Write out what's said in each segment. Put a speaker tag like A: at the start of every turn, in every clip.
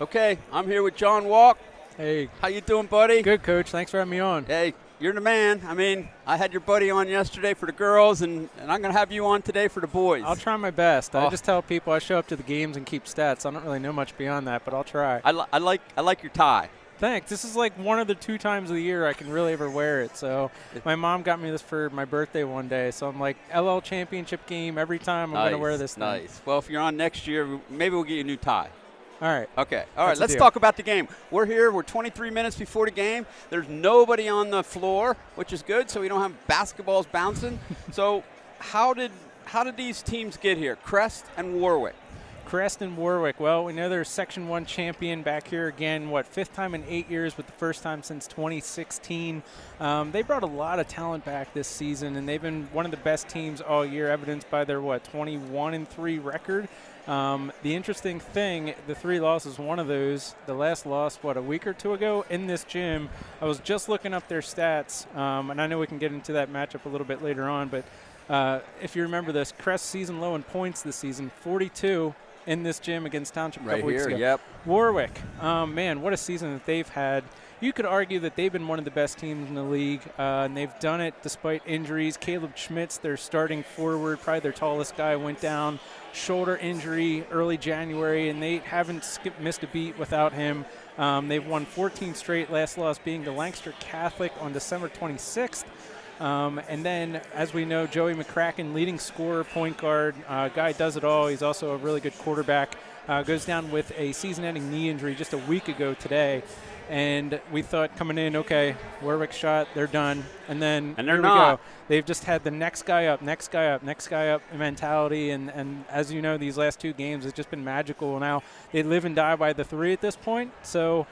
A: Okay, I'm here with John Walk.
B: Hey.
A: How you doing, buddy?
B: Good, Coach. Thanks for having me on.
A: Hey, you're the man. I mean, I had your buddy on yesterday for the girls, and I'm going to have you on today for the boys.
B: I'll try my best. I just tell people I show up to the games and keep stats. I don't really know much beyond that, but I'll try.
A: I like your tie.
B: Thanks. This is like one of the 2 times of the year I can really ever wear it. So my mom got me this for my birthday one day. So I'm like, LL championship game every time I'm going to wear this thing.
A: Nice. Well, if you're on next year, maybe we'll get you a new tie.
B: All right.
A: Okay. All right. Let's talk about the game. We're here. We're 23 minutes before the game. There's nobody on the floor, which is good, so we don't have basketballs bouncing. So how did these teams get here? Crest and Warwick.
B: Crest and Warwick. Well, we know they're Section 1 champion back here again, 5th time in 8 years, but the first time since 2016. They brought a lot of talent back this season, and they've been one of the best teams all year, evidenced by their, 21-3 record. The interesting thing, the 3 losses, one of those, the last loss, a week or 2 ago in this gym. I was just looking up their stats, and I know we can get into that matchup a little bit later on, but if you remember this, Crest season low in points this season, 42 in this gym against Township a couple weeks ago.
A: Yep.
B: Warwick, man, what a season that they've had. You could argue that they've been one of the best teams in the league, and they've done it despite injuries. Caleb Schmitz, their starting forward, probably their tallest guy, went down, shoulder injury early January, and they haven't missed a beat without him. They've won 14 straight, last loss being to Lancaster Catholic on December 26th. And then, as we know, Joey McCracken, leading scorer, point guard, guy does it all. He's also a really good quarterback. Goes down with a season-ending knee injury just a week ago today. And we thought coming in, okay, Warwick shot, they're done. And then
A: they're
B: here we
A: not.
B: go. They've just had the next guy up, next guy up, next guy up mentality. And as you know, these last 2 games, it's just been magical. Now they live and die by the 3 at this point. So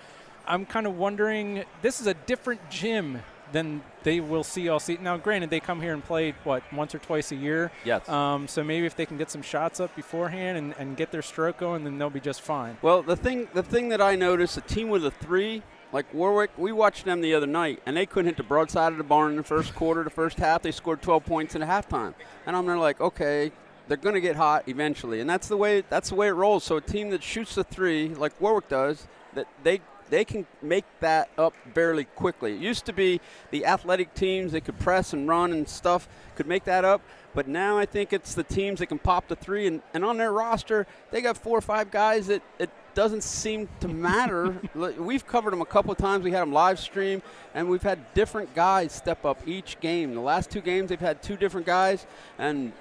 B: I'm kind of wondering, this is a different gym than they will see all season. Now, granted, they come here and play, once or twice a year?
A: Yes.
B: So maybe if they can get some shots up beforehand and get their stroke going, then they'll be just fine.
A: Well, the thing that I noticed, a team with a 3, like Warwick, we watched them the other night, and they couldn't hit the broadside of the barn in the first quarter, the first half. They scored 12 points in a halftime. And I'm there like, okay, they're going to get hot eventually. And that's the way it rolls. So a team that shoots the 3, like Warwick does, that they can make that up fairly quickly. It used to be the athletic teams that could press and run and stuff could make that up, but now I think it's the teams that can pop the 3, and on their roster, they got 4 or 5 guys that it doesn't seem to matter. We've covered them a couple of times. We had them live stream, and we've had different guys step up each game. The last 2 games, they've had 2 different guys, and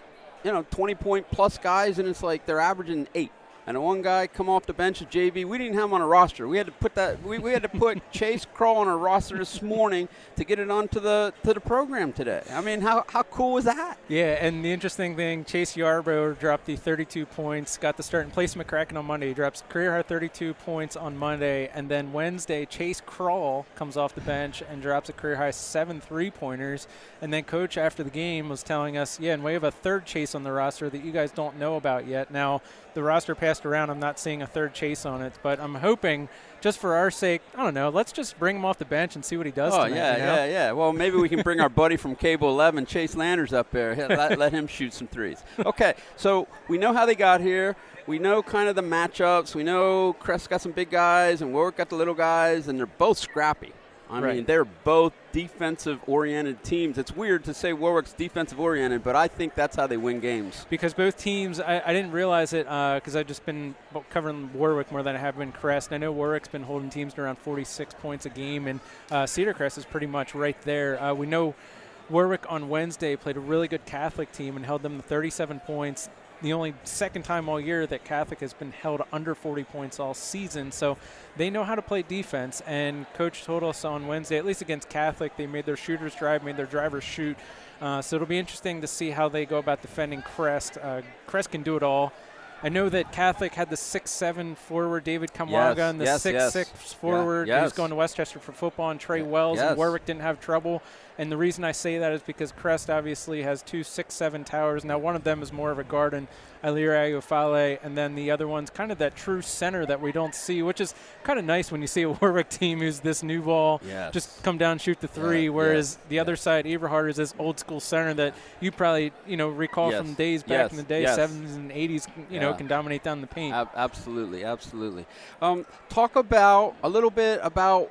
A: 20-point plus guys, and it's like they're averaging 8. And one guy come off the bench at JV. We didn't have him on a roster. We had to put that. We had to put Chase Kroll on our roster this morning to get it onto the program today. I mean, how cool was that?
B: Yeah, and the interesting thing, Chase Yarbrough dropped the 32 points, got the start in place of McCracken on Monday. He drops career high 32 points on Monday, and then Wednesday, Chase Kroll comes off the bench and drops a career high 7 3-pointers. And then Coach after the game was telling us, and we have a 3rd Chase on the roster that you guys don't know about yet. Now, the roster passed around. I'm not seeing a 3rd Chase on it, but I'm hoping, just for our sake, I don't know, let's just bring him off the bench and see what he does tonight.
A: Yeah. Well, maybe we can bring our buddy from Cable 11, Chase Landers, up there. Let him shoot some 3s. Okay, so we know how they got here. We know kind of the matchups. We know Crest got some big guys and Warwick got the little guys, and they're both scrappy. I mean, they're both defensive-oriented teams. It's weird to say Warwick's defensive-oriented, but I think that's how they win games.
B: Because both teams, I didn't realize it because I've just been covering Warwick more than I have been Crest. I know Warwick's been holding teams to around 46 points a game, and Cedar Crest is pretty much right there. We know Warwick on Wednesday played a really good Catholic team and held them to 37 points. The only 2nd time all year that Catholic has been held under 40 points all season. So they know how to play defense. And Coach told us on Wednesday, at least against Catholic, they made their shooters drive, made their drivers shoot. So it'll be interesting to see how they go about defending Crest. Crest can do it all. I know that Catholic had the 6'7" forward, David Kamwaga, and the 6'6" forward who's going to Westchester for football, and Trey Wells, and Warwick didn't have trouble. And the reason I say that is because Crest obviously has 2 6'7" towers. Now, one of them is more of a guard, and Ilira Ayufale, and then the other one's kind of that true center that we don't see, which is kind of nice when you see a Warwick team who's this new ball, just come down, shoot the 3, whereas the other side, Eberhard, is this old school center that you probably, recall from days back in the day, 70s and 80s, can dominate down the paint.
A: Absolutely, absolutely. Talk about a little bit about,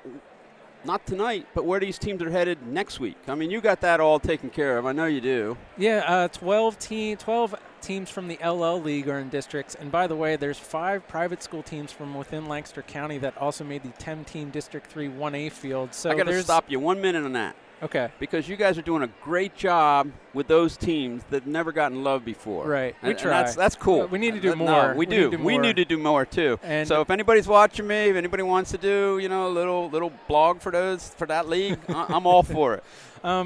A: not tonight, but where these teams are headed next week. I mean, you got that all taken care of. I know you do.
B: Yeah, 12 teams from the LL League are in districts. And by the way, there's 5 private school teams from within Lancaster County that also made the 10-team District 3 1A field. So
A: I got to stop you 1 minute on that.
B: Okay.
A: Because you guys are doing a great job with those teams that never gotten love before.
B: Right. We try.
A: And that's cool.
B: We need to do more.
A: No, we do. We need to do more too. And so if anybody's watching me, if anybody wants to do, a little blog for that league, I'm all for it.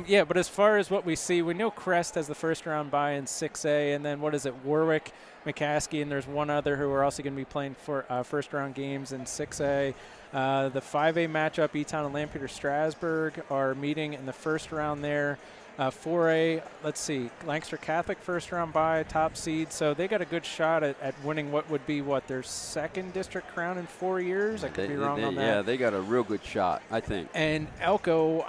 B: Yeah, but as far as what we see, we know Crest has the first round bye in 6A, and then Warwick, McCaskey, and there's one other who are also going to be playing for first round games in 6A. The 5A matchup, E-Town and Lampeter Strasburg are meeting in the first round there. 4A, let's see, Lancaster Catholic first round bye, top seed. So they got a good shot at winning what would be, their second district crown in 4 years. I could be wrong on that.
A: Yeah, they got a real good shot, I think.
B: And Elko,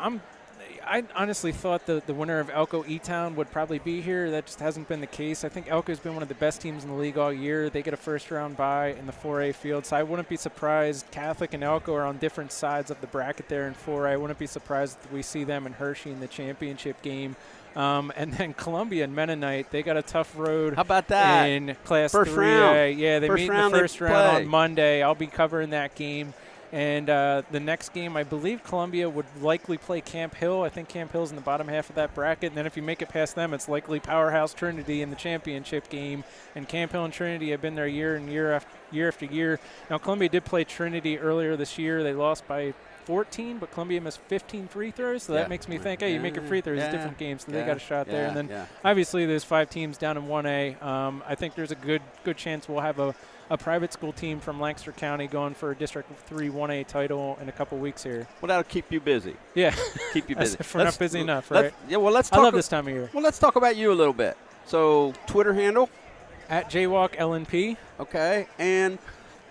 B: I honestly thought the winner of Elko E-Town would probably be here. That just hasn't been the case. I think Elko's been one of the best teams in the league all year. They get a first round bye in the 4A field, so I wouldn't be surprised. Catholic and Elko are on different sides of the bracket there in 4A. I wouldn't be surprised if we see them and Hershey in the championship game. And then Columbia and Mennonite, they got a tough road.
A: How about that?
B: In Class
A: first
B: 3A.
A: Round.
B: Yeah, they meet in the first round
A: play
B: on Monday. I'll be covering that game. And the next game, I believe Columbia would likely play Camp Hill. I think Camp Hill's in the bottom half of that bracket. And then if you make it past them, it's likely Powerhouse Trinity in the championship game. And Camp Hill and Trinity have been there year after year. Now, Columbia did play Trinity earlier this year. They lost by 14, but Columbia missed 15 free throws. So that makes me think, hey, you make your free throws, different games. So they got a shot there. And then obviously there's 5 teams down in 1A. I think there's a good chance we'll have a private school team from Lancaster County going for a District 3 1A title in a couple weeks here.
A: Well, that'll keep you busy.
B: Yeah.
A: Keep you busy.
B: If we're not busy enough, right?
A: Let's talk.
B: I love this time of year.
A: Well, let's talk about you a little bit. So, Twitter handle?
B: At Jaywalk LNP.
A: Okay. And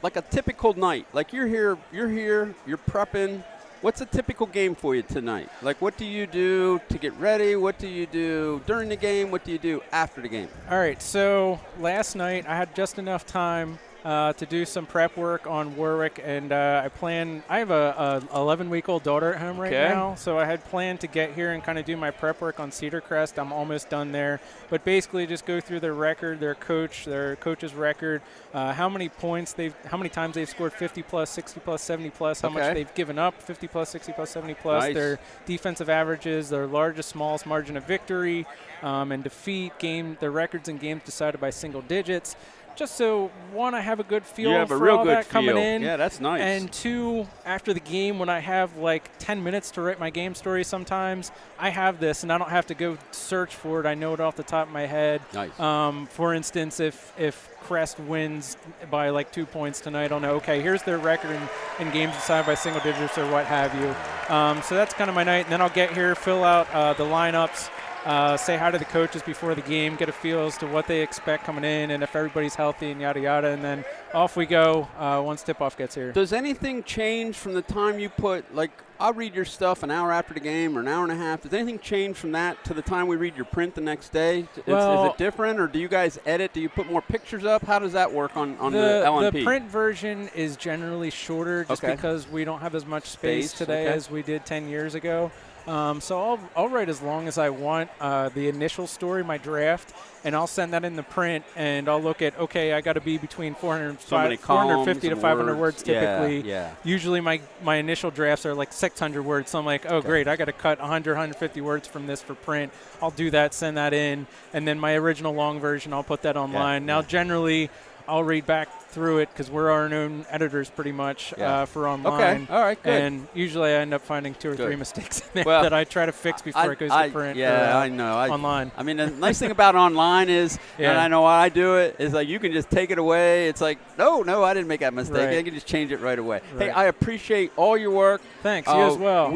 A: like a typical night, like you're here, you're prepping. What's a typical game for you tonight? Like, what do you do to get ready? What do you do during the game? What do you do after the game?
B: All right, so last night I had just enough time to do some prep work on Warwick, and I have a 11-week-old daughter at home right now, so I had planned to get here and kind of do my prep work on Cedar Crest. I'm almost done there, but basically just go through their record, their coach's record, how many times they've scored 50 plus, 60 plus, 70 plus, how much they've given up, 50 plus, 60 plus, 70 plus, their defensive averages, their largest, smallest margin of victory and defeat, their records and games decided by single digits. Just so, one, I have a good feel for all that coming in.
A: Yeah, that's nice.
B: And 2, after the game, when I have like 10 minutes to write my game story sometimes, I have this, and I don't have to go search for it. I know it off the top of my head.
A: Nice.
B: For instance, if Crest wins by like 2 points tonight, I'll know, okay, here's their record in games decided by single digits or what have you. So that's kind of my night. And then I'll get here, fill out the lineups, say hi to the coaches before the game, get a feel as to what they expect coming in and if everybody's healthy and yada yada, and then off we go once tip-off gets here.
A: Does anything change from the time you put, like, I'll read your stuff an hour after the game or an hour and a half. Does anything change from that to the time we read your print the next day? Is it different, or do you guys edit? Do you put more pictures up? How does that work on the LNP?
B: The print version is generally shorter just because we don't have as much space today as we did 10 years ago. So I'll write as long as I want the initial story, my draft, and I'll send that in the print, and I'll look at, okay, I got to be between 450 to 500 words typically.
A: Yeah.
B: Usually my initial drafts are like 600 words, so I'm like, oh, great, I got to cut 100, 150 words from this for print. I'll do that, send that in, and then my original long version, I'll put that online. Now, generally, I'll read back through it because we're our own editors pretty much for online.
A: Okay, all right, good.
B: And usually I end up finding 2 or 3 mistakes in there that I try to fix before it goes to print
A: I know.
B: online.
A: I mean, the nice thing about online is, and I know why I do it, is like you can just take it away. It's like, no, I didn't make that mistake.
B: Right.
A: I can just change it right away. Right. Hey, I appreciate all your work.
B: Thanks, you as well.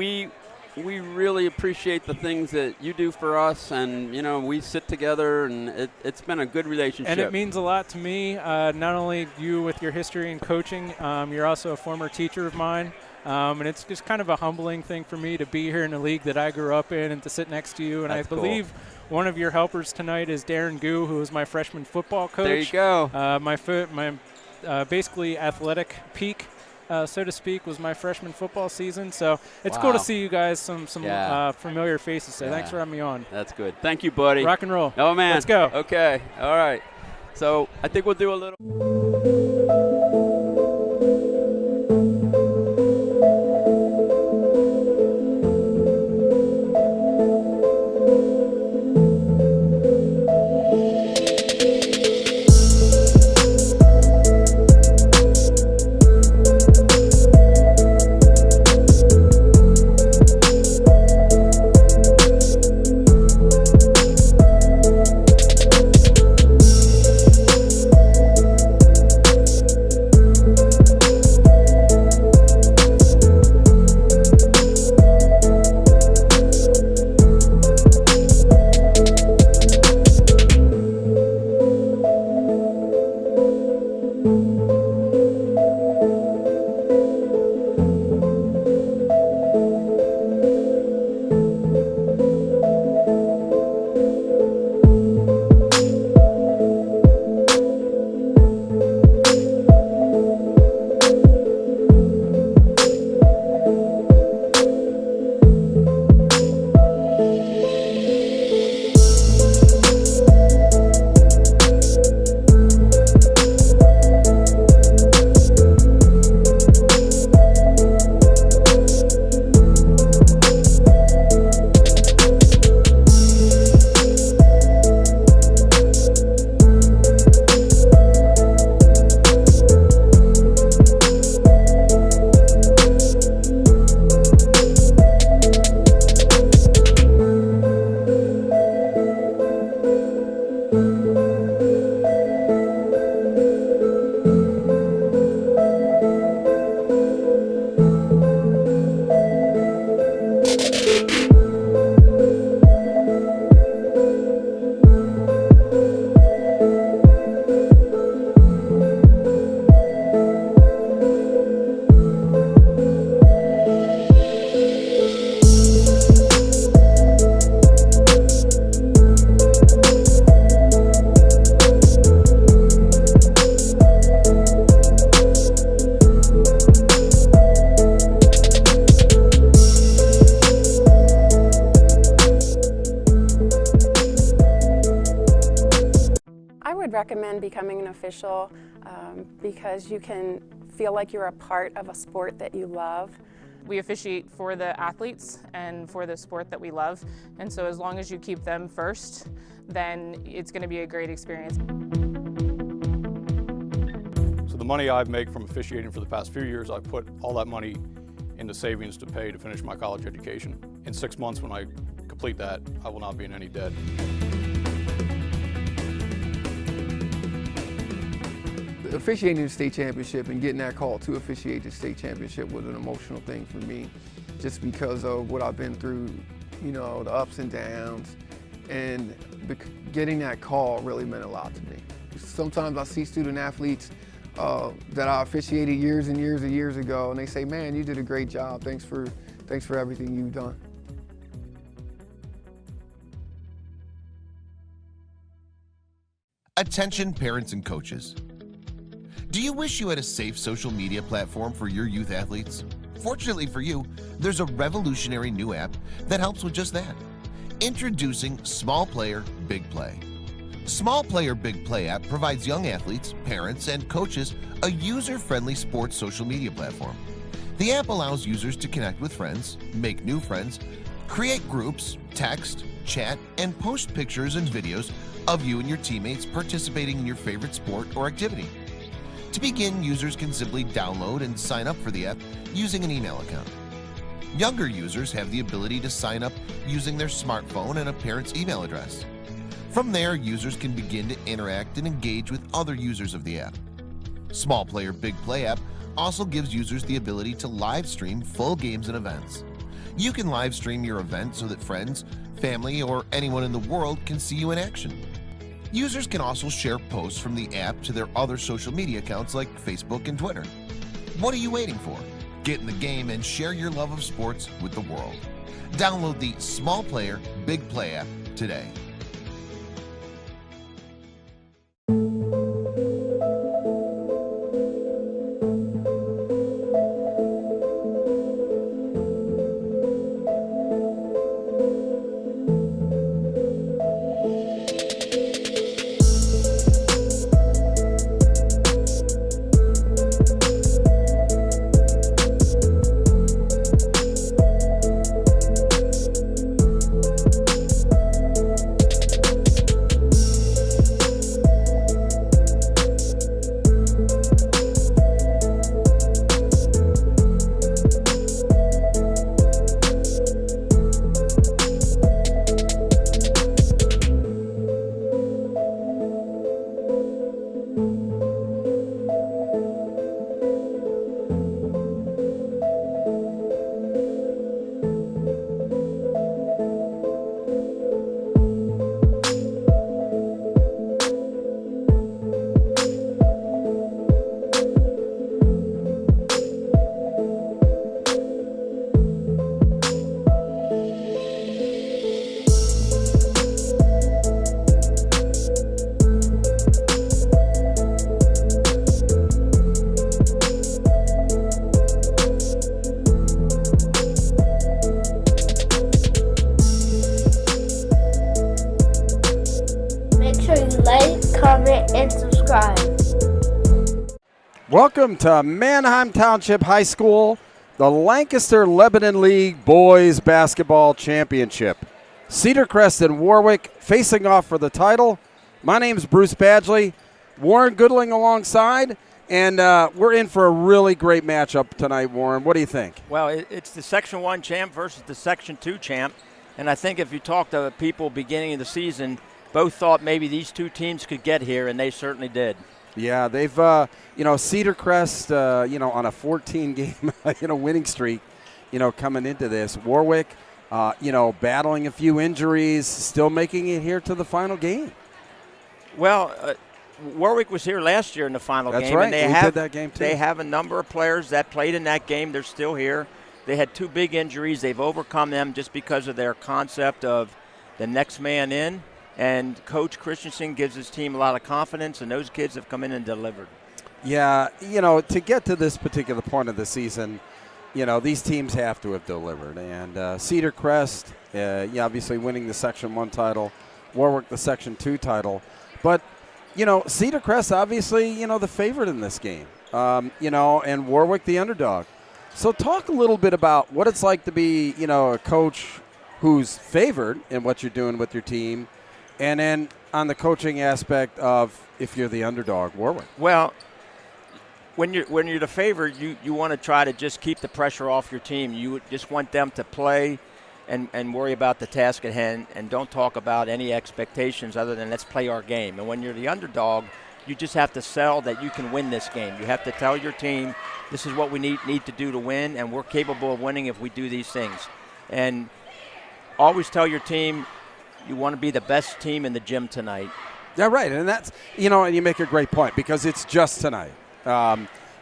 A: We really appreciate the things that you do for us, and, you know, we sit together, and it's been a good relationship.
B: And it means a lot to me, not only you with your history in coaching, you're also a former teacher of mine, and it's just kind of a humbling thing for me to be here in a league that I grew up in and to sit next to you, and I believe one of your helpers tonight is Darren Gu, who is my freshman football coach.
A: There you go.
B: My basically athletic peak, so to speak, was my freshman football season. So it's cool to see you guys, some familiar faces. So thanks for having me on.
A: That's good. Thank you, buddy.
B: Rock and roll.
A: Oh, man.
B: Let's go.
A: Okay. All right. So I think we'll do a little.
C: recommend becoming an official because you can feel like you're a part of a sport that you love.
D: We officiate for the athletes and for the sport that we love, and so as long as you keep them first, then it's going to be a great experience.
E: So the money I've made from officiating for the past few years, I've put all that money into savings to pay to finish my college education. In 6 months, when I complete that, I will not be in any debt.
F: Officiating the state championship and getting that call to officiate the state championship was an emotional thing for me, just because of what I've been through, you know, the ups and downs, and getting that call really meant a lot to me. Sometimes I see student athletes that I officiated years and years and years ago, and they say, "Man, you did a great job. Thanks for everything you've done."
G: Attention parents and coaches. Do you wish you had a safe social media platform for your youth athletes? Fortunately for you, there's a revolutionary new app that helps with just that. Introducing Small Player, Big Play. Small Player, Big Play app provides young athletes, parents, and coaches a user-friendly sports social media platform. The app allows users to connect with friends, make new friends, create groups, text, chat, and post pictures and videos of you and your teammates participating in your favorite sport or activity. To begin, users can simply download and sign up for the app using an email account. Younger users have the ability to sign up using their smartphone and a parent's email address. From there, users can begin to interact and engage with other users of the app. Small Player Big Play app also gives users the ability to live stream full games and events. You can live stream your event so that friends, family, or anyone in the world can see you in action. Users can also share posts from the app to their other social media accounts like Facebook and Twitter. What are you waiting for? Get in the game and share your love of sports with the world. Download the Small Player Big Play app today.
H: Welcome to Manheim Township High School, the Lancaster Lebanon League Boys Basketball Championship. Cedar, Crest, and Warwick facing off for the title. My name's Bruce Badgley, Warren Goodling alongside, and we're in for a really great matchup tonight, Warren. What do you think?
I: Well, it's the Section 1 champ versus the Section 2 champ, and I think if you talk to people beginning of the season, both thought maybe these two teams could get here, and they certainly did.
H: Yeah, they've, Cedar Crest, on a 14-game, winning streak, coming into this. Warwick, battling a few injuries, still making it here to the final game.
I: Well, Warwick was here last year in the final game.
H: That's right.
I: And
H: We did that game too.
I: They have a number of players that played in that game. They're still here. They had two big injuries. They've overcome them just because of their concept of the next man in. And Coach Christensen gives his team a lot of confidence, and those kids have come in and delivered.
H: Yeah, to get to this particular point of the season, these teams have to have delivered. And Cedar Crest, obviously winning the Section 1 title, Warwick the Section 2 title. But, Cedar Crest, obviously, the favorite in this game, and Warwick the underdog. So talk a little bit about what it's like to be, a coach who's favored in what you're doing with your team, and then on the coaching aspect of if you're the underdog, Warwick.
I: Well, when you're the favorite, you want to try to just keep the pressure off your team. You just want them to play and worry about the task at hand, and don't talk about any expectations other than let's play our game. And when you're the underdog, you just have to sell that you can win this game. You have to tell your team this is what we need to do to win, and we're capable of winning if we do these things. And always tell your team you want to be the best team in the gym tonight.
H: Yeah, right. And that's, and you make a great point because it's just tonight.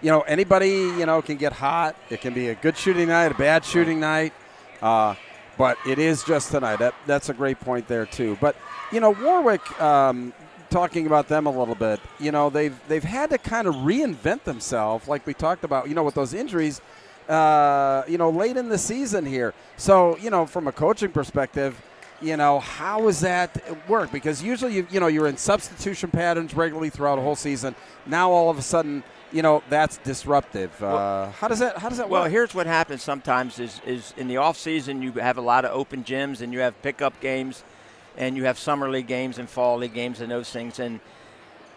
H: Anybody, can get hot. It can be a good shooting night, a bad shooting night. But it is just tonight. That's a great point there, too. But, Warwick, talking about them a little bit, they've had to kind of reinvent themselves, like we talked about, with those injuries, late in the season here. So, from a coaching perspective, how does that work? Because usually, you're in substitution patterns regularly throughout a whole season. Now, all of a sudden, that's disruptive. How does that work?
I: Well, here's what happens sometimes is in the off season you have a lot of open gyms and you have pickup games and you have summer league games and fall league games and those things, and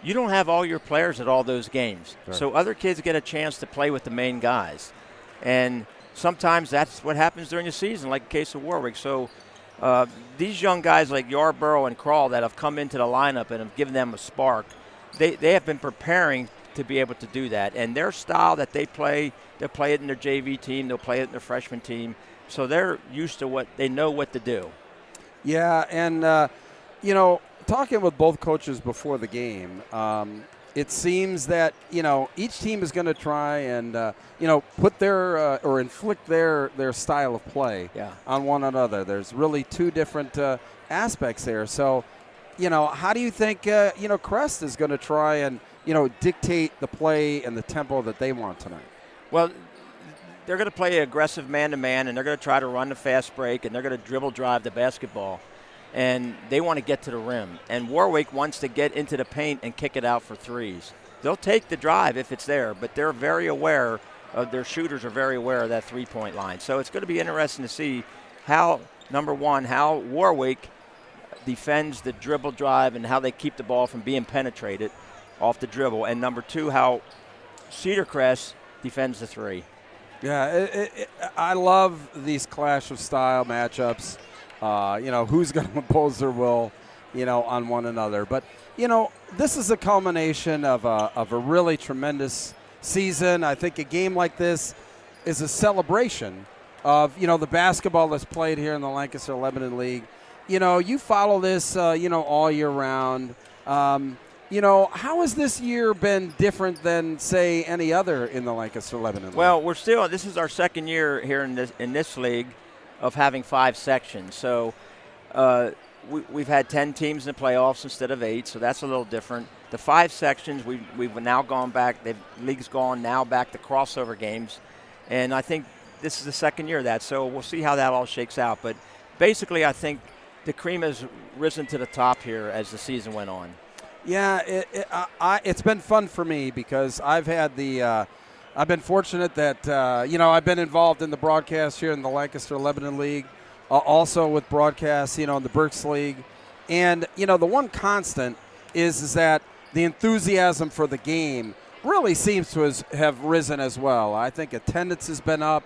I: you don't have all your players at all those games. Right. So other kids get a chance to play with the main guys. And sometimes that's what happens during the season, like the case of Warwick. So these young guys like Yarborough and Crawl that have come into the lineup and have given them a spark, they have been preparing to be able to do that. And their style that they'll play it in their JV team, they'll play it in their freshman team. So they're used to they know what to do. Yeah,
H: and, talking with both coaches before the game, it seems that, each team is going to try and, put their or inflict their style of play on one another. There's really two different aspects there. So, how do you think, Crest is going to try and, dictate the play and the tempo that they want tonight?
I: Well, they're going to play aggressive man-to-man, and they're going to try to run the fast break, and they're going to dribble drive the basketball. And they want to get to the rim. And Warwick wants to get into the paint and kick it out for threes. They'll take the drive if it's there, but they're very aware of their shooters are very aware of that three-point line. So it's going to be interesting to see how, number one, how Warwick defends the dribble drive and how they keep the ball from being penetrated off the dribble. And number two, how Cedar Crest defends the three.
H: Yeah, I love these clash of style matchups. Who's going to impose their will, on one another. But, this is a culmination of a really tremendous season. I think a game like this is a celebration of, the basketball that's played here in the Lancaster Lebanon League. You follow this, all year round. How has this year been different than, say, any other in the Lancaster Lebanon League?
I: Well, this is our second year here in this league of having 5 sections. So we've had 10 teams in the playoffs instead of 8, so that's a little different. The 5 sections, we've now gone back. The league's gone now back to crossover games, and I think this is the second year of that. So we'll see how that all shakes out. But basically, I think the cream has risen to the top here as the season went on.
H: Yeah, it's been fun for me because I've had I've been fortunate that, I've been involved in the broadcast here in the Lancaster-Lebanon League, also with broadcasts, in the Berks League. And, the one constant is that the enthusiasm for the game really seems to have risen as well. I think attendance has been up.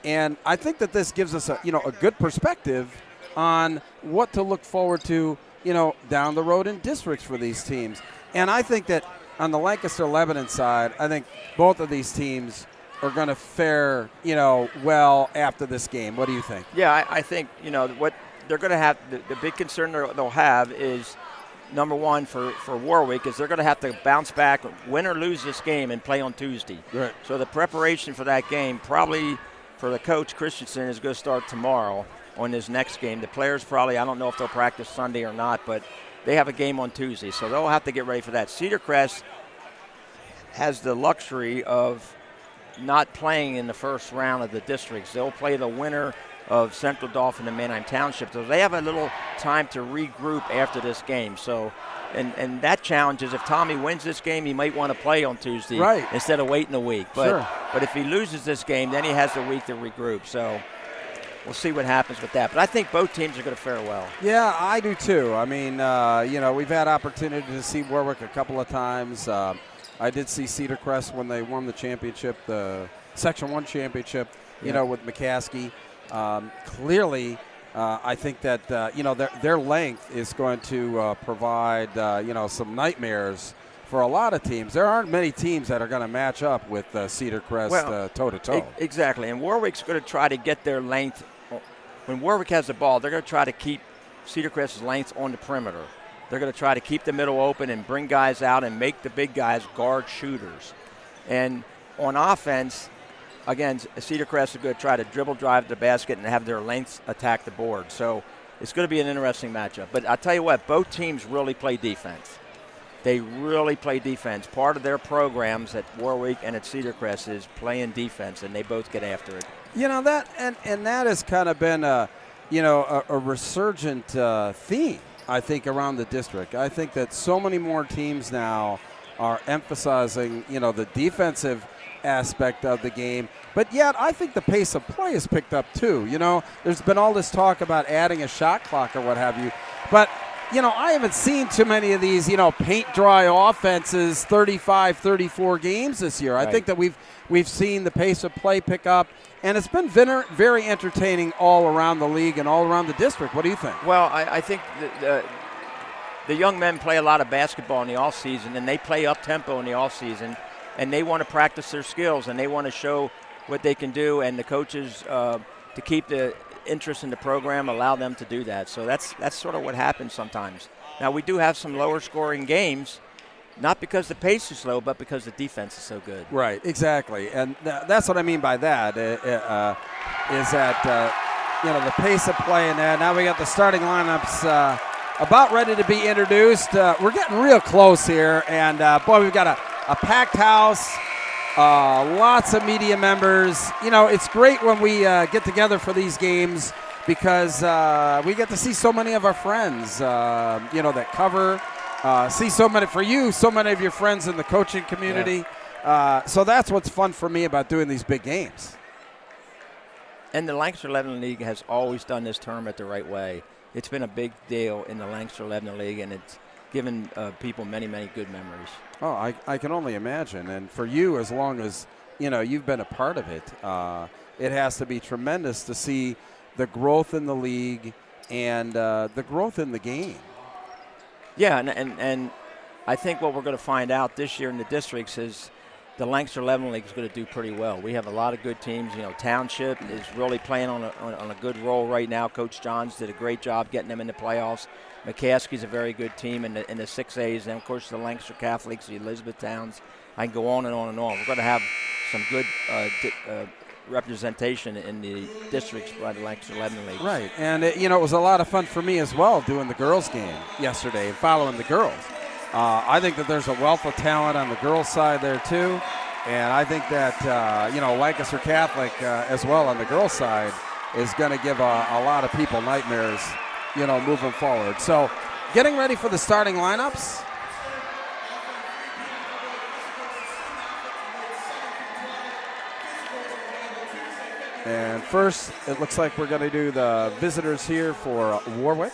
H: And I think that this gives us a good perspective on what to look forward to, down the road in districts for these teams. And I think that on the Lancaster-Lebanon side, I think both of these teams are going to fare, well after this game. What do you think?
I: Yeah, I think, what they're going to have, the big concern they'll have is, number one, for Warwick, is they're going to have to bounce back, win or lose this game, and play on Tuesday.
H: Right.
I: So the preparation for that game, probably for the coach, Christensen, is going to start tomorrow on his next game. The players probably, I don't know if they'll practice Sunday or not, but they have a game on Tuesday, so they'll have to get ready for that. Cedar Crest has the luxury of not playing in the first round of the districts. They'll play the winner of Central Dauphin and Manheim Township, so they have a little time to regroup after this game. So, and that challenge is if Tommy wins this game, he might want to play on Tuesday instead of waiting a week. But if he loses this game, then he has the week to regroup. So we'll see what happens with that. But I think both teams are going to fare well.
H: Yeah, I do too. I mean, we've had opportunity to see Warwick a couple of times. I did see Cedar Crest when they won the championship, the Section 1 championship, with McCaskey. Clearly, I think that, their length is going to provide, some nightmares for a lot of teams. There aren't many teams that are going to match up with Cedar Crest toe-to-toe.
I: Exactly, and Warwick's going to try to get their length. When Warwick has the ball, they're going to try to keep Cedar Crest's length on the perimeter. They're going to try to keep the middle open and bring guys out and make the big guys guard shooters. And on offense, again, Cedar Crest is going to try to dribble drive the basket and have their lengths attack the board. So it's going to be an interesting matchup. But I'll tell you what, both teams really play defense. They really play defense. Part of their programs at Warwick and at Cedar Crest is playing defense, and they both get after it.
H: That and that has kind of been a resurgent theme, I think, around the district. I think that so many more teams now are emphasizing, the defensive aspect of the game. But yet, I think the pace of play has picked up too. There's been all this talk about adding a shot clock or what have you. But, I haven't seen too many of these, paint dry offenses, 35, 34 games this year. Right. I think that we've seen the pace of play pick up, and it's been very entertaining all around the league and all around the district. What do you think?
I: Well, I think the young men play a lot of basketball in the off season, and they play up-tempo in the off season, and they want to practice their skills, and they want to show what they can do, and the coaches, to keep the interest in the program, allow them to do that. So that's sort of what happens sometimes. Now, we do have some lower-scoring games, not because the pace is slow, but because the defense is so good.
H: Right, exactly. And that's what I mean by that, is that, the pace of play and that. Now we got the starting lineups about ready to be introduced. We're getting real close here, and, boy, we've got a packed house. Lots of media members. It's great when we get together for these games because we get to see so many of our friends, that cover. See so many of your friends in the coaching community. Yeah. So that's what's fun for me about doing these big games.
I: And the Lancaster-Lebanon League has always done this tournament the right way. It's been a big deal in the Lancaster-Lebanon League, and it's given people many, many good memories.
H: Oh, I can only imagine. And for you, as long as, you've been a part of it, it has to be tremendous to see the growth in the league and the growth in the game.
I: Yeah, and I think what we're going to find out this year in the districts is the Lancaster-Lebanon League is going to do pretty well. We have a lot of good teams. Township is really playing on a good roll right now. Coach Johns did a great job getting them in the playoffs. McCaskey's a very good team in the 6As, and of course the Lancaster Catholics, the Elizabeth Towns. I can go on and on and on. We're going to have some good representation in the districts by the Lancaster-Lebanon League.
H: Right, and it was a lot of fun for me as well doing the girls' game yesterday and following the girls. I think that there's a wealth of talent on the girls' side there too, and I think that Lancaster Catholic as well on the girls' side is going to give a lot of people nightmares, moving forward. So getting ready for the starting lineups. And first, it looks like we're going to do the visitors here for Warwick.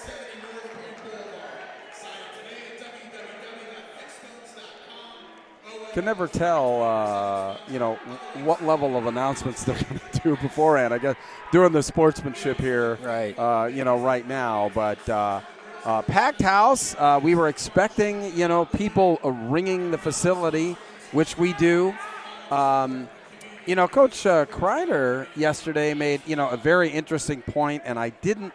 H: Can never tell, you know, what level of announcements they're going to do beforehand. I guess doing the sportsmanship here,
I: right?
H: You know, right now. But packed house. We were expecting, you know, people ringing the facility, which we do. You know, Coach Kreider yesterday made, you know, a very interesting point, and I didn't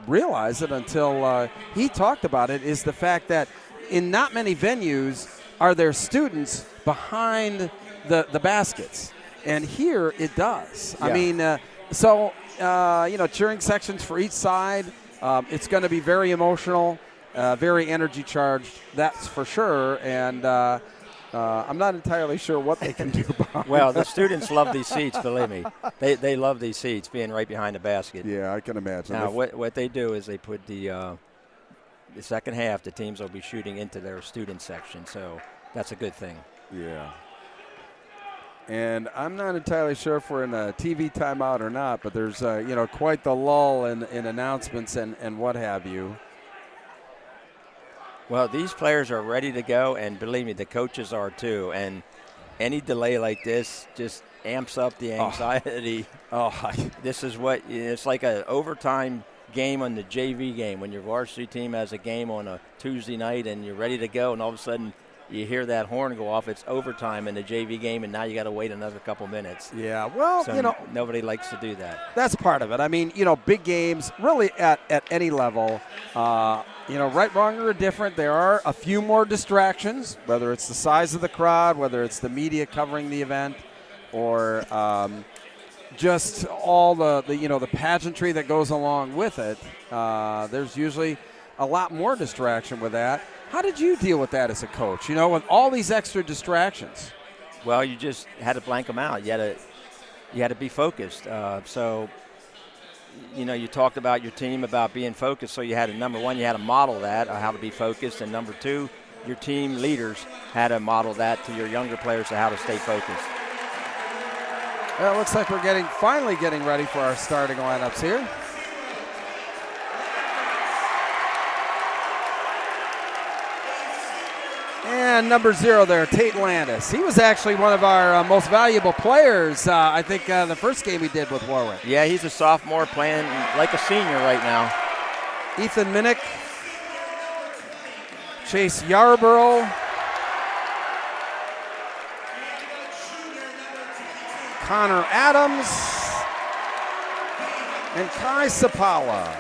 H: realize it until he talked about it, is the fact that in not many venues are there students behind the baskets. And here it does. Yeah. I mean, you know, cheering sections for each side. It's going to be very emotional, very energy charged, that's for sure. And I'm not entirely sure what they can do behind.
I: Well, the students love these seats, believe me. They love these seats, being right behind the basket.
H: Yeah, I can imagine.
I: Now, what they do is they put the second half, the teams will be shooting into their student section, so that's a good thing.
H: Yeah. And I'm not entirely sure if we're in a TV timeout or not, but there's, you know, quite the lull in announcements and what have you.
I: Well, these players are ready to go, and believe me, the coaches are too. And any delay like this just amps up the anxiety. This is what it's like, an overtime game on the JV game when your varsity team has a game on a Tuesday night and you're ready to go, and all of a sudden you hear that horn go off. It's overtime in the JV game, and now you got to wait another couple minutes.
H: Yeah, well,
I: so
H: you know,
I: nobody likes to do that.
H: That's part of it. I mean, you know, big games really at any level. You know, right, wrong, or indifferent, there are a few more distractions, whether it's the size of the crowd, whether it's the media covering the event, or just all the you know, the pageantry that goes along with it. There's usually a lot more distraction with that. How did you deal with that as a coach, you know, with all these extra distractions?
I: Well, you just had to blank them out. You had to be focused. So, you know, you talked about your team about being focused, so you had to, number one, you had to model that, how to be focused, and number two, your team leaders had to model that to your younger players, how to stay focused.
H: Well, it looks like we're finally getting ready for our starting lineups here. And number 0 there, Tate Landis. He was actually one of our most valuable players, I think, the first game we did with Warwick.
I: Yeah, he's a sophomore playing like a senior right now.
H: Ethan Minnick, Chase Yarborough, Connor Adams, and Kai Sapala.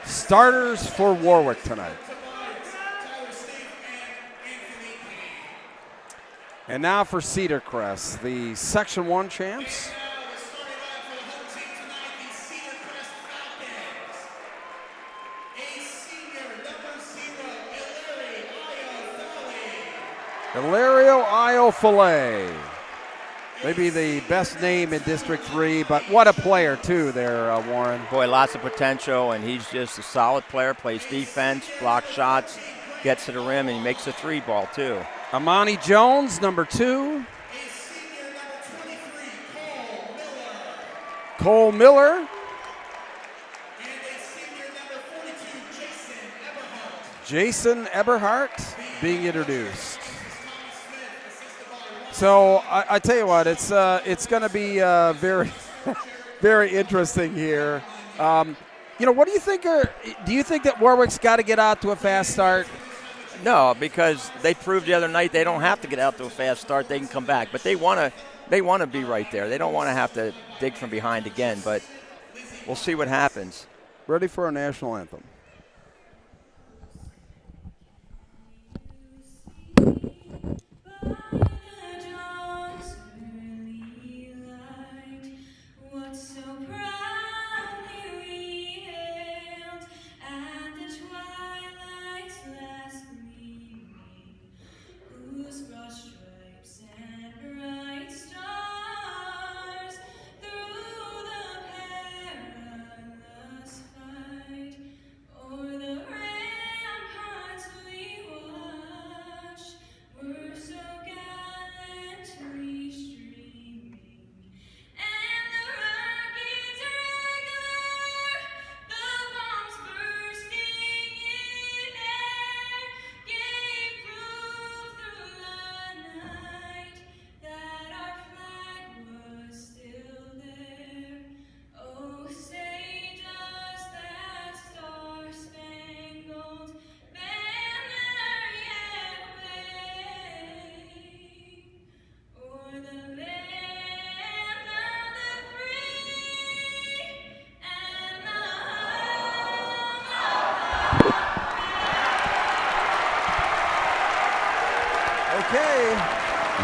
H: Starters for Warwick tonight. And now for Cedar Crest, the Section 1 champs. Hilario Iofale. Maybe the best name in District 3, but what a player, too, there, Warren.
I: Boy, lots of potential, and he's just a solid player, plays defense, blocks shots, gets to the rim, and he makes a 3-ball, too.
H: Amani Jones, number 2. Cole Miller. Jason Eberhardt being introduced. So I tell you what, it's going to be very, very interesting here. You know, what do you think? Do you think that Warwick's got to get out to a fast start?
I: No, because they proved the other night they don't have to get out to a fast start. They can come back, but they want to be right there. They don't want to have to dig from behind again. But we'll see what happens.
H: Ready for our national anthem.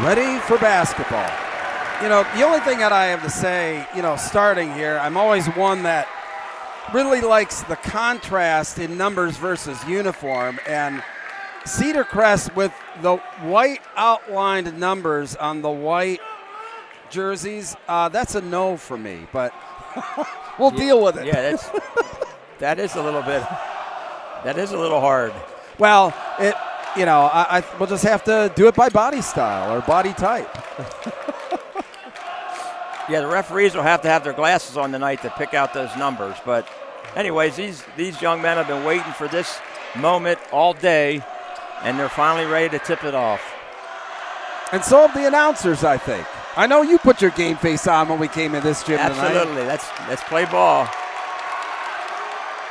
H: ready for basketball. You know, the only thing that I have to say, you know, starting here, I'm always one that really likes the contrast in numbers versus uniform. And Cedar Crest with the white outlined numbers on the white jerseys, that's a no for me, but we'll deal with it.
I: Yeah, that is a little hard.
H: Well, we'll just have to do it by body style or body type.
I: Yeah, the referees will have to have their glasses on tonight to pick out those numbers. But anyways, these young men have been waiting for this moment all day, and they're finally ready to tip it off.
H: And so have the announcers, I think. I know you put your game face on when we came in this gym tonight.
I: Absolutely. Let's play ball.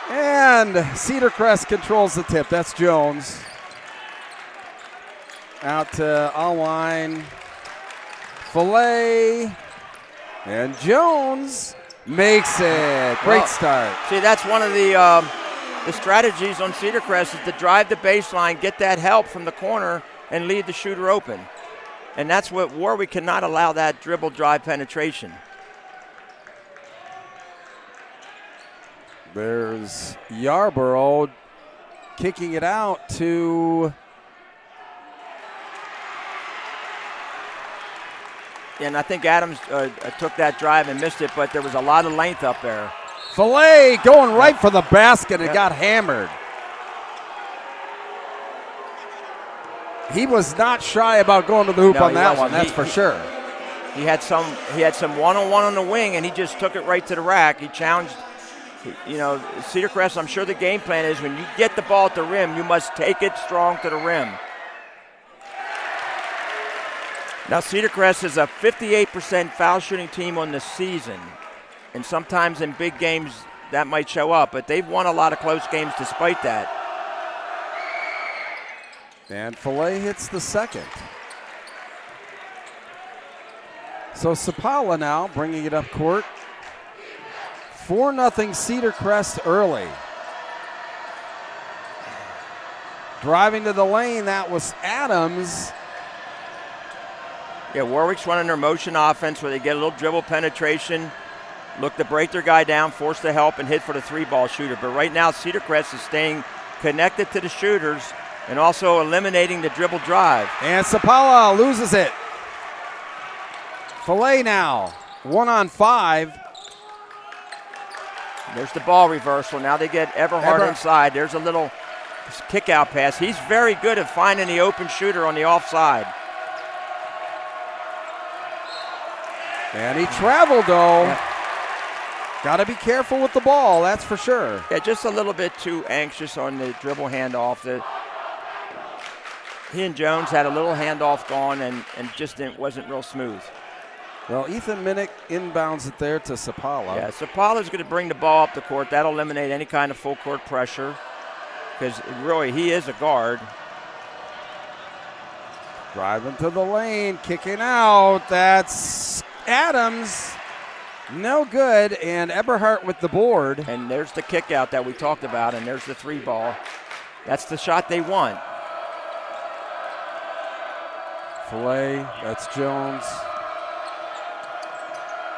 H: And Cedar Crest controls the tip. That's Jones. Out to Alwine. Filet. And Jones makes it. Great start.
I: See, that's one of the strategies on Cedar Crest is to drive the baseline, get that help from the corner, and leave the shooter open. And that's what Warwick cannot allow, that dribble drive penetration.
H: There's Yarborough kicking it out to...
I: And I think Adams took that drive and missed it, but there was a lot of length up there.
H: Filet going right for the basket and got hammered. He was not shy about going to the hoop on that one, that's for sure.
I: He had some one-on-one on the wing, and he just took it right to the rack. He challenged, Cedar Crest. I'm sure the game plan is when you get the ball at the rim, you must take it strong to the rim. Now, Cedar Crest is a 58% foul shooting team on the season, and sometimes in big games that might show up, but they've won a lot of close games despite that.
H: And Filet hits the second. So Sapala now bringing it up court. 4-0 Cedar Crest early. Driving to the lane, that was Adams.
I: Yeah, Warwick's running their motion offense where they get a little dribble penetration, look to break their guy down, force the help, and hit for the three-ball shooter. But right now, Cedar Crest is staying connected to the shooters and also eliminating the dribble drive.
H: And Sapala loses it. Filet now, 1-on-5.
I: There's the ball reversal. Now they get Eberhardt inside. There's a little kick-out pass. He's very good at finding the open shooter on the offside.
H: And he traveled, though. Yeah. Got to be careful with the ball, that's for sure.
I: Yeah, just a little bit too anxious on the dribble handoff. He and Jones had a little handoff gone and just wasn't real smooth.
H: Well, Ethan Minnick inbounds it there to Sapala.
I: Yeah, Sapala's going to bring the ball up the court. That'll eliminate any kind of full court pressure because really he is a guard.
H: Driving to the lane, kicking out. That's Adams. No good, and Eberhardt with the board.
I: And there's the kick out that we talked about, and there's the three ball. That's the shot they want.
H: Filet, that's Jones.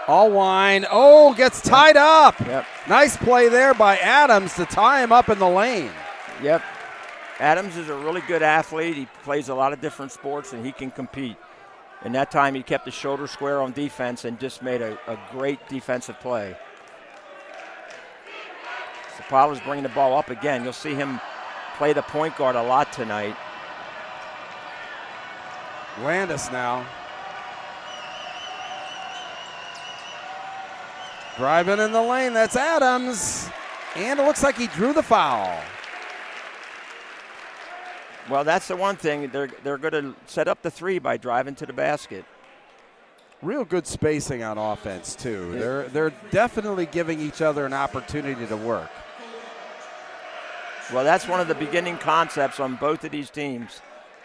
H: Alwine, oh, gets tied up.
I: Yep.
H: Nice play there by Adams to tie him up in the lane.
I: Yep. Adams is a really good athlete. He plays a lot of different sports, and he can compete. And that time he kept the shoulder square on defense and just made a great defensive play. Sapala's bringing the ball up again. You'll see him play the point guard a lot tonight.
H: Landis now. Driving in the lane, that's Adams. And it looks like he drew the foul.
I: Well, that's the one thing. They're going to set up the three by driving to the basket.
H: Real good spacing on offense, too. They're definitely giving each other an opportunity to work.
I: Well, that's one of the beginning concepts on both of these teams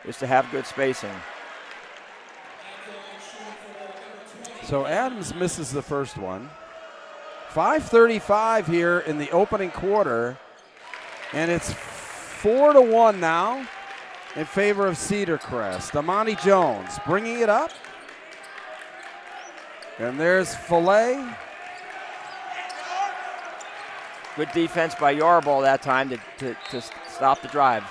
I: is to have good spacing.
H: So Adams misses the first one. 5:35 here in the opening quarter, and it's 4-1 now. in favor of Cedar Crest. Amani Jones bringing it up. And there's Filet.
I: Good defense by Yarborough that time to stop the drive.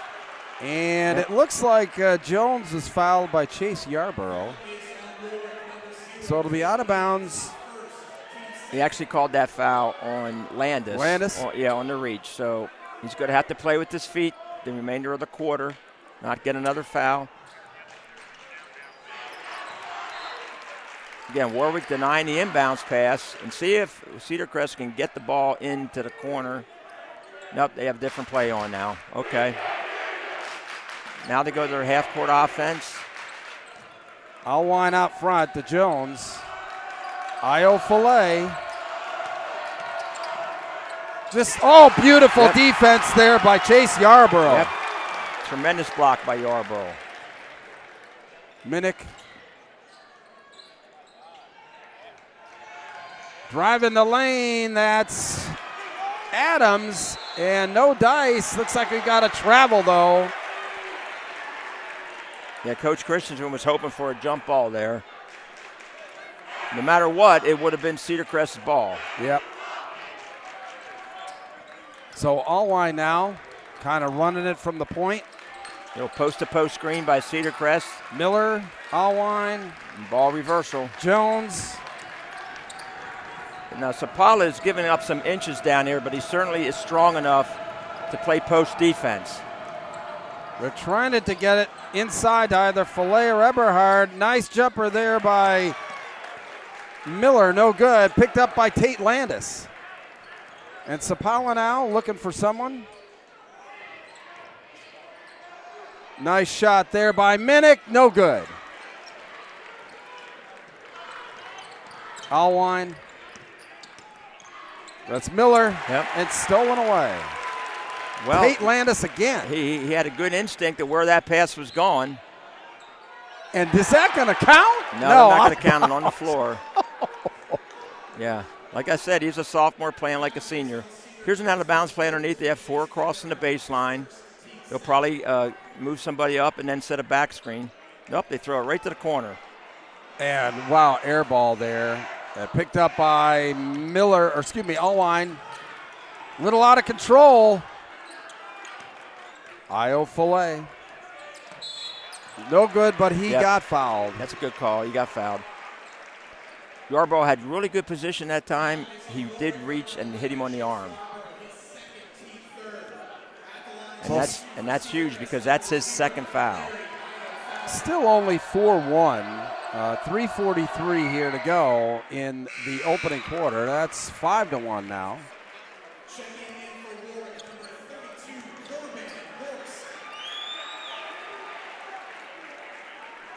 H: And it looks like Jones was fouled by Chase Yarborough. So it'll be out of bounds.
I: He actually called that foul on Landis.
H: Landis?
I: On the reach. So he's going to have to play with his feet the remainder of the quarter, not get another foul. Again, Warwick denying the inbounds pass, and see if Cedar Crest can get the ball into the corner. Nope, they have a different play on now. Okay. Now they go to their half-court offense.
H: I'll line out front to Jones. Io Filet. Beautiful defense there by Chase Yarborough.
I: Yep. Tremendous block by Yarborough.
H: Minnick driving the lane. That's Adams, and no dice. Looks like we got a travel, though.
I: Yeah, Coach Christensen was hoping for a jump ball there. No matter what, it would have been Cedar Crest's ball.
H: Yep. So Allwine now kind of running it from the point.
I: Little post-to-post screen by Cedar Crest.
H: Miller, Allwine.
I: Ball reversal.
H: Jones.
I: Now, Sapala is giving up some inches down here, but he certainly is strong enough to play post defense.
H: They're trying to get it inside to either Filet or Eberhard. Nice jumper there by Miller, no good. Picked up by Tate Landis. And Sapala now looking for someone. Nice shot there by Minnick, no good. Allwine. That's Miller.
I: Yep.
H: It's stolen away.
I: Well,
H: Tate Landis again.
I: He had a good instinct of where that pass was going.
H: And is that going to count?
I: No, they're not going to count it on the floor. Yeah. Like I said, he's a sophomore playing like a senior. Here's an out-of-bounds play underneath. They have 4 crossing the baseline. They'll probably move somebody up and then set a back screen. Nope, they throw it right to the corner.
H: And, wow, air ball there. Picked up by Allwine. Little out of control. Io Filet. No good, but he got fouled.
I: That's a good call. He got fouled. Yarborough had really good position that time. He did reach and hit him on the arm. And that's huge because that's his second foul.
H: Still only 4-1. 3:43 here to go in the opening quarter. That's 5-1 now.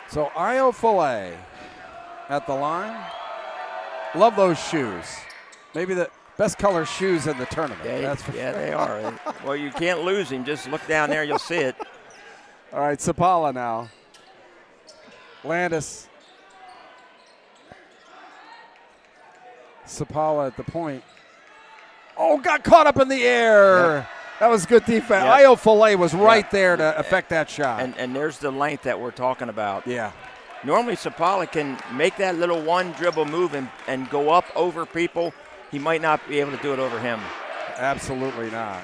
H: So Io Filet at the line. Love those shoes. Maybe the best color shoes in the tournament.
I: Yeah, they are. Well, you can't lose him. Just look down there, you'll see it.
H: All right, Sapala now. Landis. Sapala at the point. Oh, got caught up in the air. Yep. That was good defense. Yep. Io Filet was right there to affect that shot.
I: And there's the length that we're talking about.
H: Yeah.
I: Normally, Sapala can make that little one dribble move and go up over people. He might not be able to do it over him.
H: Absolutely not.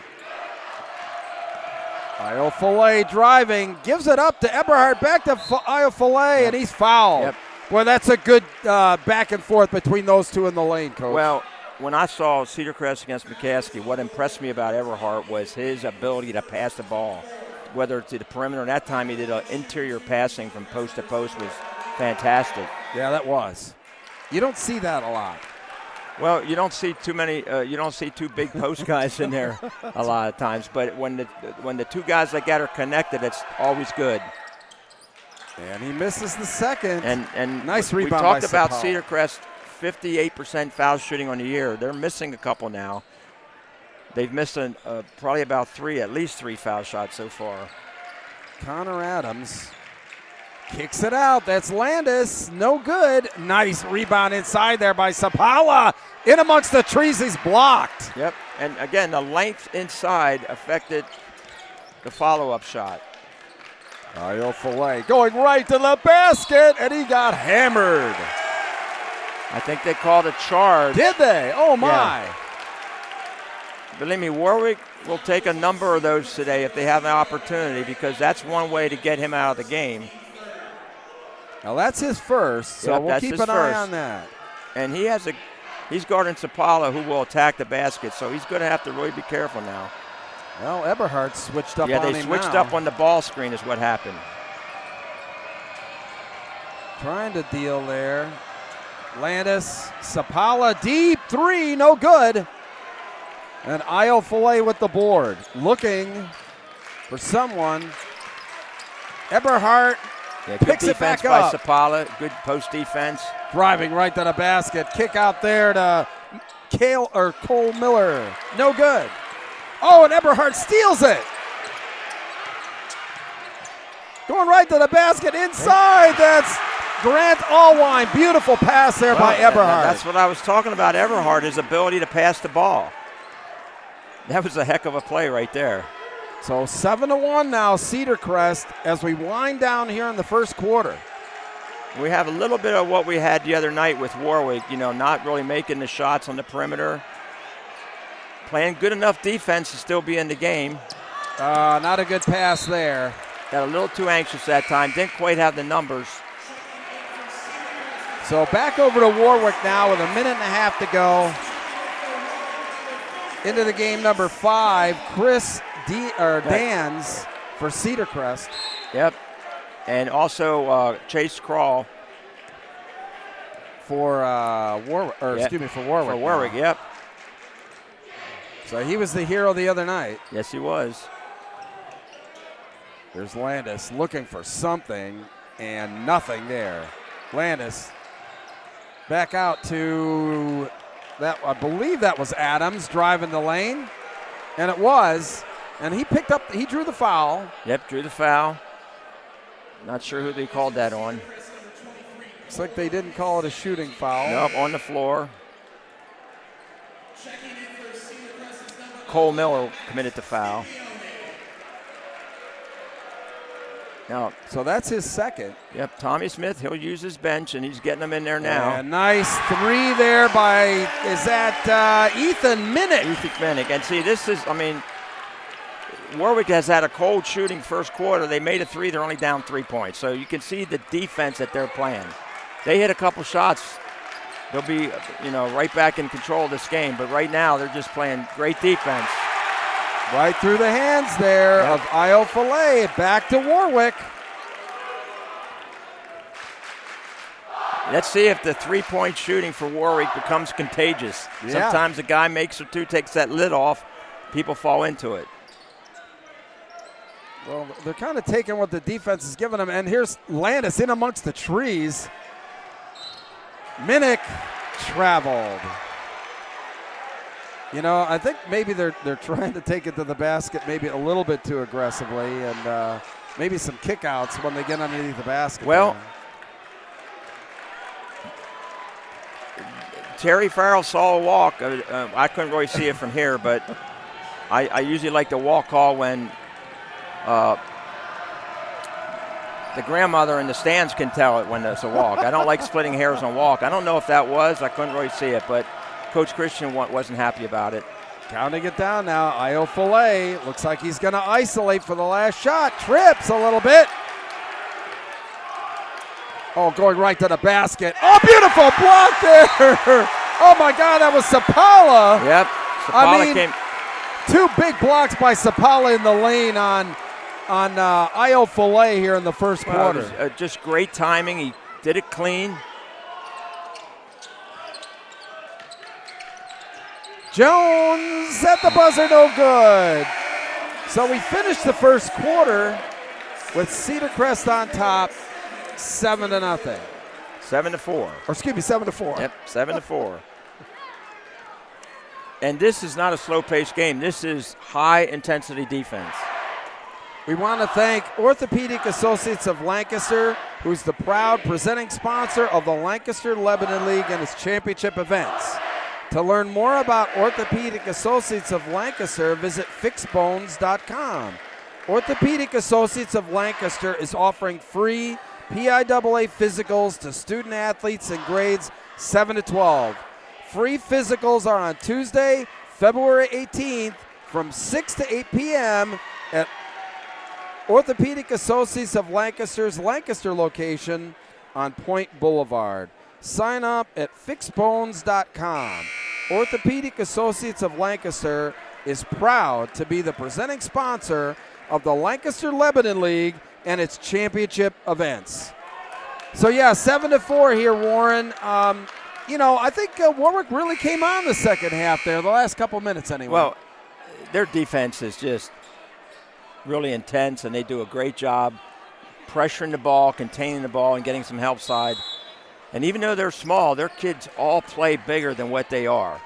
H: Io Filet driving, gives it up to Eberhard, back to Io Filet, and he's fouled.
I: Yep.
H: Well, that's a good back and forth between those two in the lane, Coach.
I: Well, when I saw Cedar Crest against McCaskey, what impressed me about Eberhard was his ability to pass the ball, whether it's to the perimeter. And that time he did interior passing from post to post was fantastic.
H: Yeah, that was. You don't see that a lot.
I: Well, you don't see too many. You don't see 2 big post guys in there a lot of times. But when the 2 guys like that are connected, it's always good.
H: And he misses the second.
I: And
H: nice
I: we
H: rebound.
I: talked
H: by
I: about
H: Sapala.
I: Cedar Crest, 58% foul shooting on the year. They're missing a couple now. They've missed probably about at least 3 foul shots so far.
H: Connor Adams kicks it out. That's Landis. No good. Nice rebound inside there by Sapala. In amongst the trees, he's blocked.
I: Yep. And again, the length inside affected the follow-up shot.
H: Filet going right to the basket, and he got hammered.
I: I think they called a charge.
H: Did they? Oh, my.
I: Yeah. Believe me, Warwick will take a number of those today if they have an opportunity, because that's one way to get him out of the game.
H: Now, that's his first, so we'll keep an eye on that.
I: And he's guarding Sapala, who will attack the basket, so he's going to have to really be careful now.
H: Well, Eberhardt switched up on him now.
I: Yeah, they switched up on the ball screen is what happened.
H: Trying to deal there. Landis, Sapala, deep three, no good. And Filet with the board, looking for someone. Eberhardt picks it back up.
I: Good defense by Sapala, good post defense.
H: Driving right to the basket, kick out there to Cole Miller, no good. Oh, and Eberhardt steals it. Going right to the basket inside. That's Grant Allwine. Beautiful pass there by Eberhardt.
I: That's what I was talking about, Eberhardt, his ability to pass the ball. That was a heck of a play right there.
H: So 7-1 now, Cedar Crest, as we wind down here in the first quarter.
I: We have a little bit of what we had the other night with Warwick, not really making the shots on the perimeter. Playing good enough defense to still be in the game.
H: Not a good pass there.
I: Got a little too anxious that time. Didn't quite have the numbers.
H: So back over to Warwick now with a minute and a half to go. Into the game number 5, Chris Dans for Cedar Crest.
I: Yep. And also Chase Crawl.
H: For Warwick, for Warwick.
I: For Warwick, yep.
H: So he was the hero the other night.
I: Yes, he was.
H: There's Landis looking for something, and nothing there. Landis back out to that. I believe that was Adams driving the lane, and it was. And he drew the foul.
I: Yep, drew the foul. Not sure who they called that on.
H: Looks like they didn't call it a shooting foul.
I: Nope, on the floor. Cole Miller committed the foul. Now,
H: so that's his second.
I: Yep, Tommy Smith, he'll use his bench, and he's getting them in there now.
H: And nice three there by, is that Ethan Minnick?
I: Ethan Minnick. And see, Warwick has had a cold shooting first quarter. They made a three. They're only down 3 points. So you can see the defense that they're playing. They hit a couple shots. They'll be, right back in control of this game. But right now, they're just playing great defense.
H: Right through the hands there of Filet. Back to Warwick.
I: Let's see if the three-point shooting for Warwick becomes contagious. Yeah. Sometimes a guy makes or two, takes that lid off. People fall into it.
H: Well, they're kind of taking what the defense is giving them. And here's Landis in amongst the trees. Minnick traveled. I think maybe they're trying to take it to the basket maybe a little bit too aggressively, and maybe some kickouts when they get underneath the basket.
I: Well, Terry Farrell saw a walk. I couldn't really see it from here, but I usually like the walk call when the grandmother in the stands can tell it when it's a walk. I don't like splitting hairs on walk. I don't know if that was. I couldn't really see it, but Coach Christian wasn't happy about it.
H: Counting it down now. Filet looks like he's going to isolate for the last shot. Trips a little bit. Oh, going right to the basket. Oh, beautiful block there. Oh, my God, that was Sapala.
I: Yep. Sapala came.
H: 2 big blocks by Sapala in the lane on Filet here in the first quarter.
I: It was, just great timing. He did it clean.
H: Jones at the buzzer, no good. So we finished the first quarter with Cedar Crest on top, 7-0.
I: 7-4.
H: Or excuse me, 7-4.
I: Yep, 7-4. And this is not a slow-paced game. This is high-intensity defense.
H: We want to thank Orthopedic Associates of Lancaster, who's the proud presenting sponsor of the Lancaster Lebanon League and its championship events. To learn more about Orthopedic Associates of Lancaster, visit fixbones.com. Orthopedic Associates of Lancaster is offering free PIAA physicals to student athletes in grades 7 to 12. Free physicals are on Tuesday, February 18th from 6 to 8 p.m. at Orthopedic Associates of Lancaster's Lancaster location on Point Boulevard. Sign up at fixbones.com. Orthopedic Associates of Lancaster is proud to be the presenting sponsor of the Lancaster Lebanon League and its championship events. So yeah, 7-4 here, Warren. I think Warwick really came on the second half there, the last couple minutes anyway.
I: Well, their defense is just really intense, and they do a great job pressuring the ball, containing the ball, and getting some help side. And even though they're small, their kids all play bigger than what they are.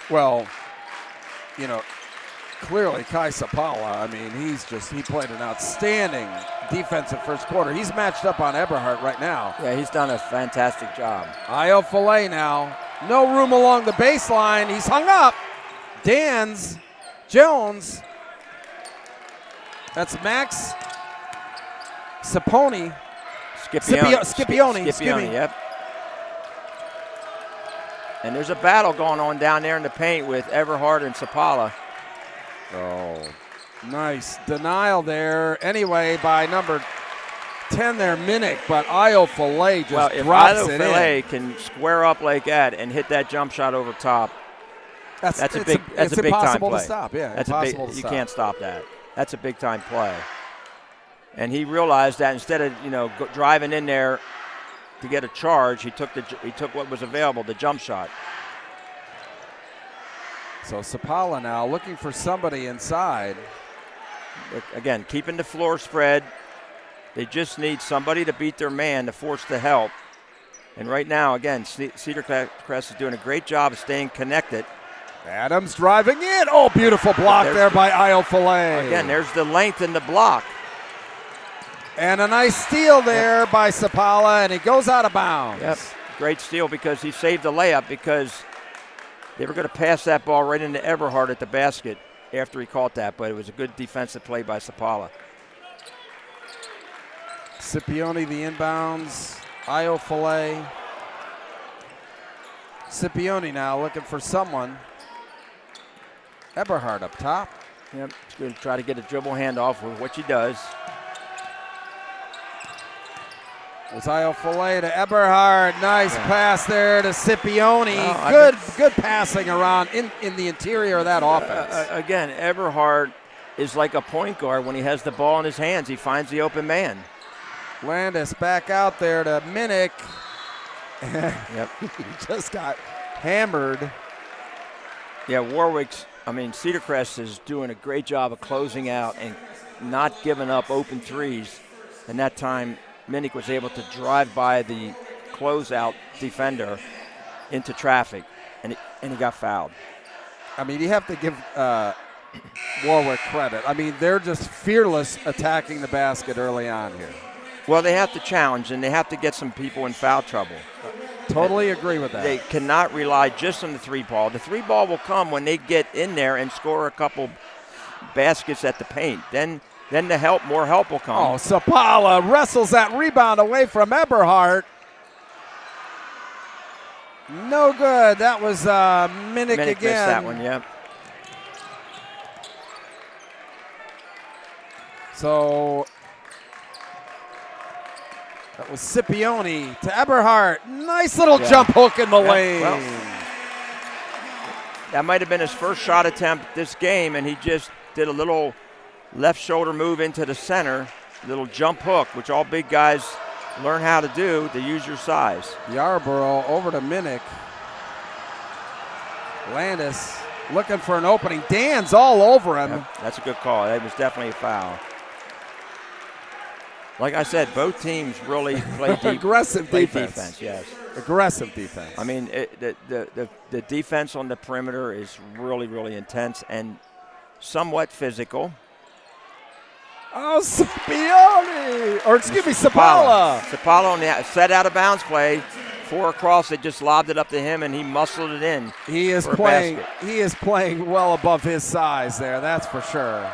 H: Well, clearly Kai Sapala, he played an outstanding defensive first quarter. He's matched up on Eberhardt right now.
I: Yeah, he's done a fantastic job.
H: Io Filet now. No room along the baseline. He's hung up. Jones. That's Max Scipione.
I: Scipione, yep. And there's a battle going on down there in the paint with Everhart and Sapala.
H: Oh, nice denial there. Anyway, by number 10 there, Minnick, but Io Filet just drops it in.
I: Well, if Io Filet can square up like that and hit that jump shot over top, that's a big time play.
H: It's impossible to stop. Yeah,
I: you can't stop that. That's a big time play. And he realized that instead of driving in there to get a charge, he took what was available, the jump shot.
H: So Sapala now looking for somebody inside.
I: Again, keeping the floor spread. They just need somebody to beat their man to force the help. And right now, again, Cedar Crest is doing a great job of staying connected.
H: Adams driving in. Oh, beautiful block there by Io Filet.
I: Again, there's the length in the block.
H: And a nice steal there by Sapala, and he goes out of bounds.
I: Yep, great steal because he saved the layup because they were going to pass that ball right into Everhart at the basket after he caught that, but it was a good defensive play by Sapala.
H: Scipione the inbounds. Io Filet. Scipione now looking for someone. Eberhard up top.
I: Yep, he's going to try to get a dribble handoff with what he does.
H: Was Io Filet to Eberhard. Nice pass there to Scipione. Good passing around in the interior of that offense.
I: Again, Eberhard is like a point guard when he has the ball in his hands. He finds the open man.
H: Landis back out there to Minnick.
I: Yep.
H: He just got hammered.
I: Yeah, Cedar Crest is doing a great job of closing out and not giving up open threes. And that time, Minnick was able to drive by the closeout defender into traffic, and he got fouled.
H: You have to give Warwick credit. They're just fearless attacking the basket early on here.
I: Well, they have to challenge, and they have to get some people in foul trouble.
H: Totally agree with that.
I: They cannot rely just on the three ball. The three ball will come when they get in there and score a couple baskets at the paint. Then more help will come.
H: Oh, Sapala wrestles that rebound away from Eberhard. No good. That was Minnick again.
I: Missed that one, yep.
H: So that was Scipione to Eberhard. Nice little jump hook in the lane.
I: Well, that might have been his first shot attempt this game, and he just did a little left shoulder move into the center, little jump hook, which all big guys learn how to do to use your size.
H: Yarborough over to Minnick. Landis looking for an opening. Dan's all over him.
I: Yep, that's a good call. That was definitely a foul. Like I said, both teams really play deep.
H: Aggressive
I: defense, yes.
H: Aggressive defense.
I: The defense on the perimeter is really, really intense and somewhat physical.
H: Oh, Scipione! Or excuse me, Sapala.
I: Sapala on the set out of bounds play. 4 across. They just lobbed it up to him, and he muscled it in.
H: He is playing. He is playing well above his size there. That's for sure.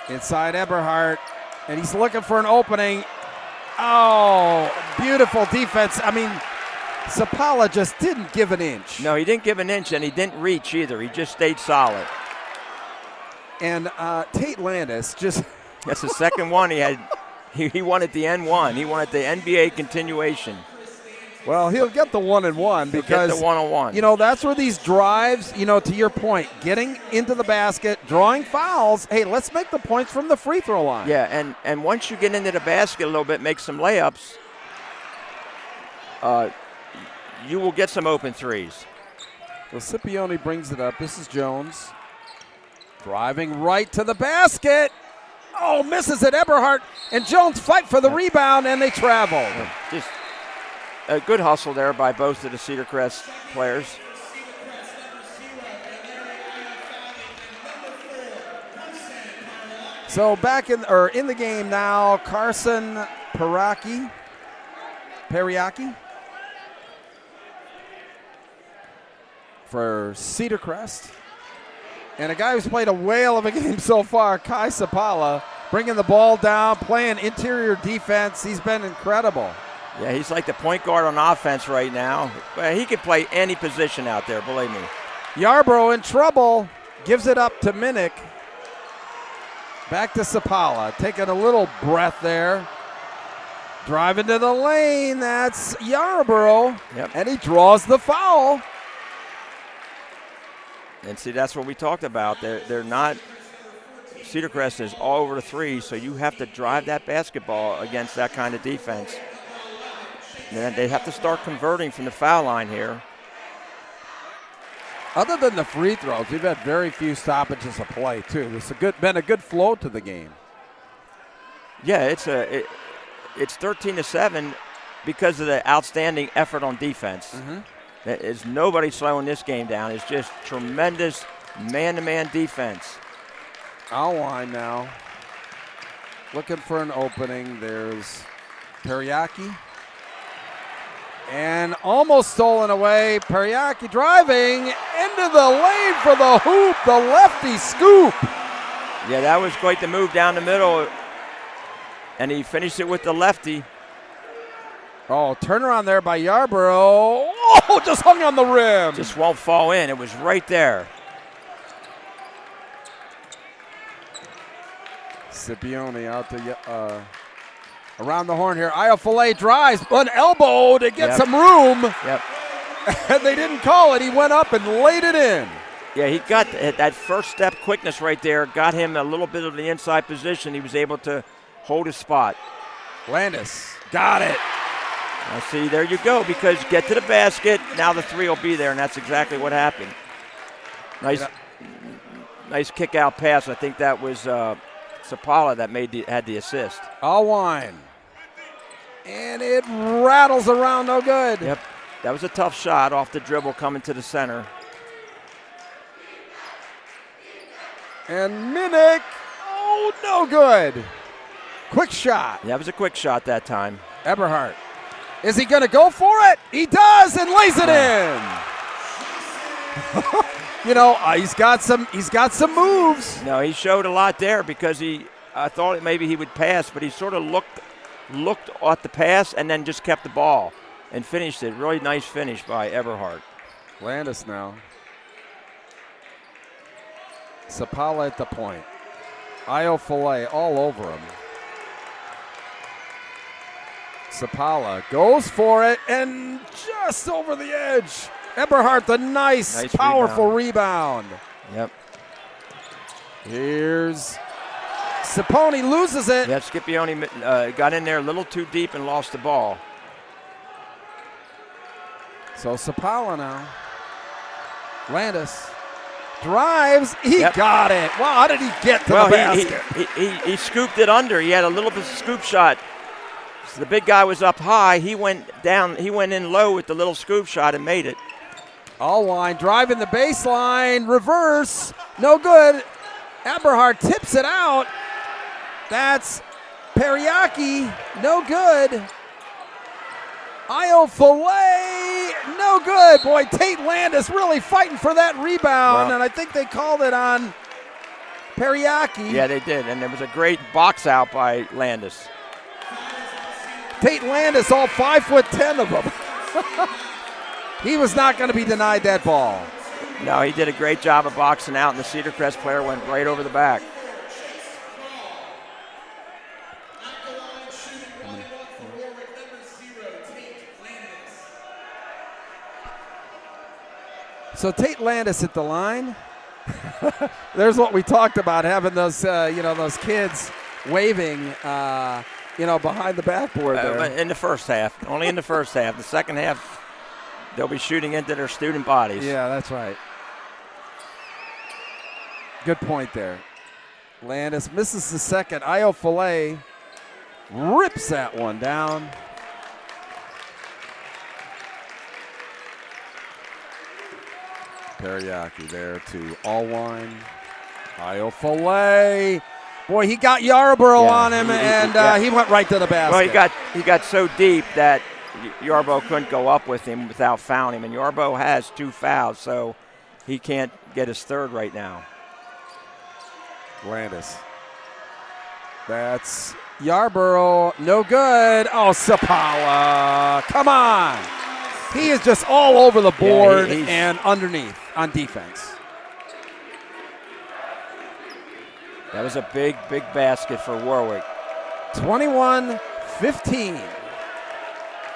H: Inside Eberhardt, and he's looking for an opening. Oh, beautiful defense. I mean, Sapala just didn't give an inch.
I: No, he didn't give an inch, and he didn't reach either. He just stayed solid.
H: And Tate Landis just...
I: That's the second one he had. He wanted the N1. He wanted the NBA continuation.
H: Well, he'll get the 1-and-1 because,
I: get the 1-on-1.
H: You know, that's where these drives, you know, to your point, getting into the basket, drawing fouls. Hey, let's make the points from the free throw line.
I: Yeah, and once you get into the basket a little bit, make some layups, you will get some open threes.
H: Well, Scipione brings it up. This is Jones. Driving right to the basket. Oh, misses it. Eberhardt and Jones fight for the rebound, and they travel.
I: Just a good hustle there by both of the Cedar Crest players.
H: So back in the game now, Carson Periaki for Cedar Crest. And a guy who's played a whale of a game so far, Kai Sapala, bringing the ball down, playing interior defense. He's been incredible.
I: Yeah, he's like the point guard on offense right now. He could play any position out there, believe me.
H: Yarbrough in trouble, gives it up to Minnick. Back to Sapala, taking a little breath there. Driving to the lane, that's Yarbrough.
I: Yep.
H: And he draws the foul.
I: And see, that's what we talked about. They're not, Cedar Crest is all over the three, so you have to drive that basketball against that kind of defense. And they have to start converting from the foul line here.
H: Other than the free throws, we've had very few stoppages of play, too. It's been a good flow to the game.
I: Yeah, it's 13-7 because of the outstanding effort on defense.
H: Mm-hmm.
I: There's nobody slowing this game down. It's just tremendous man-to-man defense.
H: Alwine now. Looking for an opening. There's Periaki. And almost stolen away. Periaki driving into the lane for the hoop. The lefty scoop.
I: Yeah, that was quite the move down the middle. And he finished it with the lefty.
H: Oh, turnaround there by Yarbrough. Oh, just hung on the rim.
I: Just won't fall in. It was right there.
H: Scipione out to around the horn here. Iafale drives, an elbow to get some room.
I: Yep.
H: And they didn't call it. He went up and laid it in.
I: Yeah, he got that first step quickness right there, got him a little bit of the inside position. He was able to hold his spot.
H: Landis got it.
I: Now see, there you go, because get to the basket, now the three will be there, and that's exactly what happened. Nice kick out pass. I think that was Sapala that had the assist.
H: Alwine. And it rattles around, no good.
I: Yep, that was a tough shot off the dribble coming to the center.
H: And Minnick, oh, no good. Quick shot.
I: Yeah, that was a quick shot that time.
H: Eberhardt. Is he going to go for it? He does and lays it in. You know, he's got some moves.
I: No, he showed a lot there because I thought maybe he would pass, but he sort of looked at the pass and then just kept the ball and finished it. Really nice finish by Eberhardt.
H: Landis now. Sapala at the point. Iafale all over him. Sapala goes for it and just over the edge. Eberhardt, the nice powerful rebound.
I: Yep.
H: Here's Scipione, loses it.
I: Yeah, Scipione got in there a little too deep and lost the ball.
H: So Sapala now. Landis drives. He got it. Wow, how did he get to the basket?
I: He scooped it under. He had a little bit of scoop shot. So the big guy was up high. He went down. He went in low with the little scoop shot and made it.
H: Alwine driving the baseline. Reverse. No good. Eberhardt tips it out. That's Periaki, no good. Io Filet, no good. Boy, Tate Landis really fighting for that rebound, and I think they called it on Periaki.
I: Yeah, they did, and there was a great box out by Landis.
H: Tate Landis, all 5'10" of them. He was not going to be denied that ball.
I: No, he did a great job of boxing out, and the Cedar Crest player went right over the back.
H: So Tate Landis at the line. There's what we talked about, having those, those kids waving, behind the backboard there.
I: In the first half, only in the first half. The second half, they'll be shooting into their student bodies.
H: Yeah, that's right. Good point there. Landis misses the second. Io Filet rips that one down. Periaki there to Allwine. Io Filet. Boy, he got Yarborough on him, and he went right to the basket.
I: Well, he got so deep that Yarborough couldn't go up with him without fouling him, and Yarborough has 2 fouls, so he can't get his third right now.
H: Landis. That's Yarborough. No good. Oh, Sapala. Come on. He is just all over the board and underneath on defense.
I: That was a big, big basket for Warwick.
H: 21-15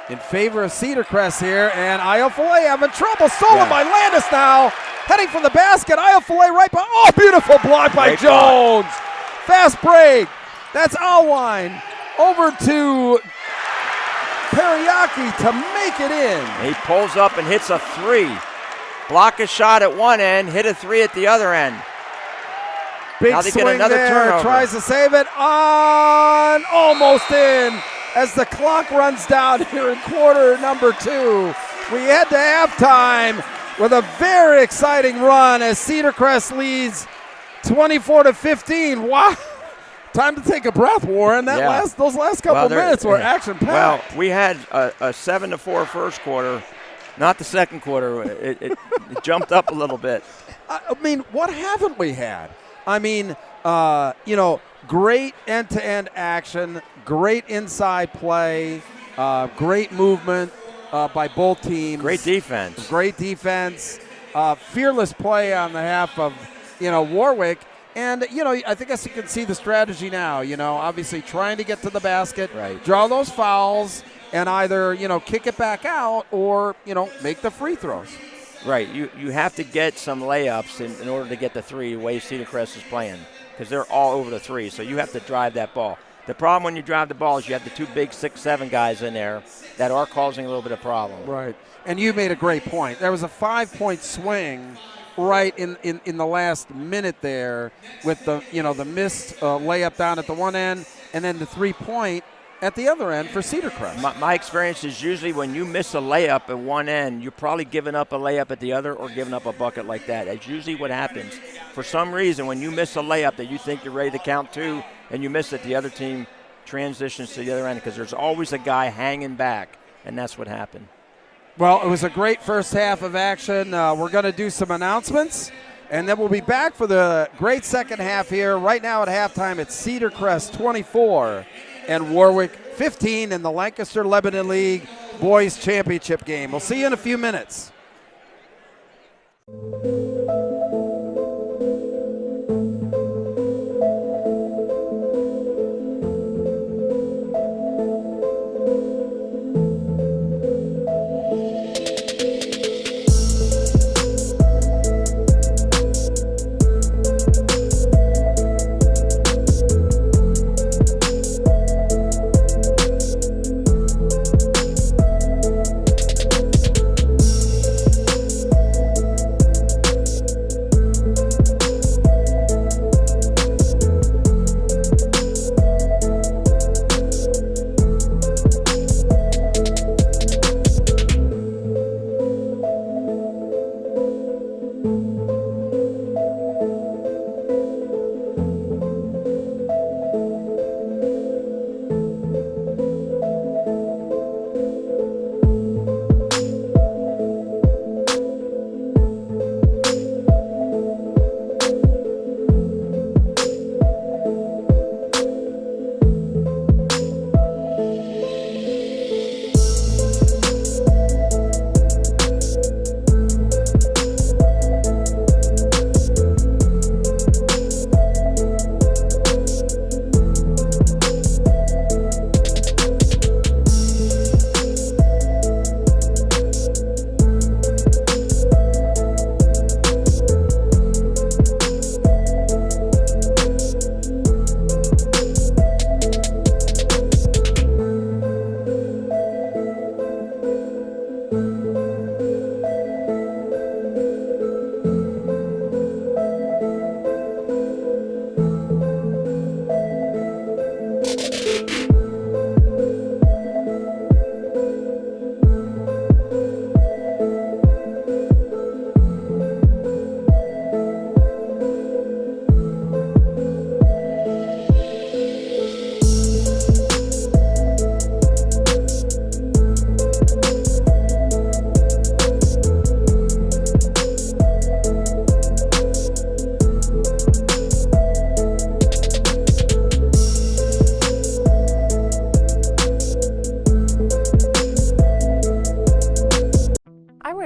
H: in favor of Cedar Crest here, and Io Filet having trouble. Stolen by Landis now. Heading for the basket. Io Filet right by. Oh, beautiful block by Jones. Fast break. That's Allwine. Over to Periaki to make it in.
I: He pulls up and hits a 3. Block a shot at one end, hit a 3 at the other end.
H: Big
I: now they
H: swing
I: get another
H: there.
I: turnover.
H: Tries to save it on. Almost in as the clock runs down here in quarter number 2. We head to halftime with a very exciting run as Cedar Crest leads 24-15. Wow. Time to take a breath, Warren. Those last couple minutes were action-packed.
I: Well, we had a 7-4 first quarter, not the second quarter. It jumped up a little bit.
H: I mean, what haven't we had? I mean, great end-to-end action, great inside play, great movement by both teams.
I: Great defense.
H: Great defense. Fearless play on the half of, Warwick. And, I think you can see the strategy now, obviously trying to get to the basket, draw those fouls, and either, kick it back out or, make the free throws.
I: Right. You have to get some layups in order to get the 3 the way Cedar Crest is playing, because they're all over the 3, so you have to drive that ball. The problem when you drive the ball is you have the 2 big 6'7" guys in there that are causing a little bit of problem.
H: Right. And you made a great point. There was a 5-point swing right in the last minute there with the the missed layup down at the one end and then the 3-point at the other end for Cedar Crest.
I: My experience is usually when you miss a layup at one end, you're probably giving up a layup at the other or giving up a bucket like that. That's usually what happens. For some reason, when you miss a layup that you think you're ready to count 2 and you miss it, the other team transitions to the other end because there's always a guy hanging back, and that's what happened.
H: Well, it was a great first half of action. We're going to do some announcements, and then we'll be back for the great second half here. Right now at halftime, it's Cedar Crest 24 and Warwick 15 in the Lancaster-Lebanon League Boys Championship game. We'll see you in a few minutes.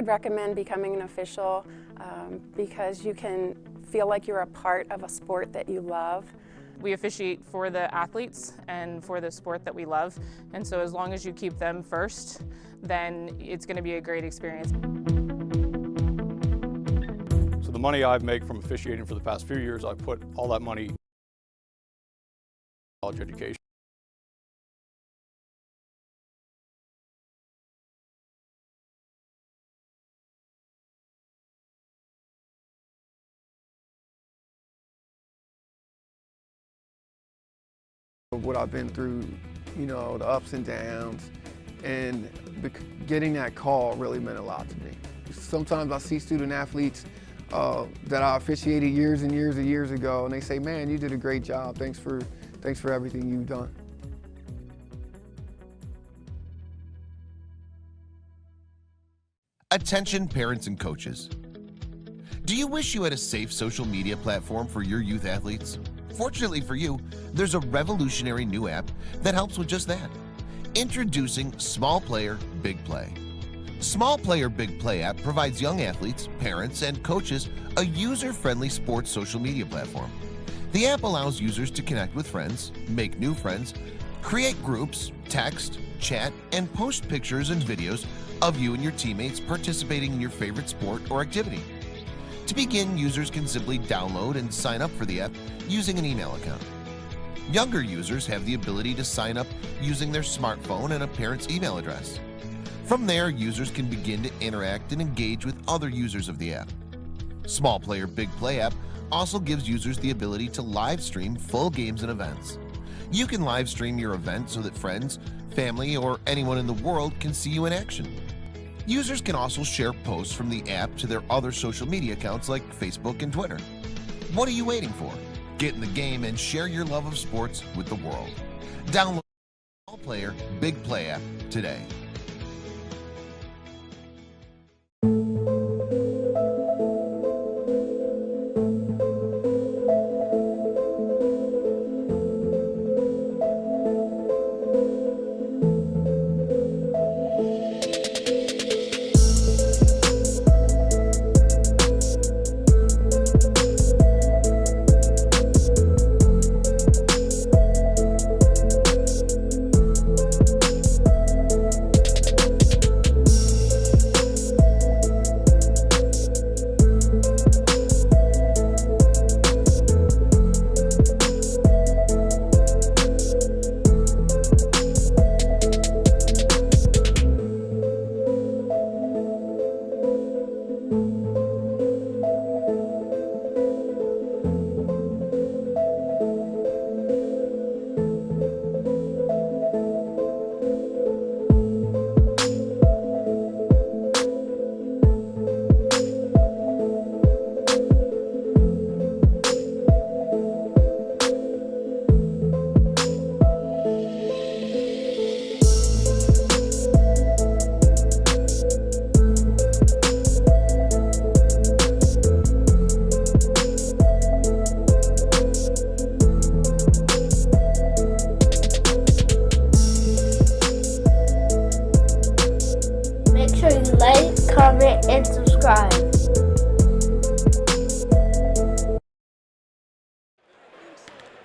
C: recommend becoming an official because you can feel like you're a part of a sport that you love.
D: We officiate for the athletes and for the sport that we love, and so as long as you keep them first, then it's going to be a great experience.
E: So the money I make from officiating for the past few years, I put all that money in college education.
F: What I've been through, you know, the ups and downs, and getting that call really meant a lot to me. Sometimes I see student athletes that I officiated years and years ago, and they say, "Man, you did a great job. Thanks for everything you've done."
G: Attention parents and coaches. Do you wish you had a safe social media platform for your youth athletes? Fortunately for you, there's a revolutionary new app that helps with just that. Introducing Small Player, Big Play. Small Player, Big Play app provides young athletes, parents, and coaches a user-friendly sports social media platform. The app allows users to connect with friends, make new friends, create groups, text, chat, and post pictures and videos of you and your teammates participating in your favorite sport or activity. To begin, users can simply download and sign up for the app using an email account. Younger users have the ability to sign up using their smartphone and a parent's email address. From there, users can begin to interact and engage with other users of the app. Small Player Big Play app also gives users the ability to live stream full games and events. You can live stream your event so that friends, family, or anyone in the world can see you in action. Users can also share posts from the app to their other social media accounts like Facebook and Twitter. What are you waiting for? Get in the game and share your love of sports with the world. Download the Small Player Big Play app today.
J: comment, and subscribe.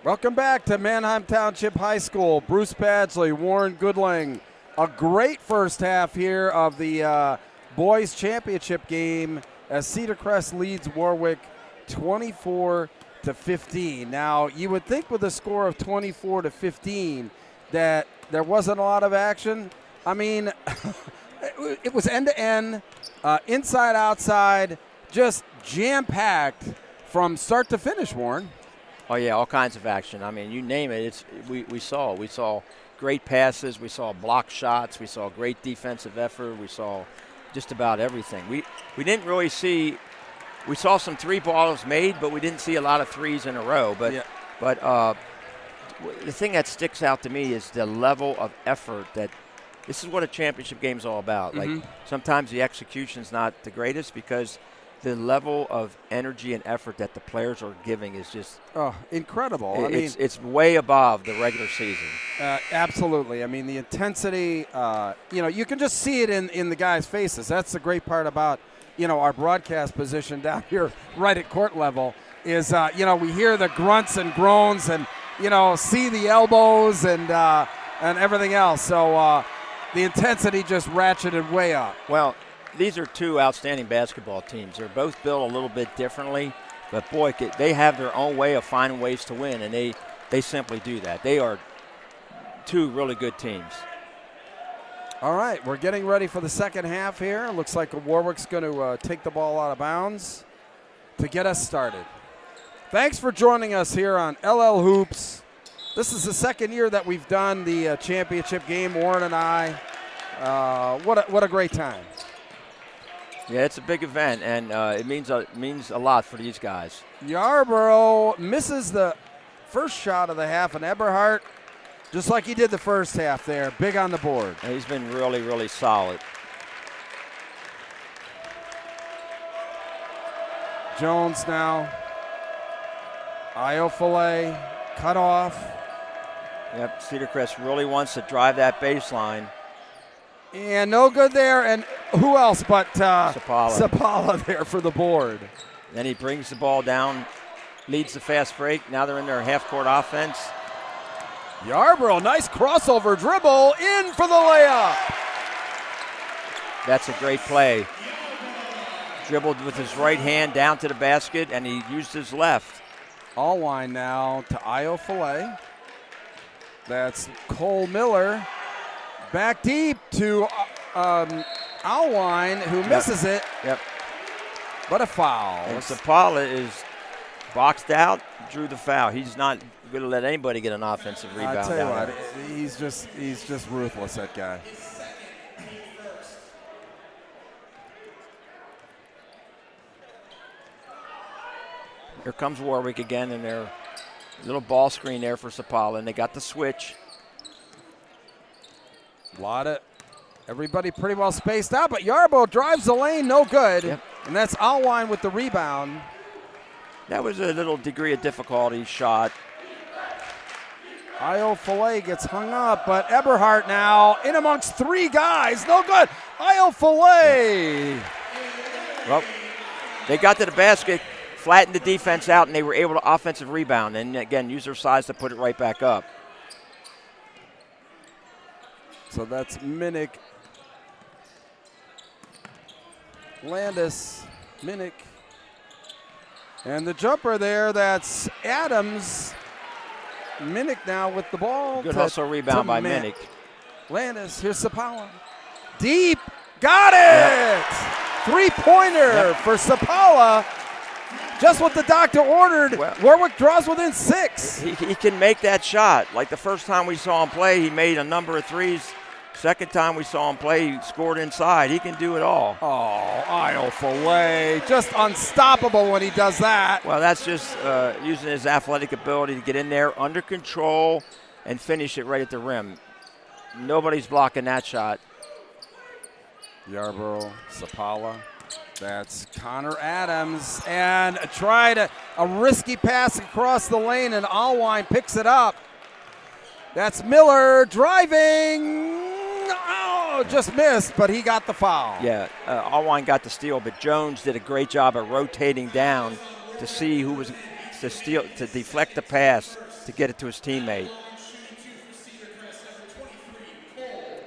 H: Welcome back to Manheim Township High School. Bruce Badgley, Warren Goodling. A great first half here of the boys championship game as Cedar Crest leads Warwick 24-15. Now, you would think with a score of 24-15 that there wasn't a lot of action. I mean, it was end-to-end, inside-outside, just jam-packed from start to finish, Warren.
I: Oh, yeah, all kinds of action. I mean, you name it, we saw. We saw great passes. We saw block shots. We saw great defensive effort. We saw just about everything. We didn't really see – we saw some three balls made, but we didn't see a lot of threes in a row. But the thing that sticks out to me is the level of effort that this is what a championship game is all about. Like sometimes the execution's not the greatest because the level of energy and effort that the players are giving is just
H: incredible.
I: It's way above the regular season.
H: Absolutely. I mean, the intensity, you can just see it in the guys' faces. That's the great part about, our broadcast position down here right at court level is, we hear the grunts and groans and, see the elbows and everything else. So the intensity just ratcheted way up.
I: Well, these are two outstanding basketball teams. They're both built a little bit differently, but boy, they have their own way of finding ways to win, and they simply do that. They are two really good teams.
H: All right, we're getting ready for the second half here. Looks like Warwick's going to take the ball out of bounds to get us started. Thanks for joining us here on LL Hoops. This is the second year that we've done the championship game, Warren and I. What a great time.
I: Yeah, it's a big event, and it means a lot for these guys.
H: Yarborough misses the first shot of the half, and Eberhardt, just like he did the first half there, big on the board.
I: And he's been really, really solid.
H: Jones now. Iofale cut off.
I: Yep, Cedar Crest really wants to drive that baseline.
H: And no good there, and who else but
I: Sapala
H: there for the board.
I: Then he brings the ball down, leads the fast break. Now they're in their half-court offense.
H: Yarborough, nice crossover dribble, in for the layup.
I: That's a great play. Dribbled with his right hand down to the basket, and he used his left.
H: Allwine now to Iofale. That's Cole Miller. Back deep to Allwine, who misses it.
I: Yep.
H: But a foul.
I: And Sapala is boxed out, drew the foul. He's not going to let anybody get an offensive rebound.
H: I tell you what, he's just ruthless, that guy.
I: Here comes Warwick again, and their little ball screen there for Sapala, and they got the switch.
H: Everybody pretty well spaced out, but Yarborough drives the lane, no good.
I: Yep.
H: And that's Allwine with the rebound.
I: That was a little degree of difficulty shot.
H: Iofale gets hung up, but Eberhardt now in amongst three guys, no good. Iofale.
I: Well, they got to the basket, flattened the defense out, and they were able to offensive rebound, and again, use their size to put it right back up.
H: So that's Minnick, Landis, Minnick. And the jumper there, that's Adams. Minnick now with the ball.
I: Good hustle rebound by Minnick.
H: Landis, here's Sapala. Deep, got it! Yep. Three-pointer for Sapala. Just what the doctor ordered. Well, Warwick draws within 6.
I: He can make that shot. Like the first time we saw him play, he made a number of threes. Second time we saw him play, he scored inside. He can do it all.
H: Oh, Iofale, just unstoppable when he does that.
I: Well, that's just using his athletic ability to get in there under control and finish it right at the rim. Nobody's blocking that shot.
H: Yarborough, Sapala. That's Connor Adams, and tried a risky pass across the lane, and Allwine picks it up. That's Miller driving. Oh, just missed, but he got the foul.
I: Yeah, Allwine got the steal, but Jones did a great job of rotating down to see who was to steal, to deflect the pass, to get it to his teammate.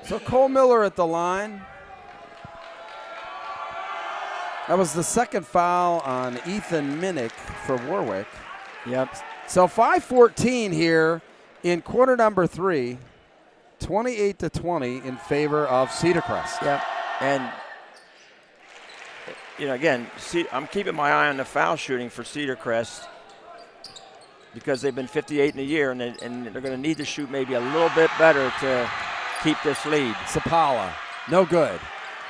H: So Cole Miller at the line. That was the second foul on Ethan Minnick for Warwick.
I: Yep.
H: So 5:14 here in quarter number 3, 28-20 in favor of Cedar Crest.
I: Yep. And again, I'm keeping my eye on the foul shooting for Cedar Crest because they've been 58 in a year, and they're going to need to shoot maybe a little bit better to keep this lead.
H: Sapala, no good.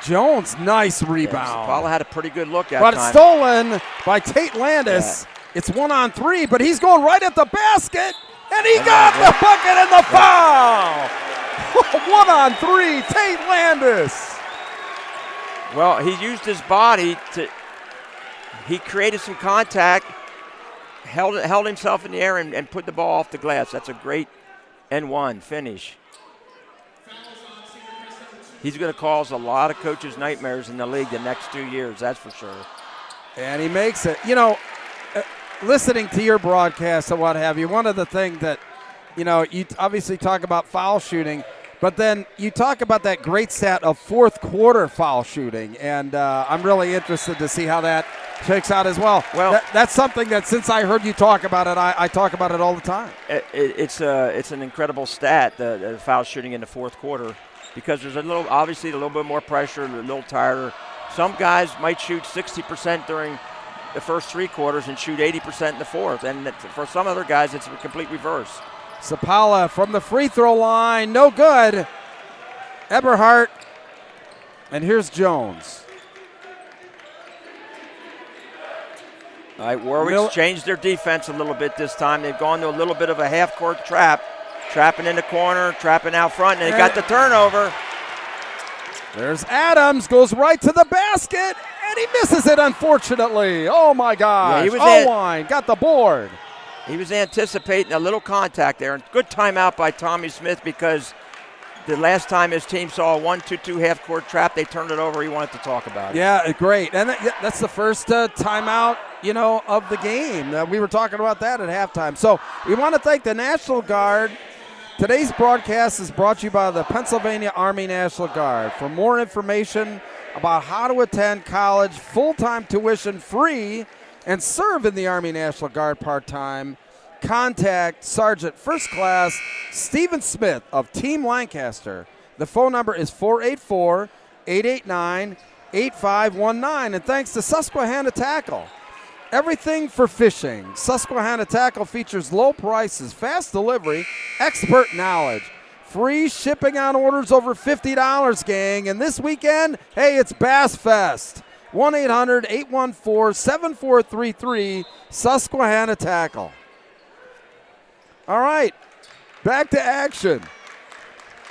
H: Jones, nice rebound.
I: Yeah, Sapala had a pretty good look at
H: but
I: time.
H: Stolen by Tate Landis. Yeah. It's 1-on-3, but he's going right at the basket, and he got the bucket and the foul. 1-on-3, Tate Landis.
I: Well, he used his body he created some contact, held himself in the air, and put the ball off the glass. That's a great N1 finish. He's going to cause a lot of coaches' nightmares in the league the next 2 years, that's for sure.
H: And he makes it. You know, listening to your broadcast and what have you, one of the things that, you know, you obviously talk about foul shooting, but then you talk about that great stat of fourth quarter foul shooting, and I'm really interested to see how that shakes out as well.
I: Well,
H: that's something that since I heard you talk about it, I talk about it all the time.
I: It's an incredible stat, the foul shooting in the fourth quarter, because there's obviously a little bit more pressure, a little tighter. Some guys might shoot 60% during the first 3 quarters and shoot 80% in the fourth, and for some other guys, it's a complete reverse.
H: Sapala from the free throw line, no good. Eberhardt, and here's Jones.
I: All right, Warwick's changed their defense a little bit this time. They've gone to a little bit of a half-court trap, trapping in the corner, trapping out front, and they got the turnover.
H: There's Adams, goes right to the basket, and he misses it, unfortunately. Oh, my gosh. Allwine got the board.
I: He was anticipating a little contact there. And good timeout by Tommy Smith, because the last time his team saw a 1-2-2 half-court trap, they turned it over. He wanted to talk about it.
H: Yeah, great. And that's the first timeout, you know, of the game. We were talking about that at halftime. So we want to thank the National Guard. Today's broadcast is brought to you by the Pennsylvania Army National Guard. For more information about how to attend college full-time tuition free and serve in the Army National Guard part-time, contact Sergeant First Class Stephen Smith of Team Lancaster. The phone number is 484-889-8519. And thanks to Susquehanna Tackle. Everything for fishing. Susquehanna Tackle features low prices, fast delivery, expert knowledge. Free shipping on orders over $50, gang. And this weekend, hey, it's Bass Fest. 1-800-814-7433, Susquehanna Tackle. All right, back to action.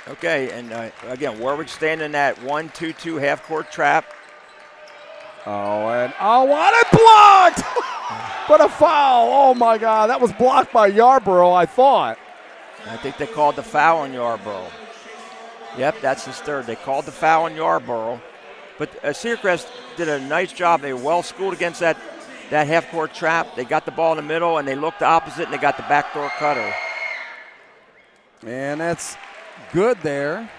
I: Okay, and again, Warwick staying in that 1-2-2 half-court trap.
H: Oh, and it blocked! What a foul. Oh, my God. That was blocked by Yarborough, I thought.
I: I think they called the foul on Yarborough. Yep, that's his third. They called the foul on Yarborough. But Cedar Crest did a nice job. They were well-schooled against that half-court trap. They got the ball in the middle, and they looked the opposite, and they got the backdoor cutter.
H: And that's good there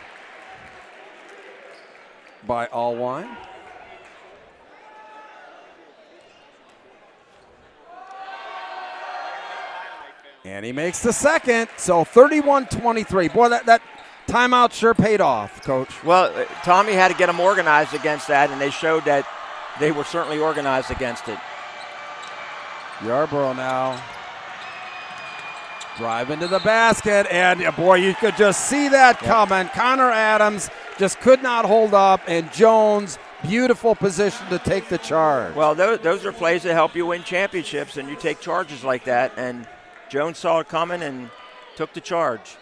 H: by Allwine. And he makes the second, so 31-23. Boy, that timeout sure paid off, Coach.
I: Well, Tommy had to get them organized against that, and they showed that they were certainly organized against it.
H: Yarborough now driving to the basket, and boy, you could just see that coming. Connor Adams just could not hold up, and Jones, beautiful position to take the charge.
I: Well, those are plays that help you win championships, and you take charges like that, and Jones saw it coming and took the charge.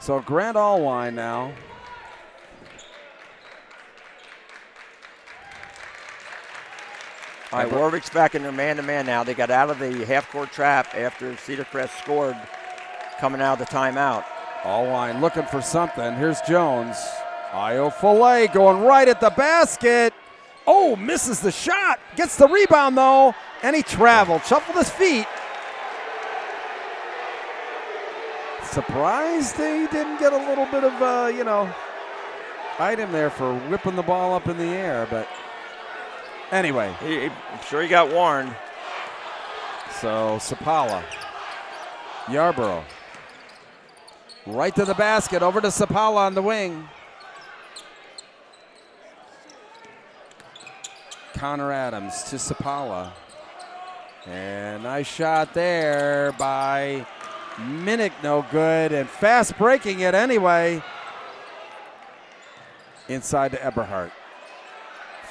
H: So Grant Allwine now.
I: All right, Warwick's back in their man-to-man now. They got out of the half-court trap after Cedar Crest scored coming out of the timeout.
H: Allwine looking for something. Here's Jones. Io Filet going right at the basket. Oh, misses the shot. Gets the rebound, though, and he traveled. Shuffled his feet. Surprised he didn't get a little bit of, item there for whipping the ball up in the air. But anyway.
I: I'm sure he got warned.
H: So Sapala. Yarborough. Right to the basket. Over to Sapala on the wing. Connor Adams to Sapala. And nice shot there by Minnick, no good. And fast breaking it anyway. Inside to Eberhardt.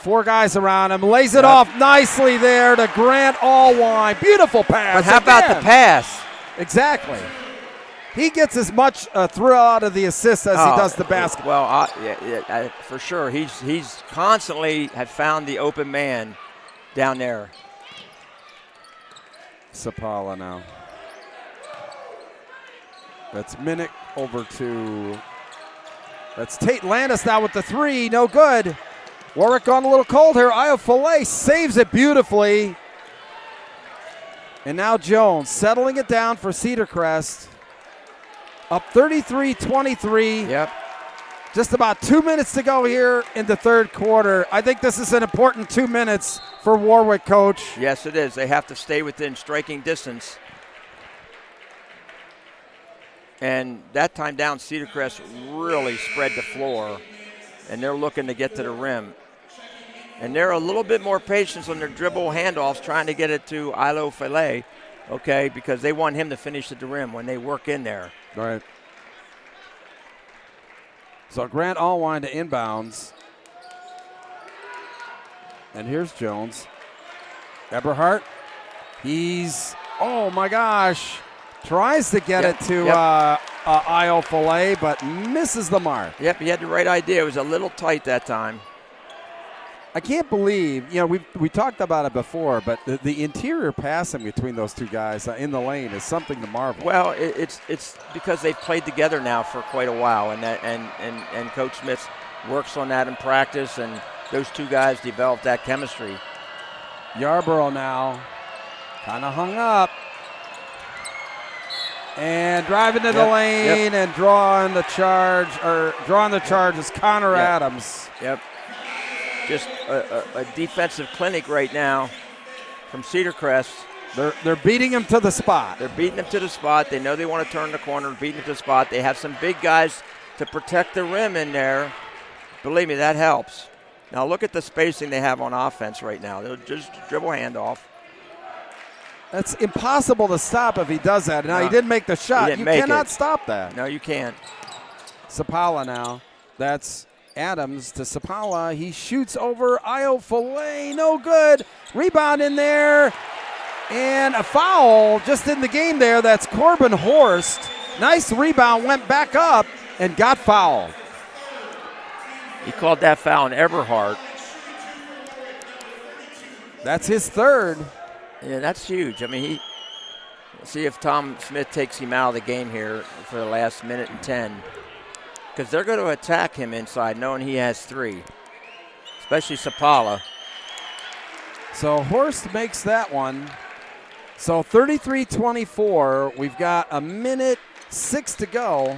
H: 4 guys around him. Lays it off nicely there to Grant Allwine. Beautiful pass.
I: But how about the pass?
H: Exactly. he gets as much thrill out of the assist as he does the basket.
I: Well, for sure. He's constantly have found the open man down there.
H: Sapala now. That's Minnick over to. That's Tate Landis now with the three. No good. Warwick gone a little cold here. Iofale saves it beautifully. And now Jones settling it down for Cedar Crest. Up 33-23.
I: Yep.
H: Just about 2 minutes to go here in the third quarter. I think this is an important 2 minutes for Warwick, Coach.
I: Yes, it is. They have to stay within striking distance. And that time down, Cedar Crest really spread the floor, and they're looking to get to the rim. And they're a little bit more patient on their dribble handoffs, trying to get it to Iofale, okay, because they want him to finish at the rim when they work in there.
H: Right. So Grant Allwine to inbounds. And here's Jones. Eberhardt. He's, oh my gosh, tries to get it to Iofale, but misses the mark.
I: Yep, he had the right idea. It was a little tight that time.
H: I can't believe, we talked about it before, but the interior passing between those two guys in the lane is something to marvel.
I: Well, it's because they've played together now for quite a while, and Coach Smith works on that in practice, and those two guys develop that chemistry.
H: Yarborough now, kind of hung up, and driving to the lane and drawing the charge is Connor Adams.
I: Yep. Just a defensive clinic right now from Cedar Crest.
H: They're beating him to the spot.
I: They're beating him to the spot. They know they want to turn the corner, beating him to the spot. They have some big guys to protect the rim in there. Believe me, that helps. Now look at the spacing they have on offense right now. They'll just dribble handoff.
H: That's impossible to stop if he does that. Now he didn't make the shot. You cannot stop that.
I: No, you can't.
H: Sapala now. That's Adams to Sapala. He shoots over Iofale. No good. Rebound in there. And a foul just in the game there. That's Corbin Horst. Nice rebound. Went back up and got fouled.
I: He called that foul on Eberhardt.
H: That's his third.
I: Yeah, that's huge. I mean, let's see if Tom Smith takes him out of the game here for the last minute and 10. Because they're going to attack him inside, knowing he has three, especially Sapala.
H: So Horst makes that one. So 33-24. We've got a minute 6 to go.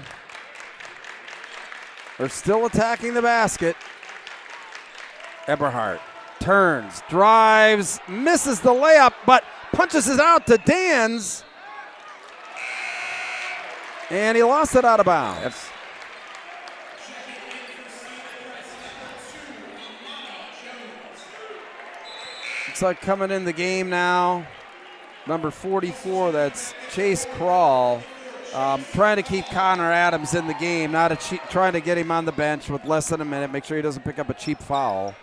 H: They're still attacking the basket. Eberhardt turns, drives, misses the layup, but punches it out to Dans. And he lost it out of bounds. Looks like coming in the game now, number 44, that's Chase Crawl. Trying to keep Connor Adams in the game, trying to get him on the bench with less than a minute, make sure he doesn't pick up a cheap foul.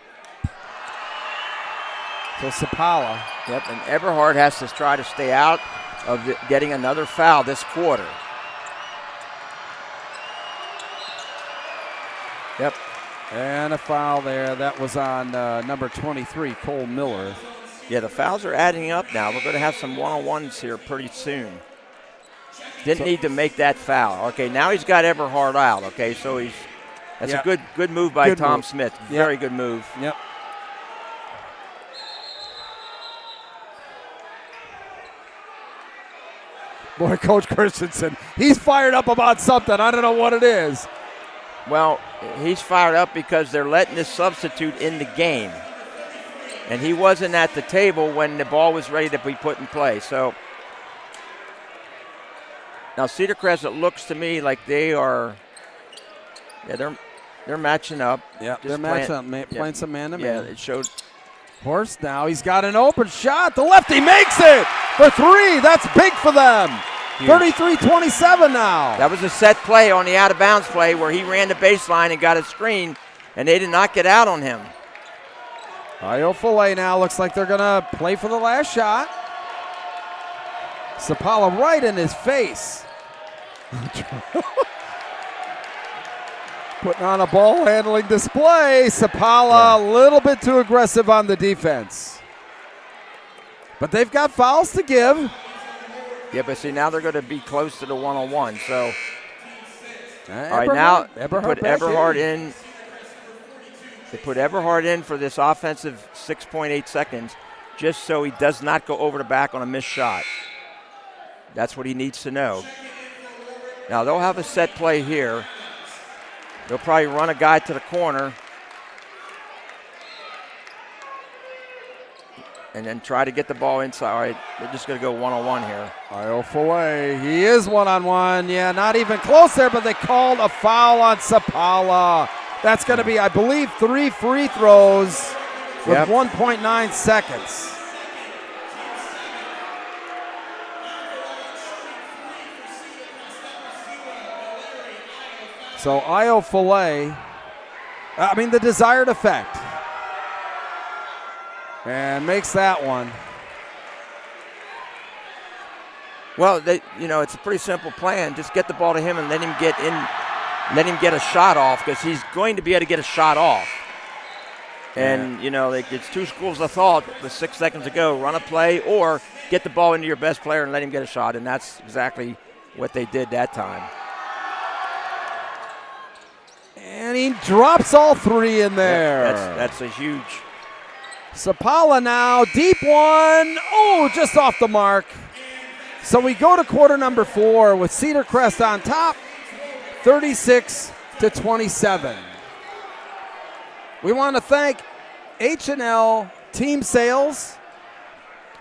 H: So Sapala.
I: Yep, and Eberhardt has to try to stay out of getting another foul this quarter. Yep.
H: And a foul there. That was on number 23, Cole Miller.
I: Yeah, the fouls are adding up now. We're going to have some one-on-ones here pretty soon. Didn't need to make that foul. Okay, now he's got Eberhardt out. Okay, so that's a good move by Tom Smith. Very good move.
H: Yep. Boy, Coach Christensen, he's fired up about something. I don't know what it is.
I: Well, he's fired up because they're letting this substitute in the game. And he wasn't at the table when the ball was ready to be put in play. So now Cedar Crest, it looks to me like they are, they're matching up.
H: Yeah, they're matching up, playing some man-to-man.
I: Yeah, it showed.
H: Horst now, he's got an open shot. The lefty makes it for three. That's big for them. 33-27 now.
I: That was a set play on the out-of-bounds play where he ran the baseline and got a screen, and they did not get out on him.
H: Iofale now looks like they're going to play for the last shot. Sapala right in his face. Putting on a ball handling display. Sapala a little bit too aggressive on the defense. But they've got fouls to give.
I: Yeah, but see, now they're going to be close to the one-on-one. So, all right,
H: Eberhard,
I: now
H: Eberhard
I: put Eberhard in. They put Eberhard in for this offensive 6.8 seconds just so he does not go over the back on a missed shot. That's what he needs to know. Now, they'll have a set play here. They'll probably run a guy to the corner and then try to get the ball inside. All right, they're just going to go one-on-one here.
H: Io Filet, he is one-on-one. Yeah, not even close there, but they called a foul on Sapala. That's going to be, I believe, 3 free throws with 1.9 seconds. So Io Filet, the desired effect. And makes that one.
I: Well, it's a pretty simple plan. Just get the ball to him and let him get in, let him get a shot off, because he's going to be able to get a shot off. And, it's two schools of thought with 6 seconds to go. Run a play or get the ball into your best player and let him get a shot. And that's exactly what they did that time.
H: And he drops all 3 in there.
I: Yep, that's a huge.
H: Sapala now, deep one. Oh, just off the mark. So we go to quarter number 4 with Cedar Crest on top, 36-27. We want to thank H&L Team Sales.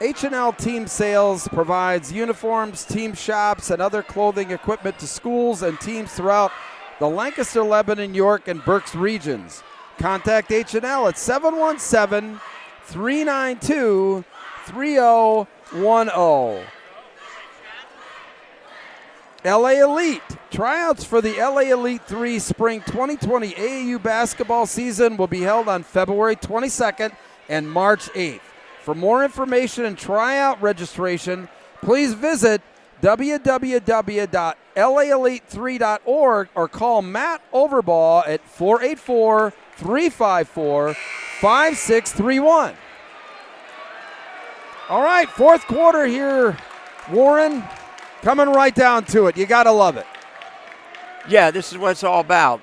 H: H&L Team Sales provides uniforms, team shops, and other clothing equipment to schools and teams throughout the Lancaster, Lebanon, York, and Berks regions. Contact H&L at 717-392-3010. LA Elite. Tryouts for the LA Elite 3 Spring 2020 AAU basketball season will be held on February 22nd and March 8th. For more information and tryout registration, please visit www.laelite3.org or call Matt Overbaugh at 484-354-5631. All right, 4th quarter here, Warren. Coming right down to it. You got to love it.
I: Yeah, this is what it's all about.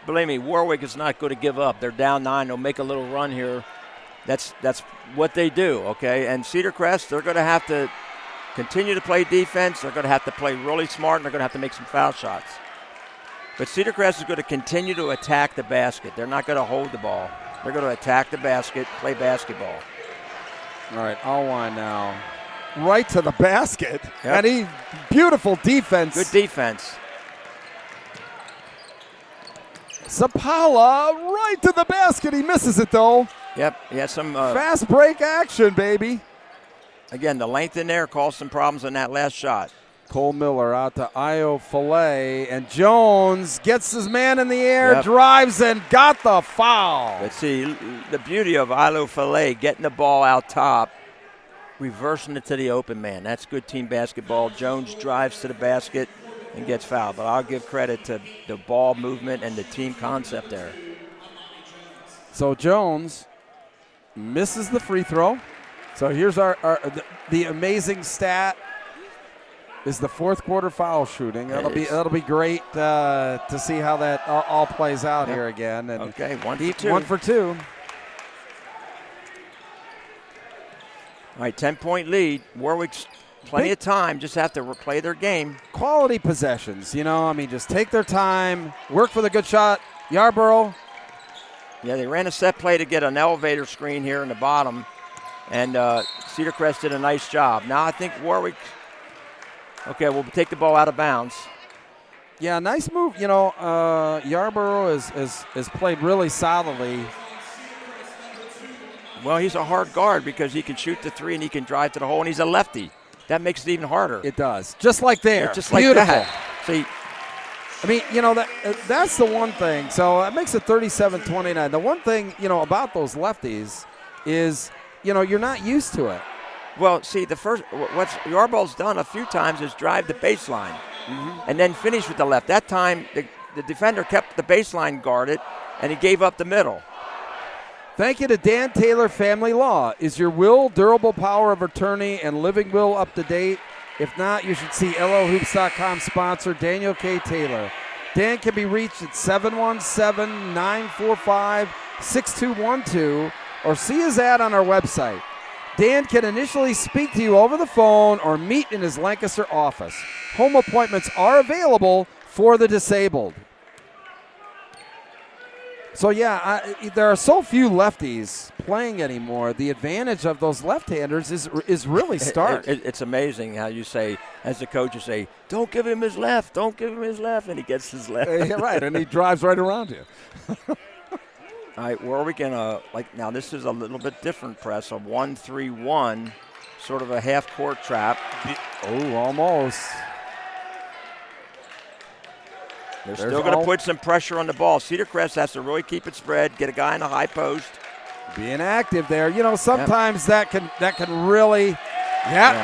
I: Believe me, Warwick is not going to give up. They're down 9. They'll make a little run here. That's what they do, okay? And Cedar Crest, they're going to have to continue to play defense. They're going to have to play really smart, and they're going to have to make some foul shots. But Cedar Crest is going to continue to attack the basket. They're not going to hold the ball. They're going to attack the basket, play basketball.
H: All right, Alwine now. Right to the basket. Yep. And beautiful defense.
I: Good defense.
H: Sapala right to the basket. He misses it, though.
I: Yep, he has some
H: fast break action, baby.
I: Again, the length in there caused some problems on that last shot.
H: Cole Miller out to Io Filet, and Jones gets his man in the air, drives, and got the foul.
I: But see, the beauty of Io Filet getting the ball out top, reversing it to the open man. That's good team basketball. Jones drives to the basket and gets fouled. But I'll give credit to the ball movement and the team concept there.
H: So Jones misses the free throw. So here's the amazing stat is the 4th quarter foul shooting. That'll be great to see how that all plays out here again. And
I: okay, 1 for 2.
H: 1 for 2.
I: All right, 10-point lead. Warwick's plenty of time. Just have to play their game.
H: Quality possessions, just take their time, work for the good shot. Yarborough.
I: Yeah, they ran a set play to get an elevator screen here in the bottom, and Cedar Crest did a nice job. Now I think Warwick, we'll take the ball out of bounds.
H: Yeah, nice move. Yarborough has played really solidly.
I: Well, he's a hard guard because he can shoot the 3 and he can drive to the hole, and he's a lefty. That makes it even harder.
H: It does. Just like there.
I: Yeah, just like
H: Beautiful.
I: That. See,
H: that's the one thing. So that makes it 37-29. The one thing, about those lefties is, you're not used to it.
I: Well, see, what Yarborough's done a few times is drive the baseline. and then finish with the left. That time, the defender kept the baseline guarded, and he gave up the middle.
H: Thank you to Dan Taylor Family Law. Is your will, durable power of attorney, and living will up to date? If not, you should see LOHoops.com sponsor Daniel K. Taylor. Dan can be reached at 717-945-6212 or see his ad on our website. Dan can initially speak to you over the phone or meet in his Lancaster office. Home appointments are available for the disabled. So, yeah, there are so few lefties playing anymore. The advantage of those left-handers is really stark.
I: It's amazing how you say, as the coach, you say, don't give him his left, don't give him his left, and he gets his left.
H: Yeah, right, and he drives right around you.
I: All right, Warwick in now this is a little bit different press, a 1-3-1, sort of a half-court trap.
H: Oh, almost.
I: They're still going to put some pressure on the ball. Cedar Crest has to really keep it spread, get a guy in the high post.
H: Being active there. You know, sometimes that can really,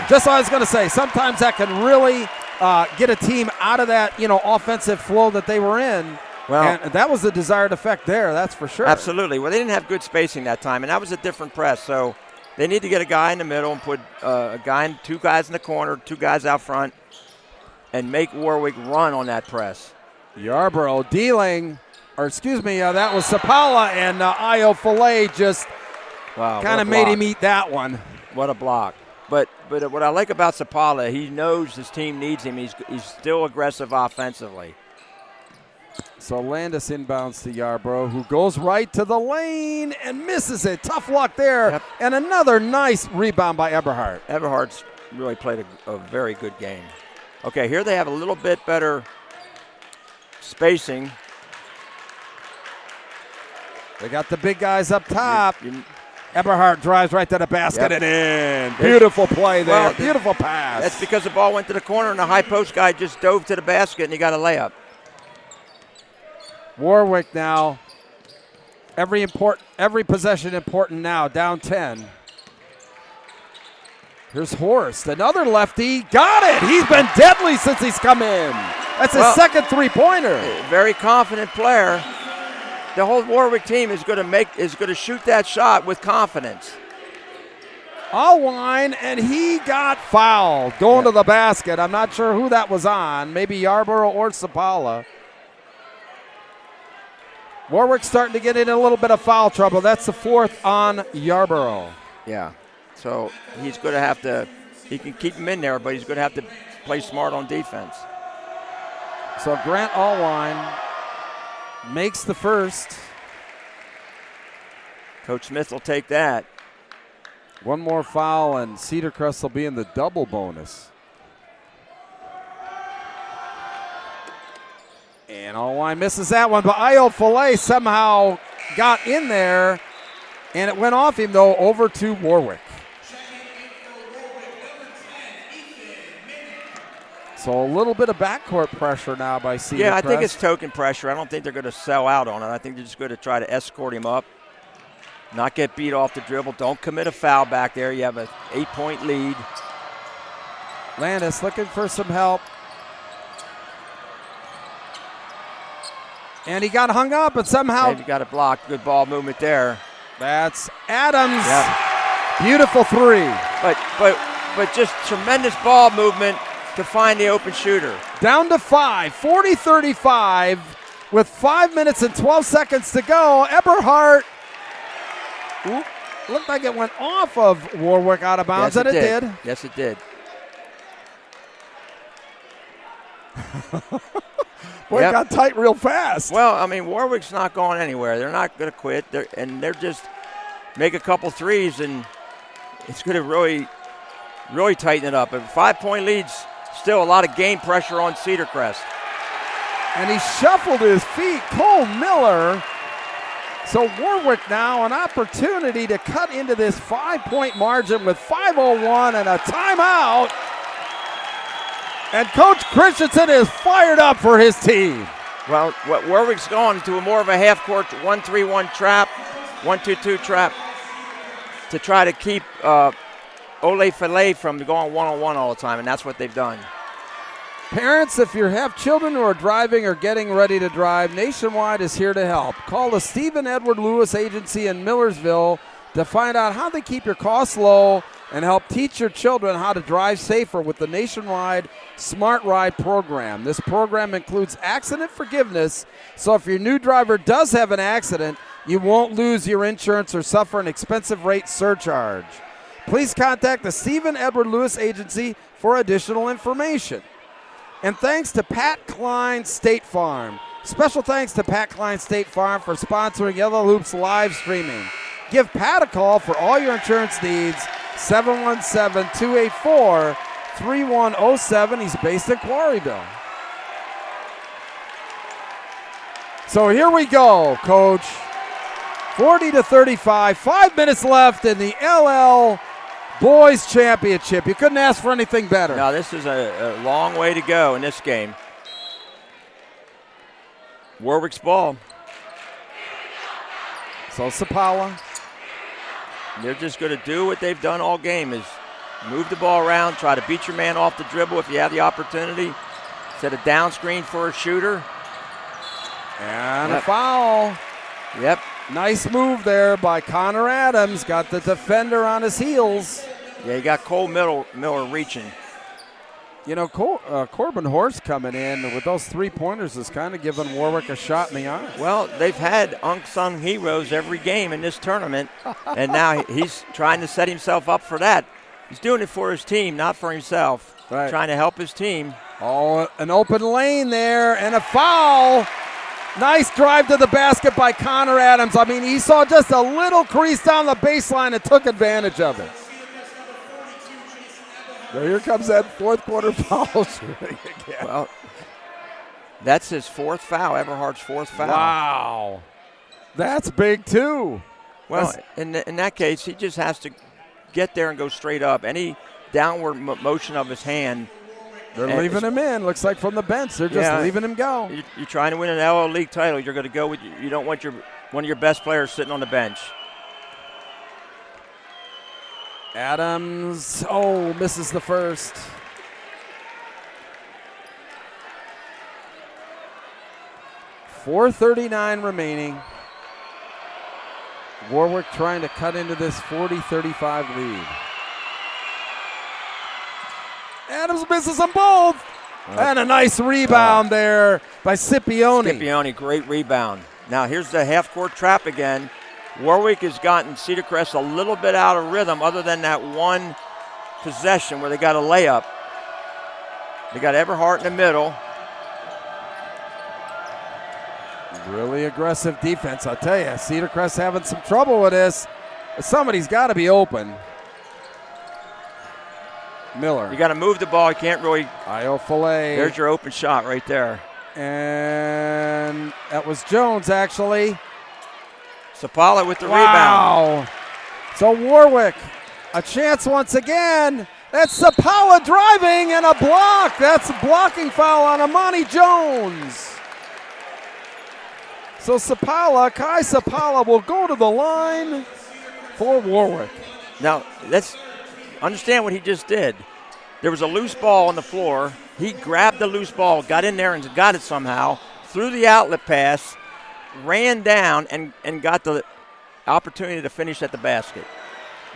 H: just what I was going to say. Sometimes that can really get a team out of that, offensive flow that they were in. Well, and that was the desired effect there, that's for sure.
I: Absolutely. Well, they didn't have good spacing that time, and that was a different press. So they need to get a guy in the middle and put two guys in the corner, two guys out front, and make Warwick run on that press.
H: Yarborough dealing, that was Sapala, and Io Filet just kind of made him eat that one.
I: What a block. But what I like about Sapala, he knows his team needs him. He's still aggressive offensively.
H: So Landis inbounds to Yarborough, who goes right to the lane and misses it. Tough luck there. Yep. And another nice rebound by Eberhardt.
I: Eberhardt's really played a very good game. Okay, here they have a little bit better spacing.
H: They got the big guys up top. Eberhardt drives right to the basket and in. Beautiful play there. Well, beautiful pass.
I: That's because the ball went to the corner and the high post guy just dove to the basket and he got a layup.
H: Warwick now. Every possession important now. Down 10. Here's Horst. Another lefty. Got it. He's been deadly since he's come in. That's his second three-pointer.
I: Very confident player. The whole Warwick team is going to shoot that shot with confidence.
H: Allwine, and he got fouled going to the basket. I'm not sure who that was on. Maybe Yarborough or Sapala. Warwick's starting to get in a little bit of foul trouble. That's the fourth on Yarborough.
I: Yeah. So he's going to have to. He can keep him in there, but he's going to have to play smart on defense.
H: So Grant Allwine makes the first.
I: Coach Smith will take that.
H: One more foul, and Cedar Crest will be in the double bonus. And Allwine misses that one, but Io Filet somehow got in there, and it went off him, though, over to Warwick. So a little bit of backcourt pressure now by Cedar Crest.
I: I think it's token pressure. I don't think they're going to sell out on it. I think they're just going to try to escort him up, not get beat off the dribble. Don't commit a foul back there. You have an 8-point lead.
H: Landis looking for some help. And he got hung up, but somehow
I: he got it blocked. Good ball movement there.
H: That's Adams. Yep. Beautiful three.
I: But just tremendous ball movement to find the open shooter.
H: Down to 5, 40-35 with 5 minutes and 12 seconds to go. Eberhardt looked like it went off of Warwick out of bounds, and it did.
I: Yes, it did.
H: Boy, it got tight real fast.
I: Well, I mean, Warwick's not going anywhere. They're not going to quit. They're just make a couple threes, and it's going to really tighten it up. But 5-point leads, still a lot of game pressure on Cedar Crest.
H: And he shuffled his feet. Cole Miller. So Warwick now an opportunity to cut into this 5-point margin with 5:01 and a timeout. And Coach Christensen is fired up for his team.
I: Well, Warwick's gone to more of a half-court 1-3-1 trap, 1-2-2 trap to try to keep Ole Filet from going one-on-one all the time, and that's what they've done.
H: Parents, if you have children who are driving or getting ready to drive, Nationwide is here to help. Call the Stephen Edward Lewis Agency in Millersville to find out how they keep your costs low and help teach your children how to drive safer with the Nationwide Smart Ride program. This program includes accident forgiveness, so if your new driver does have an accident, you won't lose your insurance or suffer an expensive rate surcharge. Please contact the Stephen Edward Lewis Agency for additional information. And thanks to Pat Klein State Farm. Special thanks to Pat Klein State Farm for sponsoring Yellow Hoops live streaming. Give Pat a call for all your insurance needs, 717-284-3107. He's based in Quarryville. So here we go, Coach. 40-35, 5 minutes left in the LL Boys Championship. You couldn't ask for anything better.
I: No, this is a long way to go in this game. Warwick's ball.
H: So Sapala.
I: They're just going to do what they've done all game, is move the ball around, try to beat your man off the dribble if you have the opportunity. Set a down screen for a shooter.
H: And a foul.
I: Yep.
H: Nice move there by Connor Adams. Got the defender on his heels.
I: Yeah, you got Cole Miller reaching.
H: You know, Corbin Horst coming in with those three-pointers is kind of giving Warwick a shot in the eye.
I: Well, they've had unsung heroes every game in this tournament, and now he's trying to set himself up for that. He's doing it for his team, not for himself.
H: Right.
I: Trying to help his team.
H: Oh, an open lane there and a foul. Nice drive to the basket by Connor Adams. I mean, he saw just a little crease down the baseline and took advantage of it. So here comes that fourth quarter foul shooting again.
I: Well, that's his fourth foul, Eberhardt's fourth foul.
H: Wow. That's big, too.
I: Well, in that case, he just has to get there and go straight up. Any downward motion of his hand.
H: They're leaving him in. Looks like from the bench. They're just leaving him go.
I: You're trying to win an LL League title. You're going to go with, you don't want one of your best players sitting on the bench.
H: Adams, misses the first. .439 remaining. Warwick trying to cut into this 40-35 lead. Adams misses them both. And a nice rebound there by Scipione.
I: Scipione, great rebound. Now here's the half-court trap again. Warwick has gotten Cedar Crest a little bit out of rhythm other than that one possession where they got a layup. They got Eberhardt in the middle.
H: Really aggressive defense, I'll tell you. Cedar Crest having some trouble with this. Somebody's got to be open. Miller.
I: You got to move the ball. You can't really.
H: Io Filet.
I: There's your open shot right there.
H: And that was Jones, actually.
I: Sapala with the rebound.
H: So Warwick, a chance once again. That's Sapala driving and a block. That's a blocking foul on Amani Jones. So Kai Sapala will go to the line for Warwick.
I: Now, let's understand what he just did. There was a loose ball on the floor. He grabbed the loose ball, got in there and got it somehow, threw the outlet pass, ran down and got the opportunity to finish at the basket.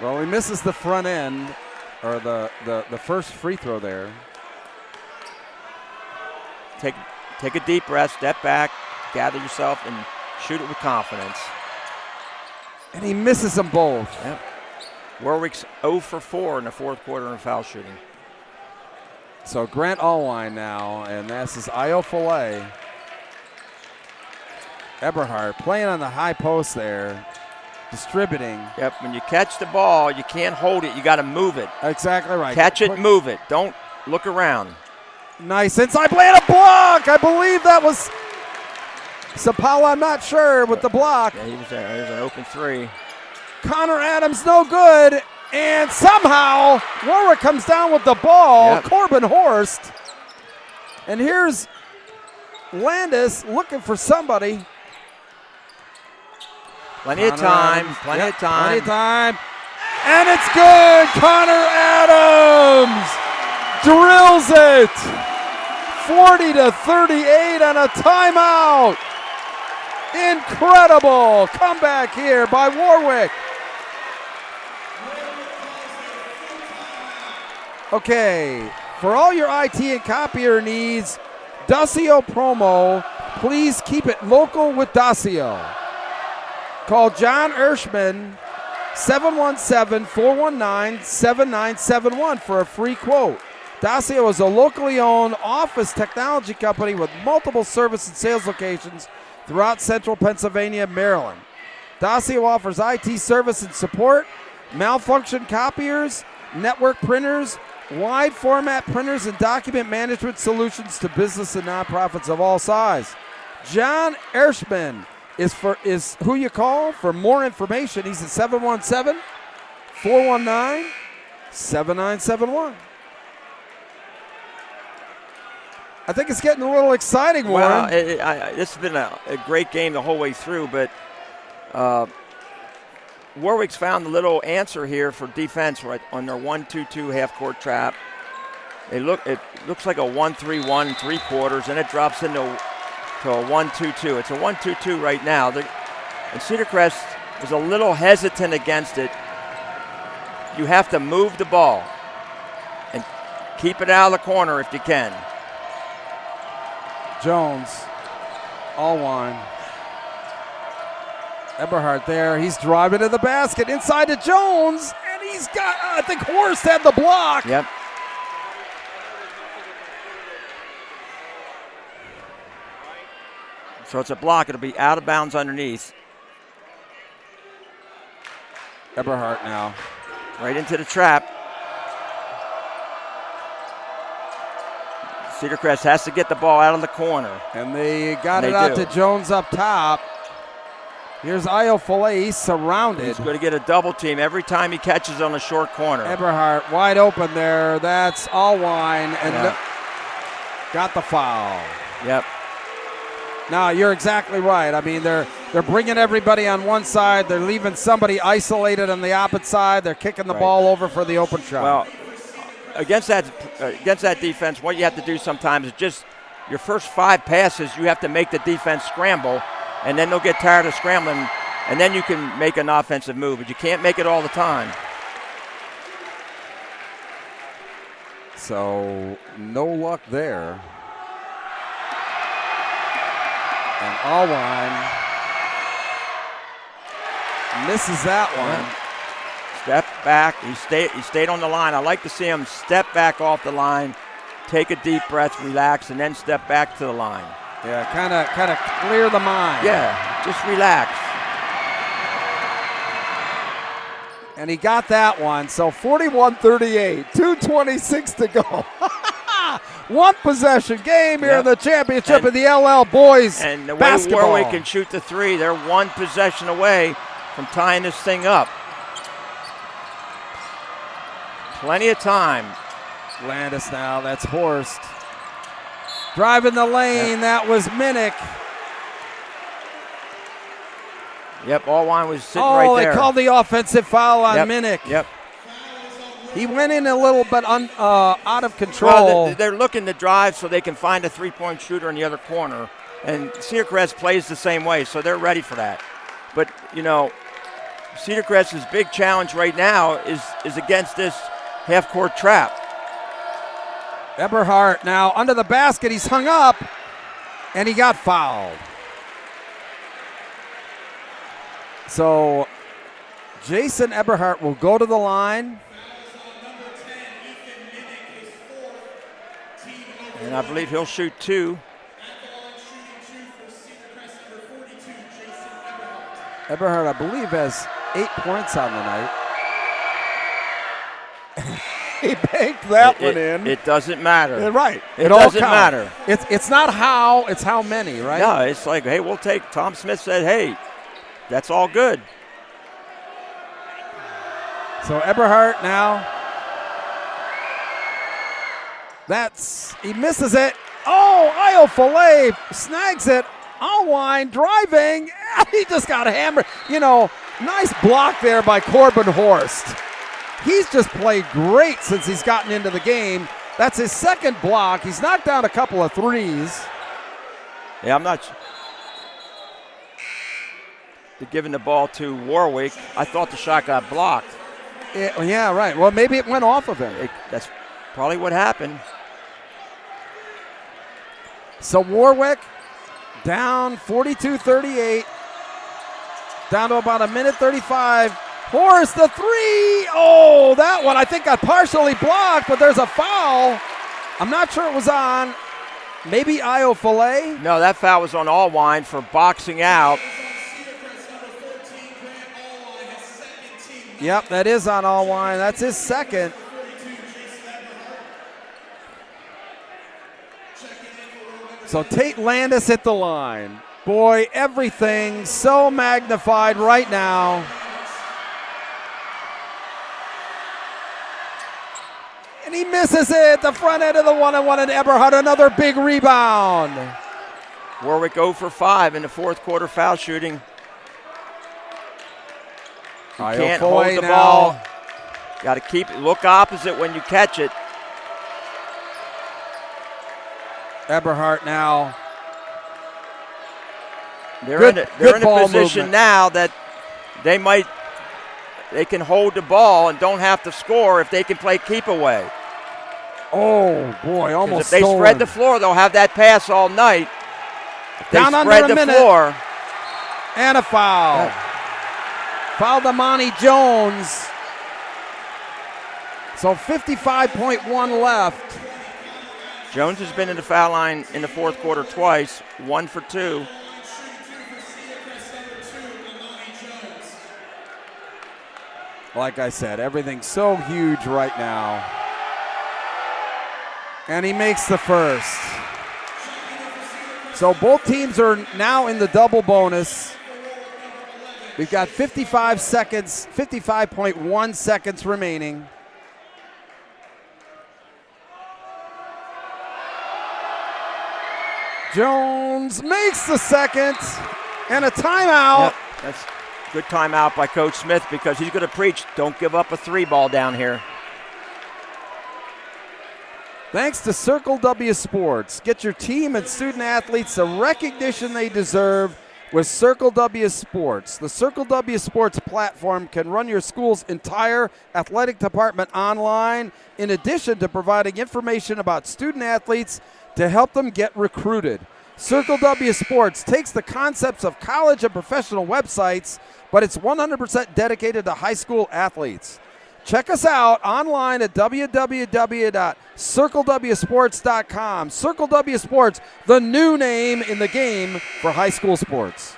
H: Well, he misses the front end, or the first free throw there.
I: Take a deep breath, step back, gather yourself, and shoot it with confidence.
H: And he misses them both.
I: Yep. Warwick's 0 for 4 in the fourth quarter in foul shooting.
H: So Grant Allwine now, and this is Io Filet. Eberhardt playing on the high post there, distributing.
I: Yep, when you catch the ball, you can't hold it. You got to move it.
H: Exactly right.
I: Catch it, move it. Don't look around.
H: Nice inside play and a block. I believe that was Sapala, I'm not sure, with the block.
I: Yeah, he was there. There's an open three.
H: Connor Adams, no good. And somehow Warwick comes down with the ball.
I: Yep.
H: Corbin Horst. And here's Landis looking for somebody.
I: Plenty of time. Plenty of time.
H: And it's good. Connor Adams drills it. 40-38 on a timeout. Incredible comeback here by Warwick. Okay, for all your IT and copier needs, Dacio promo, please keep it local with Dacio. Call John Ershman, 717-419-7971 for a free quote. Dacio is a locally owned office technology company with multiple service and sales locations throughout central Pennsylvania and Maryland. Dacio offers IT service and support, malfunction copiers, network printers, wide format printers, and document management solutions to business and nonprofits of all size. John Ershman is who you call for more information. He's at 717-419-7971. I think it's getting a little exciting, Warren.
I: Well, this has been a great game the whole way through, but Warwick's found a little answer here for defense right on their 1-2-2 half-court trap. It looks like a 1-3-1 3/4, and it drops into a 1-2-2. It's a 1-2-2 right now. And Cedar Crest was a little hesitant against it. You have to move the ball and keep it out of the corner if you can.
H: Jones, Allwine. Eberhardt there. He's driving to the basket inside to Jones, and he's got, I think Horst had the block.
I: Yep. So it's a block. It'll be out of bounds underneath.
H: Eberhardt now.
I: Right into the trap. Cedar Crest has to get the ball out of the corner.
H: And they got it out to Jones up top. Here's Io Filet. He's surrounded.
I: He's going to get a double team every time he catches on the short corner.
H: Eberhardt wide open there. That's Allwine. And got the foul.
I: Yep.
H: No, you're exactly right. I mean, they're bringing everybody on one side. They're leaving somebody isolated on the opposite side. They're kicking the ball over for the open shot.
I: Well, against that defense, what you have to do sometimes is just your first 5 passes, you have to make the defense scramble, and then they'll get tired of scrambling, and then you can make an offensive move. But you can't make it all the time.
H: So no luck there. And Allwine misses that one.
I: Step back. He stayed on the line. I like to see him step back off the line, take a deep breath, relax, and then step back to the line.
H: Yeah, kind of clear the mind.
I: Yeah, just relax.
H: And he got that one. So 41-38, 2:26 to go. One possession game here in the championship of the LL boys
I: and the way
H: basketball.
I: Warwick can shoot the 3, they're one possession away from tying this thing up. Plenty of time.
H: Landis now, that's Horst. Driving the lane, that was Minnick.
I: Yep, Allwine was sitting right there.
H: Oh, they called the offensive foul on Minnick.
I: Yep.
H: He went in a little bit out of control.
I: Well, they're looking to drive so they can find a three-point shooter in the other corner. And Cedar Crest plays the same way, so they're ready for that. But, you know, Cedar Crest's big challenge right now is against this half-court trap.
H: Eberhardt now under the basket. He's hung up, and he got fouled. So Jason Eberhardt will go to the line.
I: And I believe he'll shoot 2.
H: Eberhardt, I believe, has 8 points on the night. He banked that one in.
I: It doesn't matter.
H: Right.
I: It doesn't matter.
H: It's not how, it's how many, right?
I: Yeah, it's like, hey, we'll take. Tom Smith said, hey, that's all good.
H: So Eberhardt now. He misses it. Oh, Io Filet snags it. Allwine driving. He just got hammered. You know, nice block there by Corbin Horst. He's just played great since he's gotten into the game. That's his second block. He's knocked down a couple of threes.
I: Yeah, I'm not. They're giving the ball to Warwick. I thought the shot got blocked.
H: Yeah, right. Well, maybe it went off of him.
I: That's probably what happened.
H: So Warwick down 42-38. Down to about a minute 35. Horace, the three. Oh, that one I think got partially blocked, but there's a foul. I'm not sure it was on. Maybe Io Filet?
I: No, that foul was on Allwine for boxing out.
H: Yep, that is on Allwine. That's his second. So Tate Landis hit the line. Boy, everything so magnified right now. And he misses it. The front end of the 1-on-1, and Eberhardt another big rebound.
I: Warwick 0 for 5 in the fourth quarter foul shooting. You can't hold the ball. Got to keep it. Look opposite when you catch it.
H: Eberhardt now.
I: They're in a position now that they can hold the ball and don't have to score if they can play keep away.
H: Oh boy, almost
I: if they spread the floor, they'll have that pass all night. If they
H: down
I: spread
H: under a
I: the
H: minute.
I: floor.
H: And a foul.
I: Yeah.
H: Fouled Amani Jones. So 55.1 left.
I: Jones has been in the foul line in the fourth quarter twice, 1 for 2.
H: Like I said, everything's so huge right now. And he makes the first. So both teams are now in the double bonus. We've got 55 seconds, 55.1 seconds remaining. Jones makes the second, and a timeout.
I: Yep, that's a good timeout by Coach Smith because he's going to preach, don't give up a 3-ball down here.
H: Thanks to Circle W Sports. Get your team and student athletes the recognition they deserve with Circle W Sports. The Circle W Sports platform can run your school's entire athletic department online, in addition to providing information about student athletes to help them get recruited. Circle W Sports takes the concepts of college and professional websites, but it's 100% dedicated to high school athletes. Check us out online at www.circlewsports.com. Circle W Sports, the new name in the game for high school sports.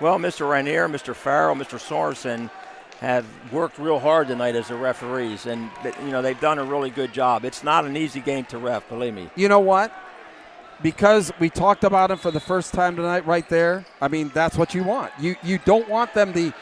I: Well, Mr. Rainier, Mr. Farrell, Mr. Sorensen have worked real hard tonight as the referees, and they've done a really good job. It's not an easy game to ref, believe me.
H: You know what? Because we talked about him for the first time tonight right there, I mean, that's what you want. You don't want them the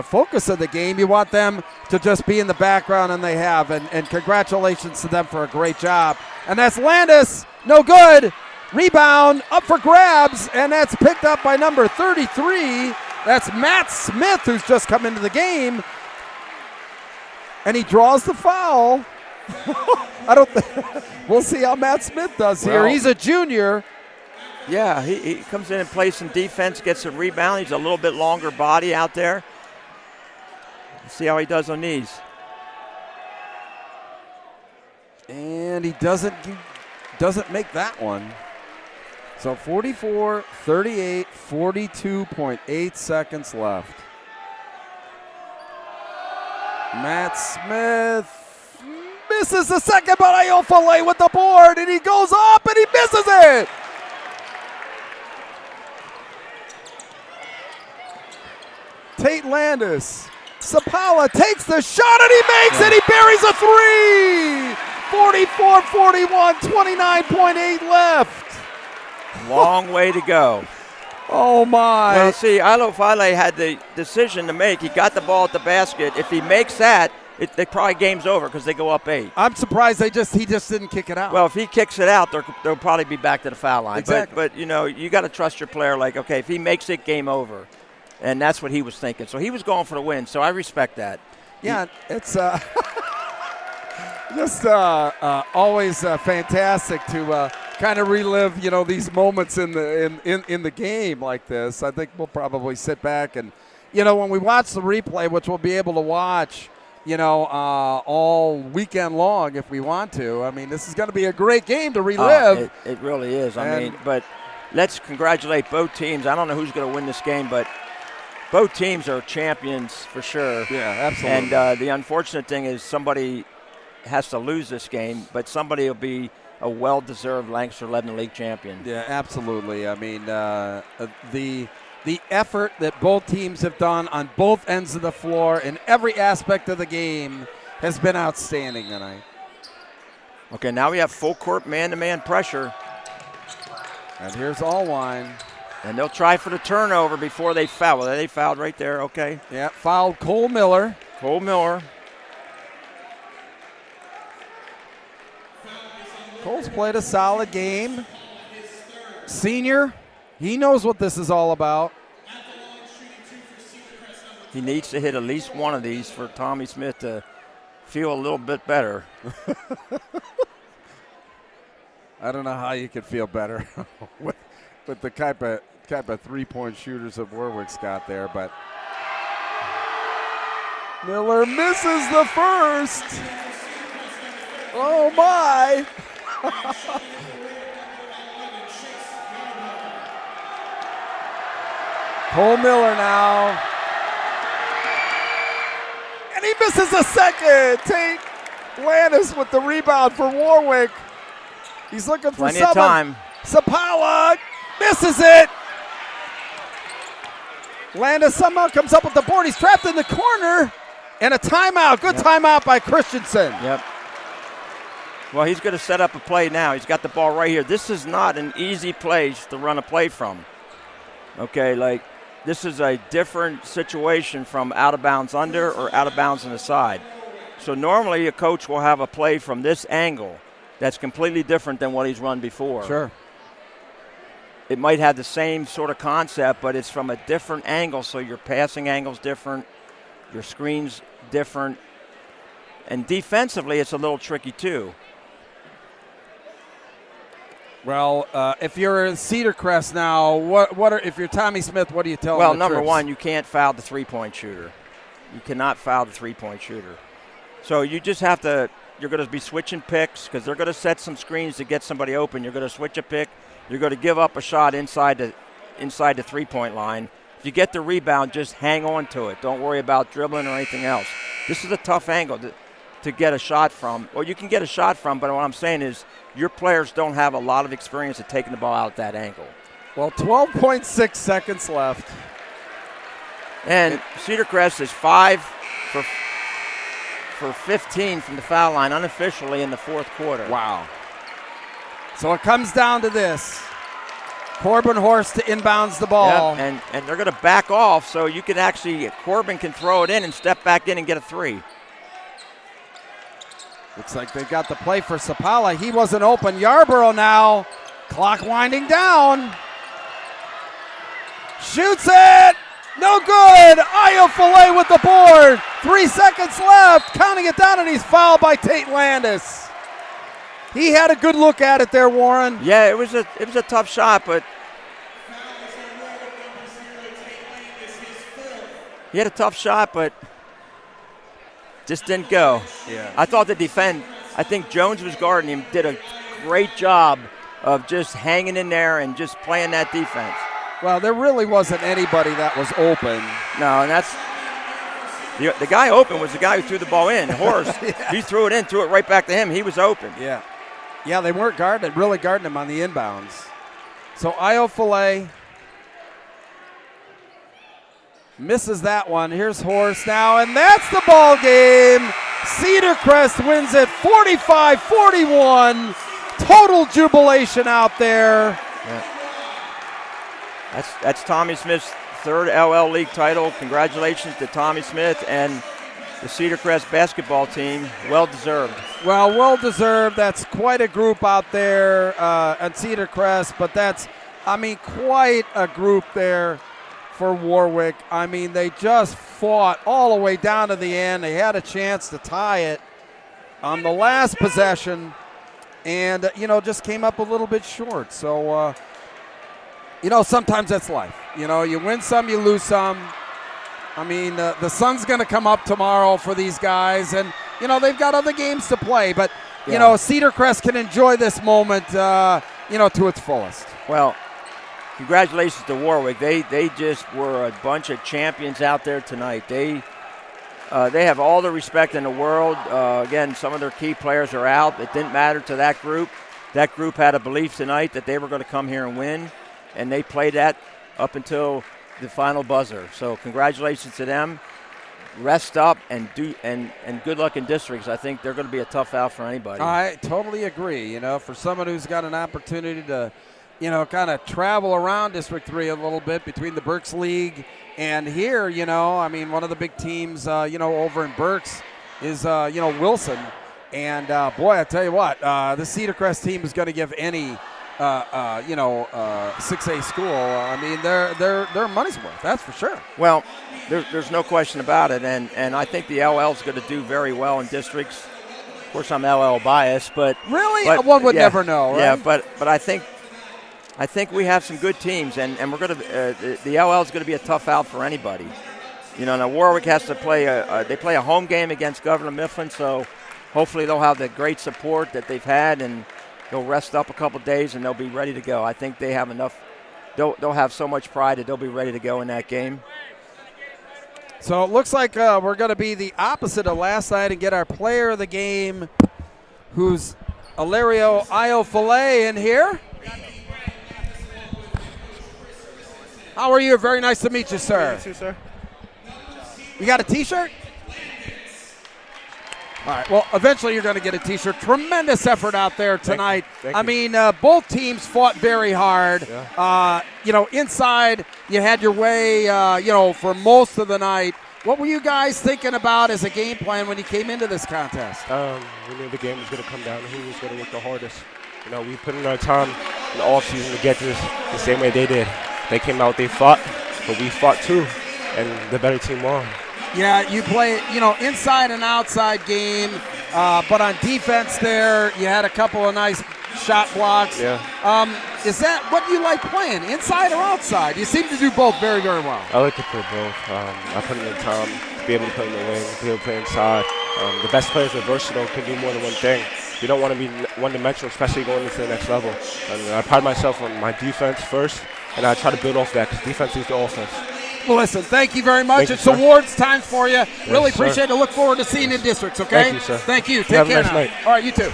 H: focus of the game. You want them to just be in the background, and they have. And congratulations to them for a great job. And that's Landis, no good. Rebound up for grabs, and that's picked up by number 33. That's Matt Smith, who's just come into the game. And he draws the foul. We'll see how Matt Smith does here. He's a junior.
I: Yeah, he comes in and plays some defense, gets a rebound. He's a little bit longer body out there. Let's see how he does on these.
H: And he doesn't make that one. So 44-38, 42.8 seconds left. Matt Smith misses the second, but Iofale with the board, and he goes up and he misses it. Tate Landis. Sapala takes the shot and he makes it. He buries a three. 44-41, 29.8 left.
I: Long way to go.
H: Oh, my.
I: Well, see, Ilo Fale had the decision to make. He got the ball at the basket. If he makes that, they probably game's over because they go up 8.
H: I'm surprised he just didn't kick it out.
I: Well, if he kicks it out, they'll probably be back to the foul line.
H: Exactly.
I: But you got to trust your player. Like, okay, if he makes it, game over. And that's what he was thinking. So he was going for the win. So I respect that.
H: Yeah, it's Just always fantastic to kind of relive, these moments in the game like this. I think we'll probably sit back and, when we watch the replay, which we'll be able to watch, all weekend long if we want to. I mean, this is going to be a great game to relive.
I: It really is. I mean, but let's congratulate both teams. I don't know who's going to win this game, but both teams are champions for sure.
H: Yeah, absolutely.
I: And the unfortunate thing is somebody has to lose this game, but somebody will be a well-deserved Lancaster Lebanon League champion.
H: Yeah, absolutely. I mean, the effort that both teams have done on both ends of the floor in every aspect of the game has been outstanding tonight.
I: Okay, now we have full court man-to-man pressure.
H: And here's Allwine.
I: And they'll try for the turnover before they foul. Well, they fouled right there, okay.
H: Yeah, fouled Cole Miller.
I: Cole Miller.
H: Cole's played a solid game. Senior, he knows what this is all about.
I: He needs to hit at least one of these for Tommy Smith to feel a little bit better.
H: I don't know how you could feel better with the type of three-point shooters that Warwick's got there, but Miller misses the first. Oh my! Cole Miller now. And he misses a second. Tate Landis with the rebound for Warwick. He's looking for
I: plenty of time.
H: Sapala misses it. Landis somehow comes up with the board. He's trapped in the corner. And a timeout. Good timeout by Christensen.
I: Yep. Well, he's going to set up a play now. He's got the ball right here. This is not an easy place to run a play from. Okay, like this is a different situation from out of bounds under or out of bounds on the side. So normally a coach will have a play from this angle that's completely different than what he's run before.
H: Sure.
I: It might have the same sort of concept, but it's from a different angle, so your passing angle's different, your screen's different, and defensively it's a little tricky too.
H: Well, if you're in Cedar Crest now, if you're Tommy Smith, what do you tell them?
I: Well, number one, you can't foul the three-point shooter. You cannot foul the three-point shooter. So you just have to, you're going to be switching picks because they're going to set some screens to get somebody open. You're going to switch a pick. You're going to give up a shot inside the three-point line. If you get the rebound, just hang on to it. Don't worry about dribbling or anything else. This is a tough angle to get a shot from. Well, you can get a shot from, but what I'm saying is your players don't have a lot of experience at taking the ball out at that angle.
H: Well, 12.6 seconds left.
I: And Cedar Crest is 5 for 15 from the foul line unofficially in the fourth quarter.
H: Wow. So it comes down to this. Corbin Horst to inbounds the ball.
I: Yep, and they're going to back off so you can actually, Corbin can throw it in and step back in and get a three.
H: Looks like they got the play for Sapala. He wasn't open. Yarborough now. Clock winding down. Shoots it. No good. Io Filet with the board. 3 seconds left. Counting it down, and he's fouled by Tate Landis. He had a good look at it there, Warren.
I: Yeah, it was a tough shot, but he had a tough shot, but just didn't go.
H: Yeah.
I: I thought I think Jones was guarding him, did a great job of just hanging in there and just playing that defense.
H: Well, there really wasn't anybody that was open.
I: No, and that's the guy open was the guy who threw the ball in. Horst,
H: Yeah.
I: He threw it in, threw it right back to him. He was open.
H: Yeah. Yeah, they weren't really guarding him on the inbounds. So Io Filet misses that one. Here's Horst now, and that's the ball game. Cedar Crest wins it 45-41. Total jubilation out there.
I: Yeah. That's Tommy Smith's third LL League title. Congratulations to Tommy Smith and the Cedar Crest basketball team. Well deserved.
H: Well, well deserved. That's quite a group out there at Cedar Crest, but that's, quite a group there for Warwick. They just fought all the way down to the end. They had a chance to tie it, on the last possession, and just came up a little bit short. So sometimes that's life. You win some, you lose some. I mean, the sun's going to come up tomorrow for these guys, and they've got other games to play. But Cedar Crest can enjoy this moment, to its fullest.
I: Well, congratulations to Warwick. They just were a bunch of champions out there tonight. They have all the respect in the world. Again, some of their key players are out. It didn't matter to that group. That group had a belief tonight that they were going to come here and win, and they played that up until the final buzzer. So congratulations to them. Rest up and good luck in districts. I think they're going to be a tough out for anybody.
H: I totally agree. For someone who's got an opportunity to, kind of travel around District 3 a little bit between the Berks League and here, one of the big teams, over in Berks is, Wilson. And, boy, I tell you what, the Cedar Crest team is going to give any 6A school. I mean, they're money's worth. That's for sure.
I: Well, there's no question about it, and I think the LL is going to do very well in districts. Of course, I'm LL biased, but
H: really, one would never know, right?
I: Yeah, but I think we have some good teams, and we're going to the LL is going to be a tough out for anybody. Now Warwick has to play they play a home game against Governor Mifflin, so hopefully they'll have the great support that they've had, and they'll rest up a couple days and they'll be ready to go. I think they have enough. They'll have so much pride that they'll be ready to go in that game.
H: So it looks like we're going to be the opposite of last night and get our player of the game, who's Ilario Iofale in here. How are you? Very nice to meet you, sir.
K: You too, sir.
H: You got a T-shirt? All right, well, eventually you're going to get a T-shirt. Tremendous effort out there tonight.
K: Thank you.
H: Both teams fought very hard.
K: Yeah.
H: Inside you had your way, for most of the night. What were you guys thinking about as a game plan when you came into this contest?
K: We knew the game was going to come down to who was going to work the hardest. We put in our time in the offseason to get to this the same way they did. They came out, they fought, but we fought too, and the better team won.
H: Yeah, you play, inside and outside game, but on defense there, you had a couple of nice shot blocks.
K: Yeah.
H: Is that what you like playing, inside or outside? You seem to do both very, very well.
K: I like to play both. I put in the time to be able to play in the wing, to be able to play inside. The best players are versatile, can do more than one thing. You don't want to be one-dimensional, especially going into the next level. And I pride myself on my defense first, and I try to build off that because defense is the offense.
H: Well, listen, thank you very much.
K: Thank
H: It's
K: you, sir.
H: awards time for you.
K: Yes,
H: really
K: sir.
H: appreciate it. Look forward to seeing you in districts, okay?
K: Thank you, sir.
H: Thank you. Take
K: Have a
H: care
K: nice
H: now.
K: night.
H: All right, you too.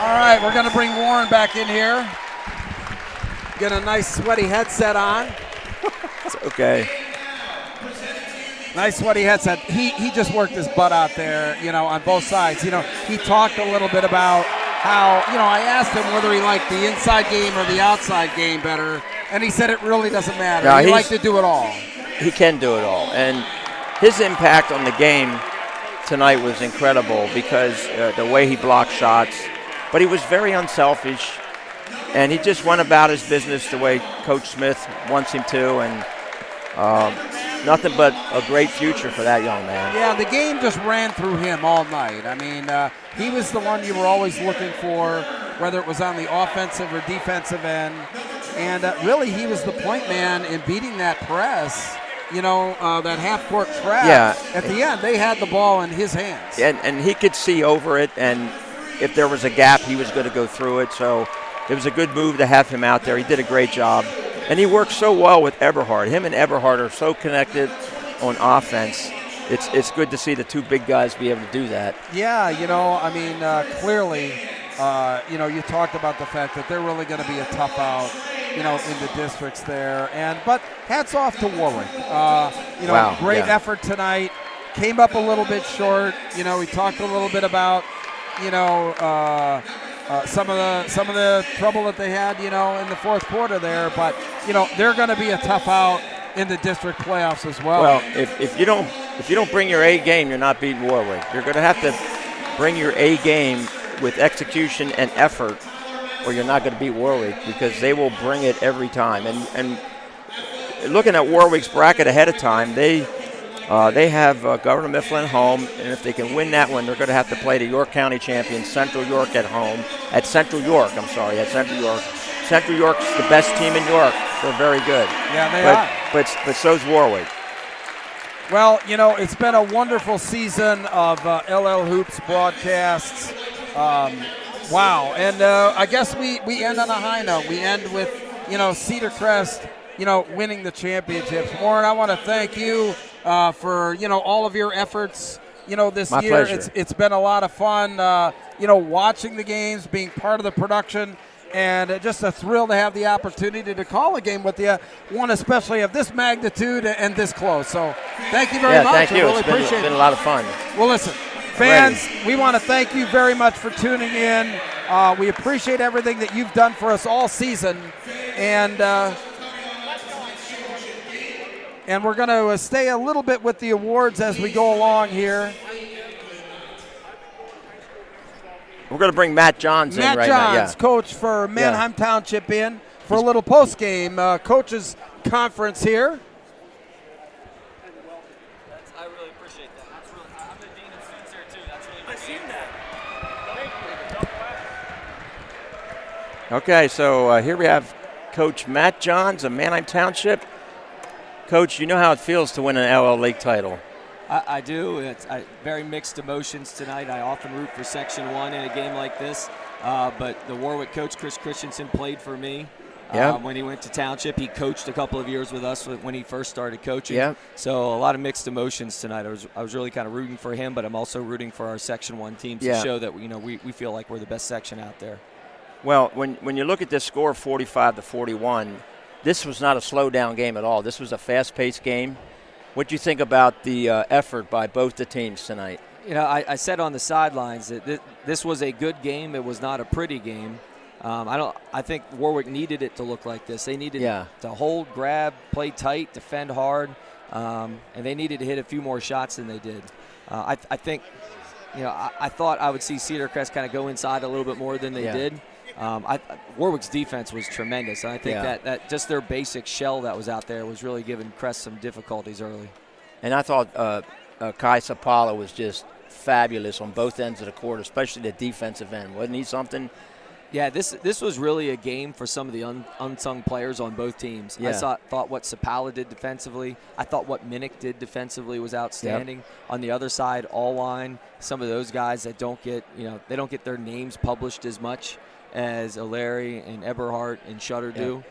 H: All right, we're going to bring Warren back in here. Get a nice sweaty headset on.
I: It's okay.
H: Nice sweaty headset. He just worked his butt out there, on both sides. He talked a little bit about how, I asked him whether he liked the inside game or the outside game better, and he said it really doesn't matter.
I: No,
H: he likes to do it all.
I: He can do it all, and his impact on the game tonight was incredible because the way he blocked shots, but he was very unselfish, and he just went about his business the way Coach Smith wants him to, and nothing but a great future for that young man.
H: Yeah, the game just ran through him all night. He was the one you were always looking for, whether it was on the offensive or defensive end. And really, he was the point man in beating that press, that half-court trap.
I: Yeah.
H: At the end, they had the ball in his hands.
I: And he could see over it, and if there was a gap, he was going to go through it. So it was a good move to have him out there. He did a great job. And he works so well with Eberhard. Him and Eberhard are so connected on offense. It's good to see the two big guys be able to do that.
H: Yeah, clearly, you talked about the fact that they're really going to be a tough out, in the districts there. But hats off to Warwick.
I: Wow,
H: great
I: yeah.
H: effort tonight. Came up a little bit short. We talked a little bit about, some of the trouble that they had, in the fourth quarter there. But they're going to be a tough out in the district playoffs as well.
I: Well, if you don't bring your A game, you're not beating Warwick. You're going to have to bring your A game with execution and effort, or you're not going to beat Warwick because they will bring it every time. And looking at Warwick's bracket ahead of time, they have Governor Mifflin home, and if they can win that one, they're going to have to play the York County champion Central York at home. At Central York. Central York's the best team in York. They're very good.
H: Yeah, they are.
I: But so's Warwick.
H: Well, you know, it's been a wonderful season of LL Hoops broadcasts. Wow. And I guess we end on a high note. We end with, you know, Cedar Crest, you know, winning the championships. Warren, I want to thank you for, you know, all of your efforts, you know, this
I: My
H: year.
I: pleasure.
H: It's been a lot of fun, you know, watching the games, being part of the production. And just a thrill to have the opportunity to call a game with you, one especially of this magnitude and this close. So thank you very much.
I: Thank you.
H: I really
I: It's
H: appreciate
I: been
H: it.
I: a lot of fun.
H: Well, listen, fans, we want to thank you very much for tuning in. We appreciate everything that you've done for us all season. And we're going to stay a little bit with the awards as we go along here.
I: We're going to bring Matt Johns in right now.
H: Matt Johns, coach for Manheim Township, in for a little post-game coaches conference here.
L: I really appreciate that. I'm the dean of students here too. That's really I've seen that.
I: Okay, so here we have Coach Matt Johns of Manheim Township. Coach, you know how it feels to win an LL League title.
L: I do. It's very mixed emotions tonight. I often root for Section 1 in a game like this, but the Warwick coach, Chris Christensen, played for me when he went to Township. He coached a couple of years with us when he first started coaching.
I: Yeah.
L: So a lot of mixed emotions tonight. I was really kind of rooting for him, but I'm also rooting for our Section 1 team to show that we feel like we're the best section out there.
I: Well, when you look at this score, 45-41, this was not a slow-down game at all. This was a fast-paced game. What do you think about the effort by both the teams tonight?
L: You know, I said on the sidelines that this was a good game. It was not a pretty game. I think Warwick needed it to look like this. They needed to hold, grab, play tight, defend hard, and they needed to hit a few more shots than they did. I think, you know, I thought I would see Cedar Crest kind of go inside a little bit more than they did. Warwick's defense was tremendous. And I think that just their basic shell that was out there was really giving Crest some difficulties early.
I: And I thought Kai Sapala was just fabulous on both ends of the court, especially the defensive end. Wasn't he something?
L: Yeah, this was really a game for some of the unsung players on both teams.
I: Yeah.
L: I thought what Sapala did defensively. I thought what Minnick did defensively was outstanding. Yep. On the other side, Allwine, some of those guys that don't get their names published as much as O'Leary and Eberhardt and Shutter do.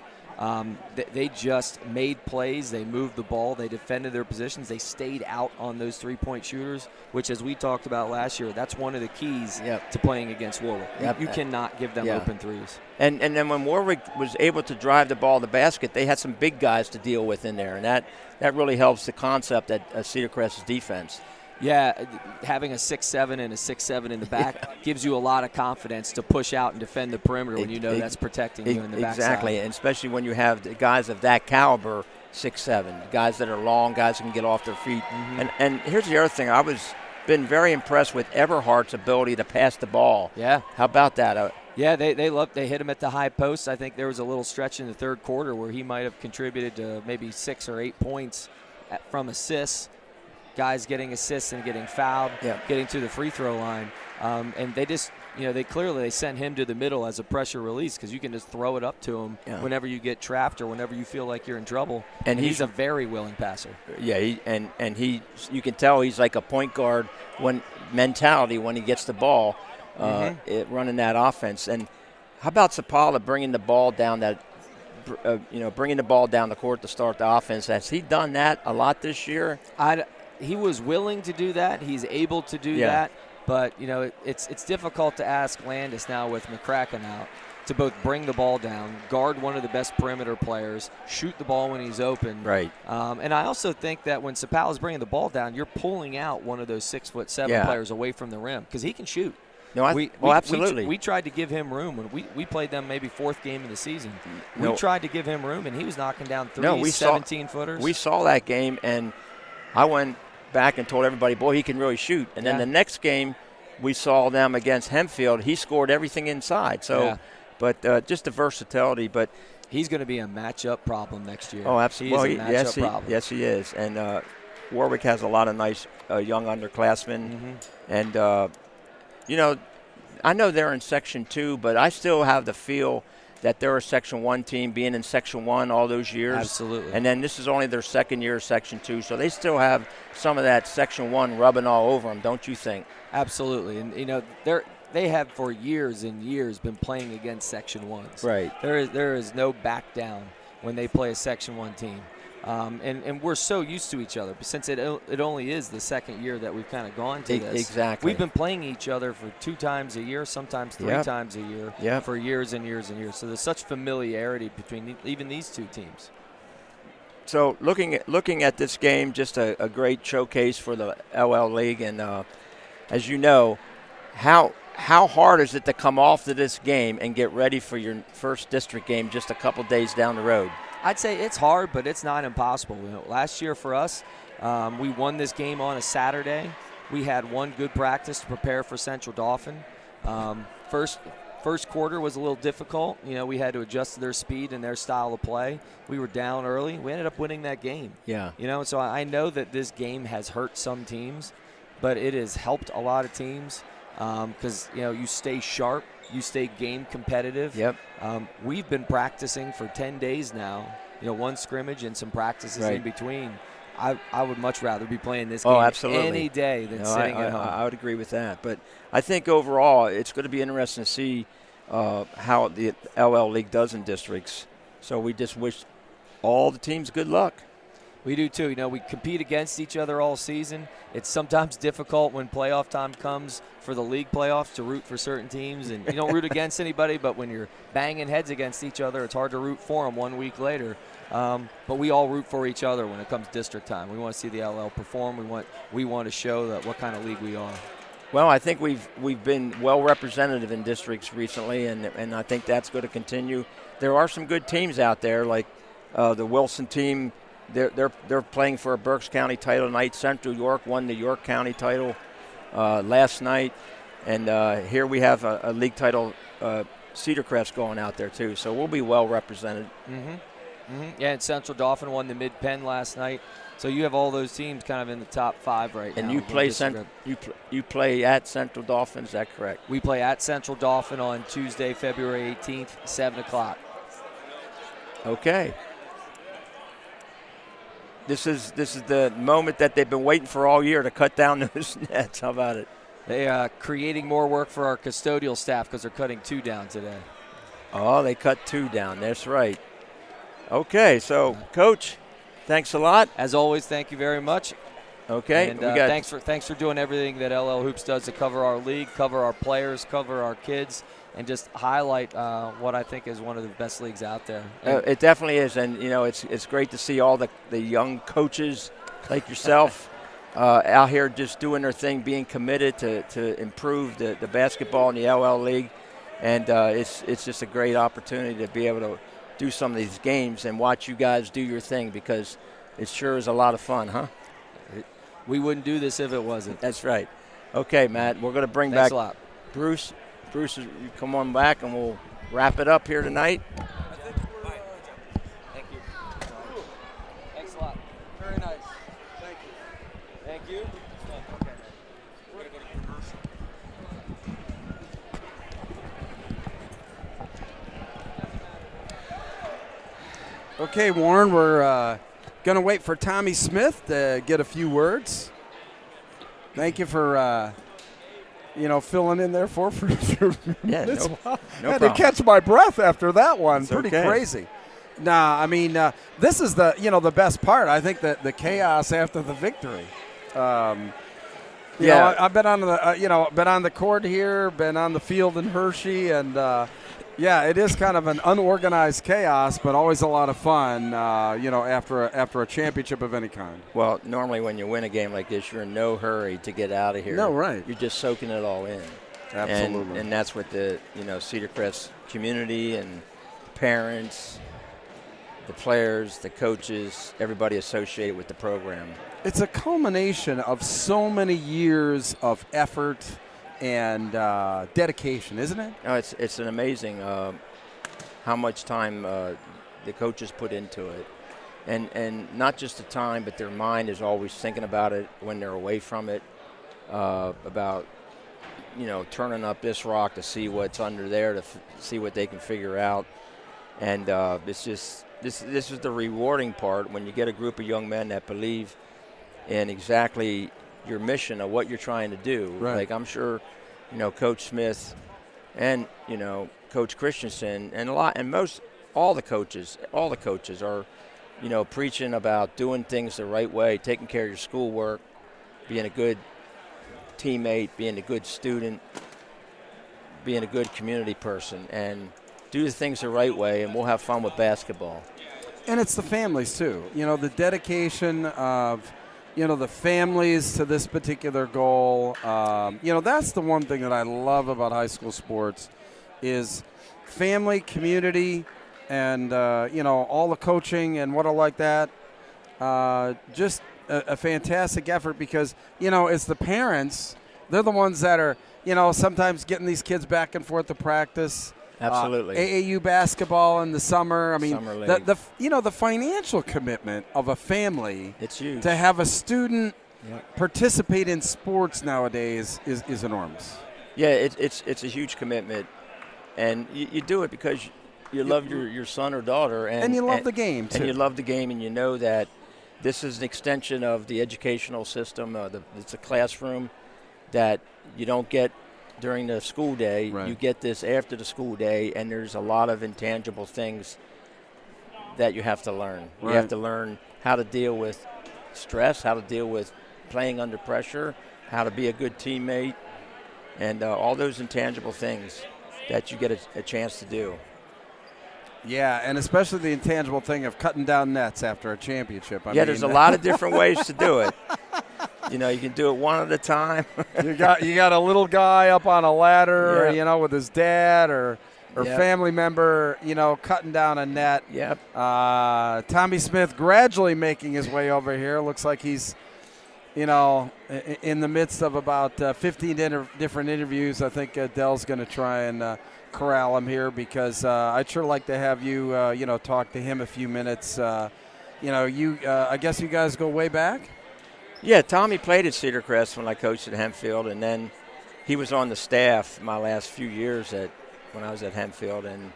L: They just made plays. They moved the ball. They defended their positions. They stayed out on those three-point shooters, which, as we talked about last year, that's one of the keys to playing against Warwick. You cannot give them open threes.
I: And then when Warwick was able to drive the ball to the basket, they had some big guys to deal with in there, and that really helps the concept at Cedar Crest's defense.
L: Yeah, having a 6'7" and a 6'7" in the back gives you a lot of confidence to push out and defend the perimeter when you know that's protecting you in the backside.
I: Exactly, and especially when you have the guys of that caliber, 6'7", guys that are long, guys who can get off their feet. And here's the other thing. I was been very impressed with Eberhardt's ability to pass the ball.
L: Yeah.
I: How about that?
L: Yeah, they hit him at the high post. I think there was a little stretch in the third quarter where he might have contributed to maybe 6 or 8 points from assists. Guys getting assists and getting fouled, getting to the free throw line. And they just, they sent him to the middle as a pressure release because you can just throw it up to him whenever you get trapped or whenever you feel like you're in trouble. And he's a very willing passer.
I: Yeah, you can tell he's like a point guard mentality when he gets the ball, running that offense. And how about Sapala bringing the ball down bringing the ball down the court to start the offense? Has he done that a lot this year?
L: He was willing to do that. He's able to do that. But, it's difficult to ask Landis now with McCracken out to both bring the ball down, guard one of the best perimeter players, shoot the ball when he's open.
I: Right.
L: And I also think that when Sapala's bringing the ball down, you're pulling out one of those 6'7" players away from the rim because he can shoot.
I: No, absolutely.
L: We tried to give him room when we played them maybe fourth game of the season. We tried to give him room, and he was knocking down 17-footers.
I: We saw that game, and I went back and told everybody, boy, he can really shoot. And then the next game we saw them against Hempfield, he scored everything inside. So, but just the versatility. But
L: He's going to be a matchup problem next year.
I: Oh, absolutely.
L: He is a matchup problem.
I: Yes, he is. And Warwick has a lot of nice young underclassmen. And, you know, I know they're in Section 2, but I still have the feel that they're a Section 1 team, being in Section 1 all those years.
L: Absolutely.
I: And then this is only their second year of Section 2, so they still have some of that Section 1 rubbing all over them, don't you think?
L: Absolutely. And, you know, they have for years and years been playing against Section 1s.
I: Right.
L: There is no back down when they play a Section 1 team. And we're so used to each other. But since it only is the second year that we've kind of gone to this.
I: Exactly.
L: We've been playing each other for 2 times a year, sometimes 3 times a year for years and years and years. So there's such familiarity between even these 2 teams.
I: So looking at this game, just a great showcase for the LL League. And as you know, how hard is it to come off to this game and get ready for your first district game just a couple days down the road?
L: I'd say it's hard, but it's not impossible. You know, last year for us, we won this game on a Saturday. We had one good practice to prepare for Central Dauphin. First quarter was a little difficult. You know, we had to adjust to their speed and their style of play. We were down early. We ended up winning that game.
I: Yeah.
L: You know, so I know that this game has hurt some teams, but it has helped a lot of teams because, you know, you stay sharp. You stay game competitive.
I: Yep.
L: We've been practicing for 10 days now, you know, one scrimmage and some practices in between. I would much rather be playing this game any day than sitting at home.
I: I would agree with that. But I think overall it's going to be interesting to see how the LL League does in districts. So we just wish all the teams good luck.
L: We do too. You know, we compete against each other all season. It's sometimes difficult when playoff time comes for the league playoffs to root for certain teams. And you don't root against anybody, but when you're banging heads against each other, it's hard to root for them 1 week later. But we all root for each other when it comes district time. We want to see the LL perform. We want to show that what kind of league we are.
I: Well, I think we've been well representative in districts recently, and I think that's going to continue. There are some good teams out there, like the Wilson team. They're playing for a Berks County title tonight. Central York won the York County title last night, and here we have a league title, Cedar Crest, going out there too. So we'll be well represented.
L: Yeah, and Central Dauphin won the Mid-Penn last night. So you have all those teams kind of in the top 5 right now.
I: And you play at Central Dauphin, is that correct?
L: We play at Central Dauphin on Tuesday, February 18th, 7 o'clock.
I: Okay. This is the moment that they've been waiting for all year to cut down those nets. How about it?
L: They are creating more work for our custodial staff because they're cutting 2 down today.
I: Oh, they cut 2 down. That's right. Okay, so Coach, thanks a lot.
L: As always, thank you very much.
I: Okay.
L: And thanks for doing everything that LL Hoops does to cover our league, cover our players, cover our kids, and just highlight what I think is one of the best leagues out there.
I: It definitely is, and you know it's great to see all the young coaches like yourself out here just doing their thing, being committed to improve the basketball in the LL League, and it's just a great opportunity to be able to do some of these games and watch you guys do your thing, because it sure is a lot of fun, huh?
L: We wouldn't do this if it wasn't.
I: That's right. Okay, Matt, we're going to bring
L: Thanks
I: back
L: a lot.
I: Bruce. Bruce, you come on back and we'll wrap it up here tonight.
L: Thank you. Thanks a lot. Very nice. Thank you. Thank you. Okay. We're going to go to commercial.
H: Okay, Warren, we're going to wait for Tommy Smith to get a few words. Thank you for, filling in there for
I: yeah,
H: minutes.
I: no
H: I had
I: problem.
H: to catch my breath after that one.
I: It's
H: Pretty
I: okay.
H: crazy. Nah, I mean, this is the best part. I think that the chaos after the victory. I've been on the court here, been on the field in Hershey, and it is kind of an unorganized chaos, but always a lot of fun. After a championship of any kind.
I: Well, normally when you win a game like this, you're in no hurry to get out of here.
H: No, right.
I: You're just soaking it all in.
H: Absolutely.
I: And that's what the Cedar Crest community and parents, the players, the coaches, everybody associated with the program.
H: It's a culmination of so many years of effort and dedication, isn't it?
I: No, it's an amazing how much time the coaches put into it. And not just the time, but their mind is always thinking about it when they're away from it, about, turning up this rock to see what's under there, to see what they can figure out. And it's just, this is the rewarding part when you get a group of young men that believe in exactly your mission of what you're trying to do.
H: Right.
I: Like, I'm sure, Coach Smith and, Coach Christensen and all the coaches are, preaching about doing things the right way, taking care of your schoolwork, being a good teammate, being a good student, being a good community person, and do the things the right way, and we'll have fun with basketball.
H: And it's the families, too. The dedication of, the families to this particular goal. That's the one thing that I love about high school sports is family, community, and, all the coaching and what I like that. Just a fantastic effort because, it's the parents. They're the ones that are, sometimes getting these kids back and forth to practice.
I: Absolutely.
H: AAU basketball in the summer. I mean,
I: Summer league.
H: the financial commitment of a family.
I: It's huge.
H: To have a student participate in sports nowadays is enormous.
I: Yeah, it's a huge commitment. And you do it because you love your son or daughter.
H: And you love the game, too.
I: And you love the game, and you know that this is an extension of the educational system. It's a classroom that you don't get during the school day.
H: Right.
I: You get this after the school day, and there's a lot of intangible things that you have to learn.
H: Right.
I: You have to learn how to deal with stress, how to deal with playing under pressure, how to be a good teammate, and all those intangible things that you get a chance to do.
H: Yeah, and especially the intangible thing of cutting down nets after a championship. I mean,
I: there's a lot of different ways to do it. You can do it one at a time.
H: you got a little guy up on a ladder, with his dad or family member, cutting down a net.
I: Yep.
H: Tommy Smith gradually making his way over here. Looks like he's, in the midst of about 15 different interviews. I think Dell's going to try and corral him here because I'd sure like to have you, talk to him a few minutes. I guess you guys go way back?
I: Yeah, Tommy played at Cedar Crest when I coached at Hempfield, and then he was on the staff my last few years when I was at Hempfield. And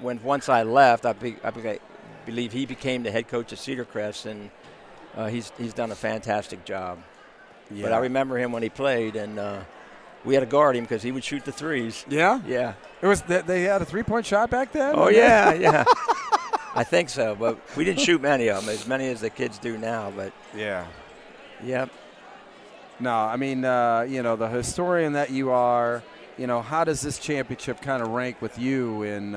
I: once I left, I believe he became the head coach of Cedar Crest, and he's done a fantastic job. Yeah. But I remember him when he played, and we had to guard him because he would shoot the threes.
H: Yeah?
I: Yeah.
H: They had a three-point shot back then?
I: Oh, yeah. I think so, but we didn't shoot many of them, as many as the kids do now. But
H: yeah.
I: Yep.
H: No, I mean, the historian that you are, how does this championship kind of rank with you in,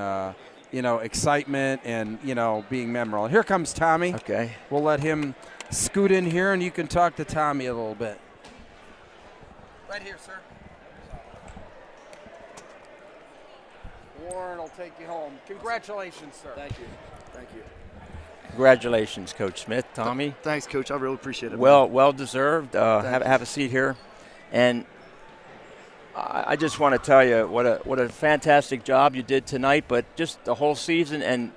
H: excitement and, being memorable? Here comes Tommy.
I: Okay.
H: We'll let him scoot in here, and you can talk to Tommy a little bit. Right here, sir. Warren will take you home. Congratulations, sir.
M: Thank you.
I: Congratulations, Coach Smith. Tommy.
M: Thanks, Coach. I really appreciate it.
I: Well deserved. Have a seat here. And I just want to tell you what a fantastic job you did tonight, but just the whole season and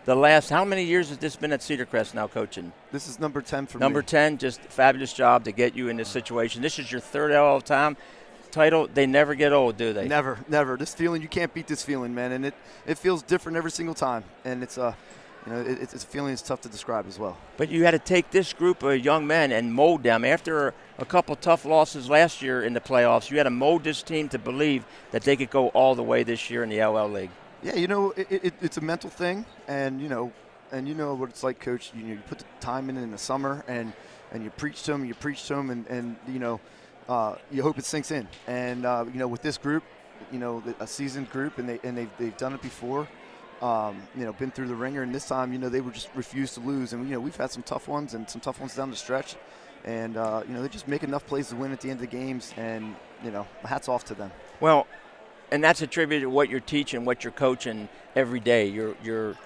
I: the last, how many years has this been at Cedar Crest now coaching?
M: This is number 10 for me.
I: Number 10, just fabulous job to get you in this situation. This is your third all-time title. They never get old, do they?
M: Never. This feeling, you can't beat this feeling, man. And it feels different every single time. And it's a feeling that's tough to describe as well.
I: But you had to take this group of young men and mold them. After a couple tough losses last year in the playoffs, you had to mold this team to believe that they could go all the way this year in the LL League.
M: Yeah, it's a mental thing, and you know what it's like, Coach. You put the time in the summer, and you preach to them, and you hope it sinks in. And with this group, a seasoned group, and they've done it before. Been through the ringer, and this time, they were just refused to lose. And we've had some tough ones and some tough ones down the stretch, and they just make enough plays to win at the end of the games. And hats off to them.
I: Well, and that's attributed to what you're teaching, what you're coaching every day. You're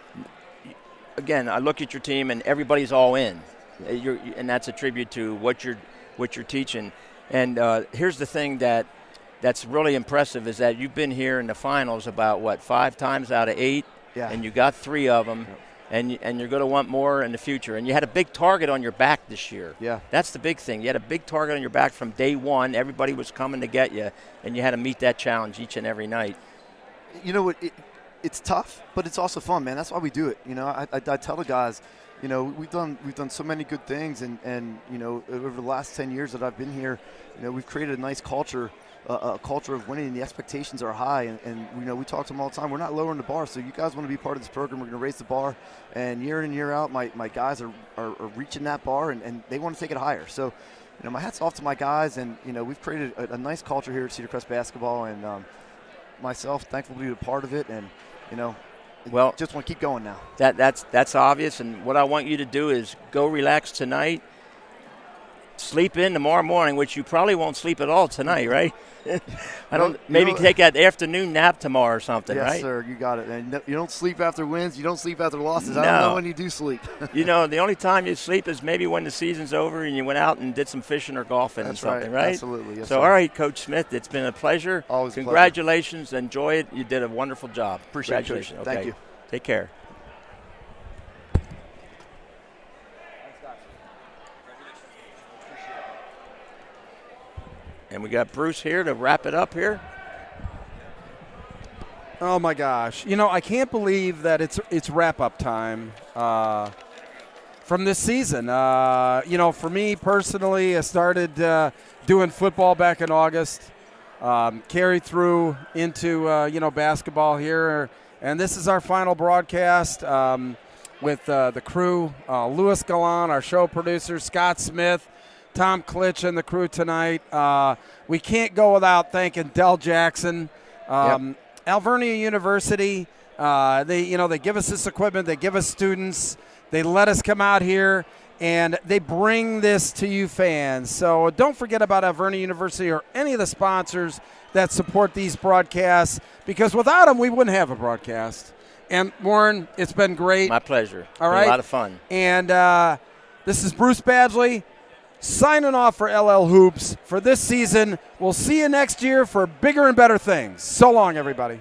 I: again, I look at your team, and everybody's all in. And that's a tribute to what you're teaching. And here's the thing that that's really impressive is that you've been here in the finals about, what, 5 times out of 8?
M: Yeah.
I: And you got 3 of them. Yep. And you're going to want more in the future. And you had a big target on your back this year.
M: Yeah.
I: That's the big thing. You had a big target on your back from day one. Everybody was coming to get you, and you had to meet that challenge each and every night.
M: You know what? It's tough, but it's also fun, man. That's why we do it. You know, I tell the guys, you know, we've done so many good things, and you know, over the last 10 years that I've been here, you know, we've created a nice culture. A culture of winning, and the expectations are high, and you know, we talk to them all the time. We're not lowering the bar, so you guys want to be part of this program. We're going to raise the bar, and year in and year out, my guys are reaching that bar, and they want to take it higher. So, you know, my hat's off to my guys, and you know, we've created a nice culture here at Cedar Crest basketball, and myself thankful to be a part of it, and you know,
I: well,
M: just want to keep going now.
I: That's obvious, and what I want you to do is go relax tonight. Sleep in tomorrow morning, which you probably won't sleep at all tonight, right? Maybe take that afternoon nap tomorrow or something, right?
M: Yes, sir, you got it. And you don't sleep after wins. You don't sleep after losses.
I: No.
M: I don't know when you do sleep.
I: You know, the only time you sleep is maybe when the season's over and you went out and did some fishing or golfing.
M: That's
I: or something,
M: right?
I: right?
M: Absolutely. Yes,
I: so,
M: sir.
I: all right, Coach Smith, it's been a pleasure.
M: Always a
I: Congratulations. Pleasure. Enjoy it. You did a wonderful job.
M: Appreciate it.
I: Congratulations.
M: Thank you.
I: Take care. And we got Bruce here to wrap it up here.
H: Oh my gosh! You know, I can't believe that it's wrap-up time from this season. You know, for me personally, I started doing football back in August, carried through into you know, basketball here, and this is our final broadcast with the crew: Louis Gallant, our show producer, Scott Smith, Tom Klitsch, and the crew tonight. We can't go without thanking Del Jackson. Alvernia University, they give us this equipment, they give us students, they let us come out here, and they bring this to you fans. So don't forget about Alvernia University or any of the sponsors that support these broadcasts, because without them, we wouldn't have a broadcast. And Warren, it's been great.
I: My pleasure.
H: All right.
I: Been a lot of fun.
H: And this is Bruce Badgley signing off for LL Hoops for this season. We'll see you next year for bigger and better things. So long, everybody.